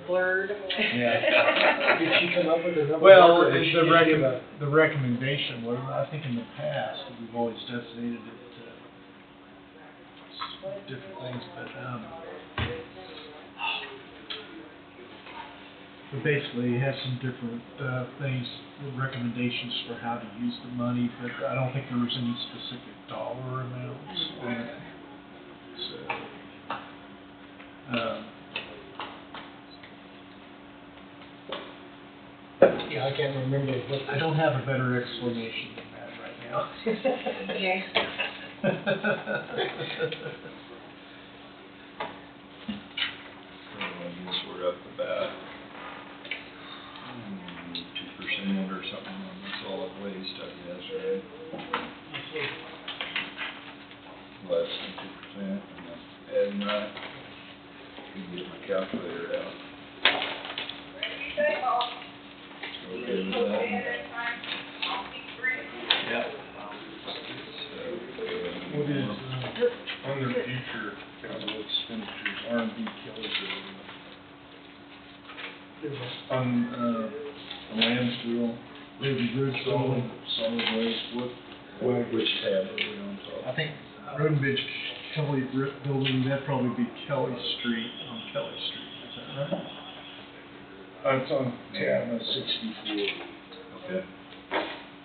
blurred? Yeah. Did she come up with a number? Well, or did she just give a- the recommendation was, I think in the past, we've always designated it different things, but basically it has some different things, recommendations for how to use the money, but I don't think there was any specific dollar amounts. So, Yeah, I can't remember what. I don't have a better explanation than that right now. Okay. So I guess we're up about 2% or something on the solid waste, I guess, right? Less than 2%, and then adding that, can get my calculator out. Okay with that? Yeah. So, What is, Under future capital expenditures, R&D Kelly on, landfill, Road and Bridge solid waste, which tab are we on top? I think Road and Bridge Kelly building, that'd probably be Kelly Street, on Kelly Street, is that right? It's on tab 64. Okay.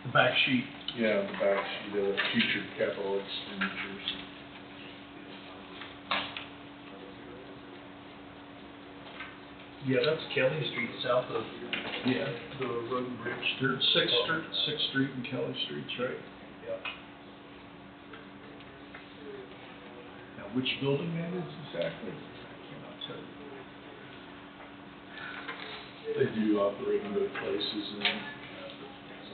The back sheet. Yeah, the back sheet of future capital expenditures. Yeah, that's Kelly Street, south of, the Road and Bridge, there's Sixth Street and Kelly Streets, right? Yeah. Now, which building that is exactly, I cannot tell you. They do operate in both places and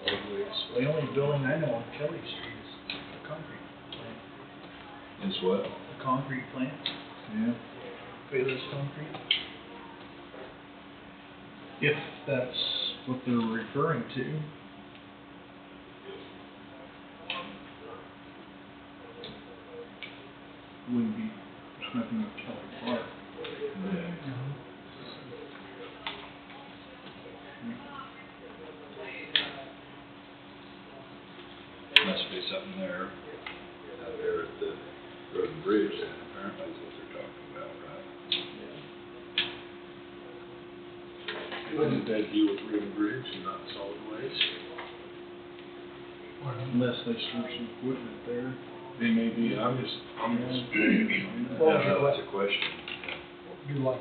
solid waste. The only building I know on Kelly Street is the concrete plant. Is what? The concrete plant, Yeah. Baylor's Concrete. If that's what they're referring to. nothing with Kelly Park. Must be something there. Out there at the road and bridge, then, apparently is what they're talking about, right? Wouldn't that deal with road and bridge and not solid waste? Unless they store some equipment there. They may be, I'm just. Well, That's a question. Do like,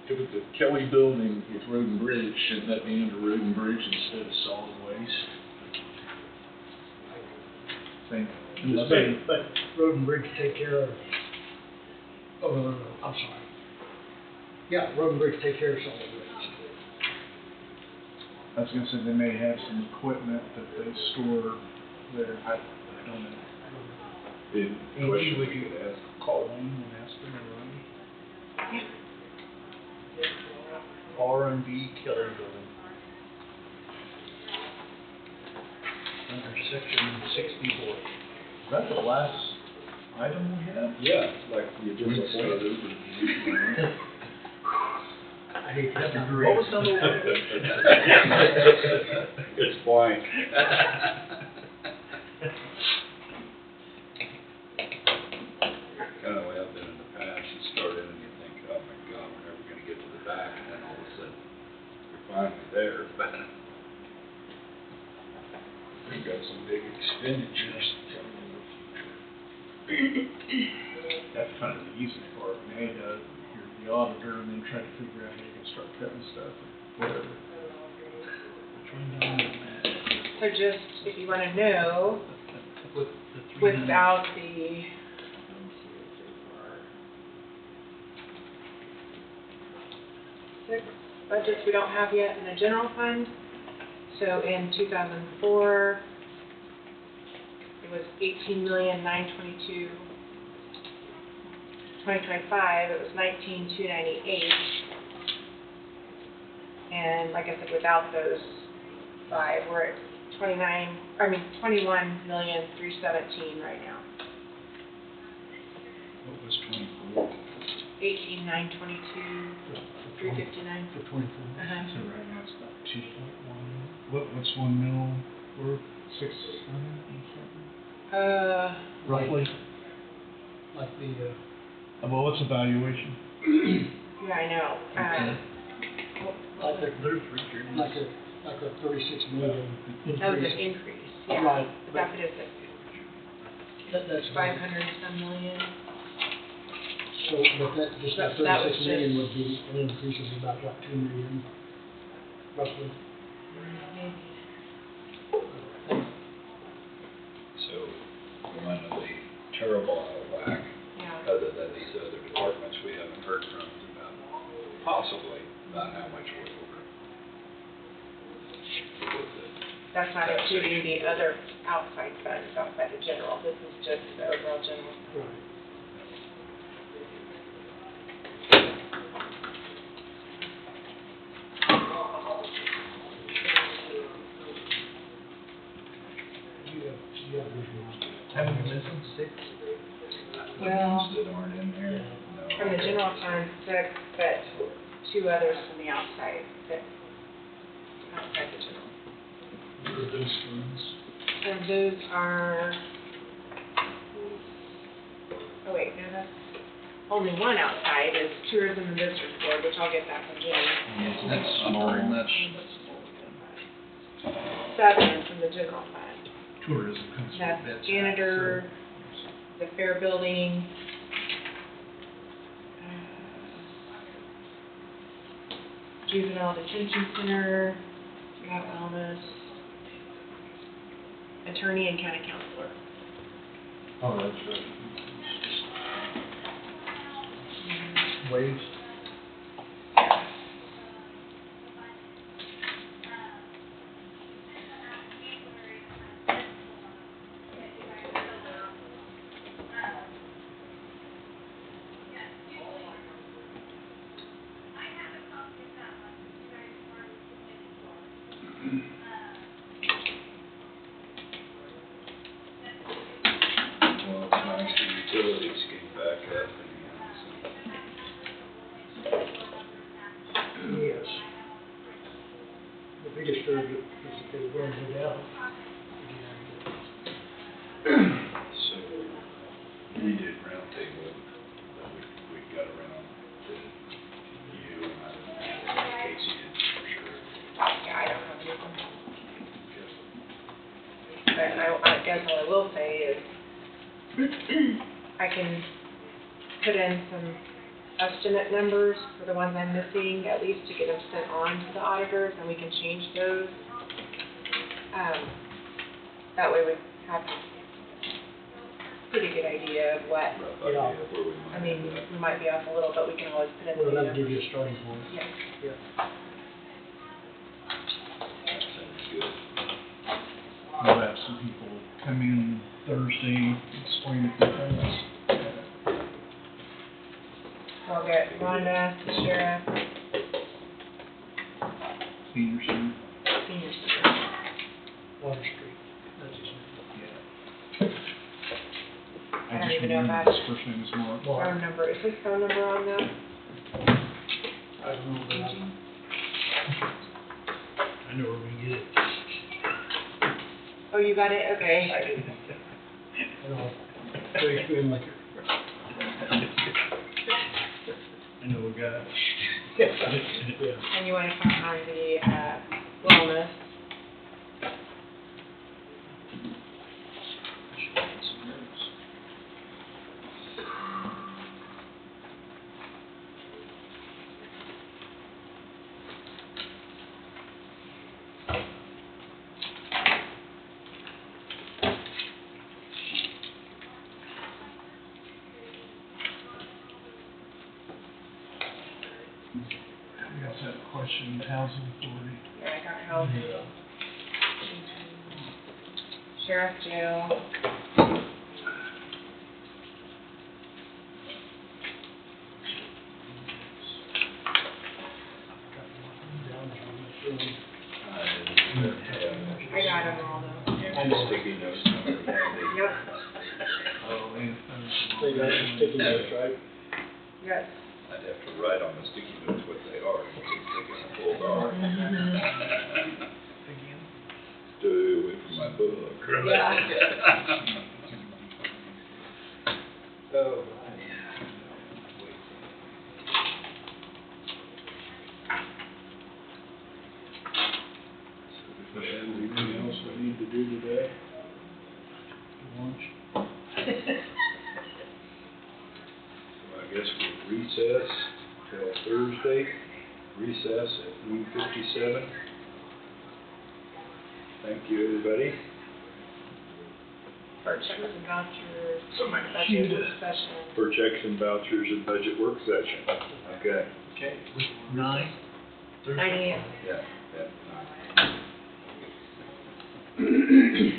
If it's the Kelly building with road and bridge, shouldn't that be under road and bridge instead of solid waste? Think. but Road and Bridge take care of, oh, no, I'm sorry. Yeah, Road and Bridge take care of solid waste. I was gonna say they may have some equipment that they store there. I don't know. The Andy, question would we you could ask. call Wayne and ask them to run? R&B Kelly Building. Under section 64. Is that the last item we have? Yeah, like you did We before. start over. I hate that. What was number one? It's blank. Kind of way I've been in the past, you start in and you think, oh my God, we're never gonna get to the back, and then all of a sudden, you're finally there, but. We've got some big expenditures. That's kind of the easy part. Now you gotta hear the auditor and then try to figure out how you can start cutting stuff or whatever. Which one do you want, Matt? So just, if you wanna know, With the 300. without the six budgets we don't have yet in the general fund. So in 2004, it was 18,922,000. 2025, it was 19,298. And like I said, without those five, we're at 21,317,000 right now. What was 24? 18,922,359. For 24. So right now it's about 2.1. What's 1 mil worth? 600 and something? Roughly. Like the, Well, what's the valuation? Yeah, I know. like the, like a 36 million increase. That was an increase, yeah. Right. But that is That's 500 some million. So, but that, just that That was 36 million just- would be an increase of about, what, 2 million, roughly? So, we're under the terrible out of whack, Yeah. other than these other departments we haven't heard from about, possibly, about how much we're over. That's not including the other outside funds outside of general. This is just the overall general. Right. Haven't you mentioned 6? The Well- ones that aren't in there, no. From the general fund, 6, but 2 others from the outside, that, outside the general. What are those funds? And those are, oh wait, no, that's only one outside is tourism and visitors board, which I'll get that from Jenny. That's not very much. 7 from the general fund. Tourism comes from That's bedside. janitor, the fair building, juvenile detention center, we have wellness, attorney and county counselor. Oh, that's right. Waste. Well, it's nice the utilities came back up. biggest fear is that they wear it out. So, we did roundtable, but we got around to you, and I don't know, Casey did for sure. Yeah, I don't have anything. But I guess what I will say is, I can put in some estimate numbers for the ones I'm missing, at least to get them sent on to the auditors, and we can change those. That way we have a pretty good idea of what, Rough idea of where we I might mean, end up. we might be off a little, but we can always put in the Well, that'll numbers. give you a starting point. Yes. Yeah. That sounds good. We'll have some people come in Thursday, explain a few things. So I'll get Rhonda, the sheriff, Peterson, senior center. Water Street, that's his name. yeah. I don't just even know if remember I- his first name is Mark. Phone number, is his phone number on there? I don't know, but Eugene? I know where we can get it. Oh, you got it? Okay. I know, Craig's been like, I know a guy. yeah. And you want to talk on the, wellness? We also have a question, housing authority. Yeah, I got housing. Sheriff, jail. I got them all though. I know. Sticky notes and everything. Yep, Oh, and. They got some sticky notes, right? yes. I'd have to write on the sticky notes what they are, since they're gonna pull off. Stay away from my book. Oh. Anything else we need to do today? Lunch. So I guess we'll recess till Thursday, recess at 1:57. Thank you, everybody. For checks and vouchers, Somebody budget work session. For checks and vouchers and budget work session. Okay. Okay. 9? 9 a.m. Yeah, yeah.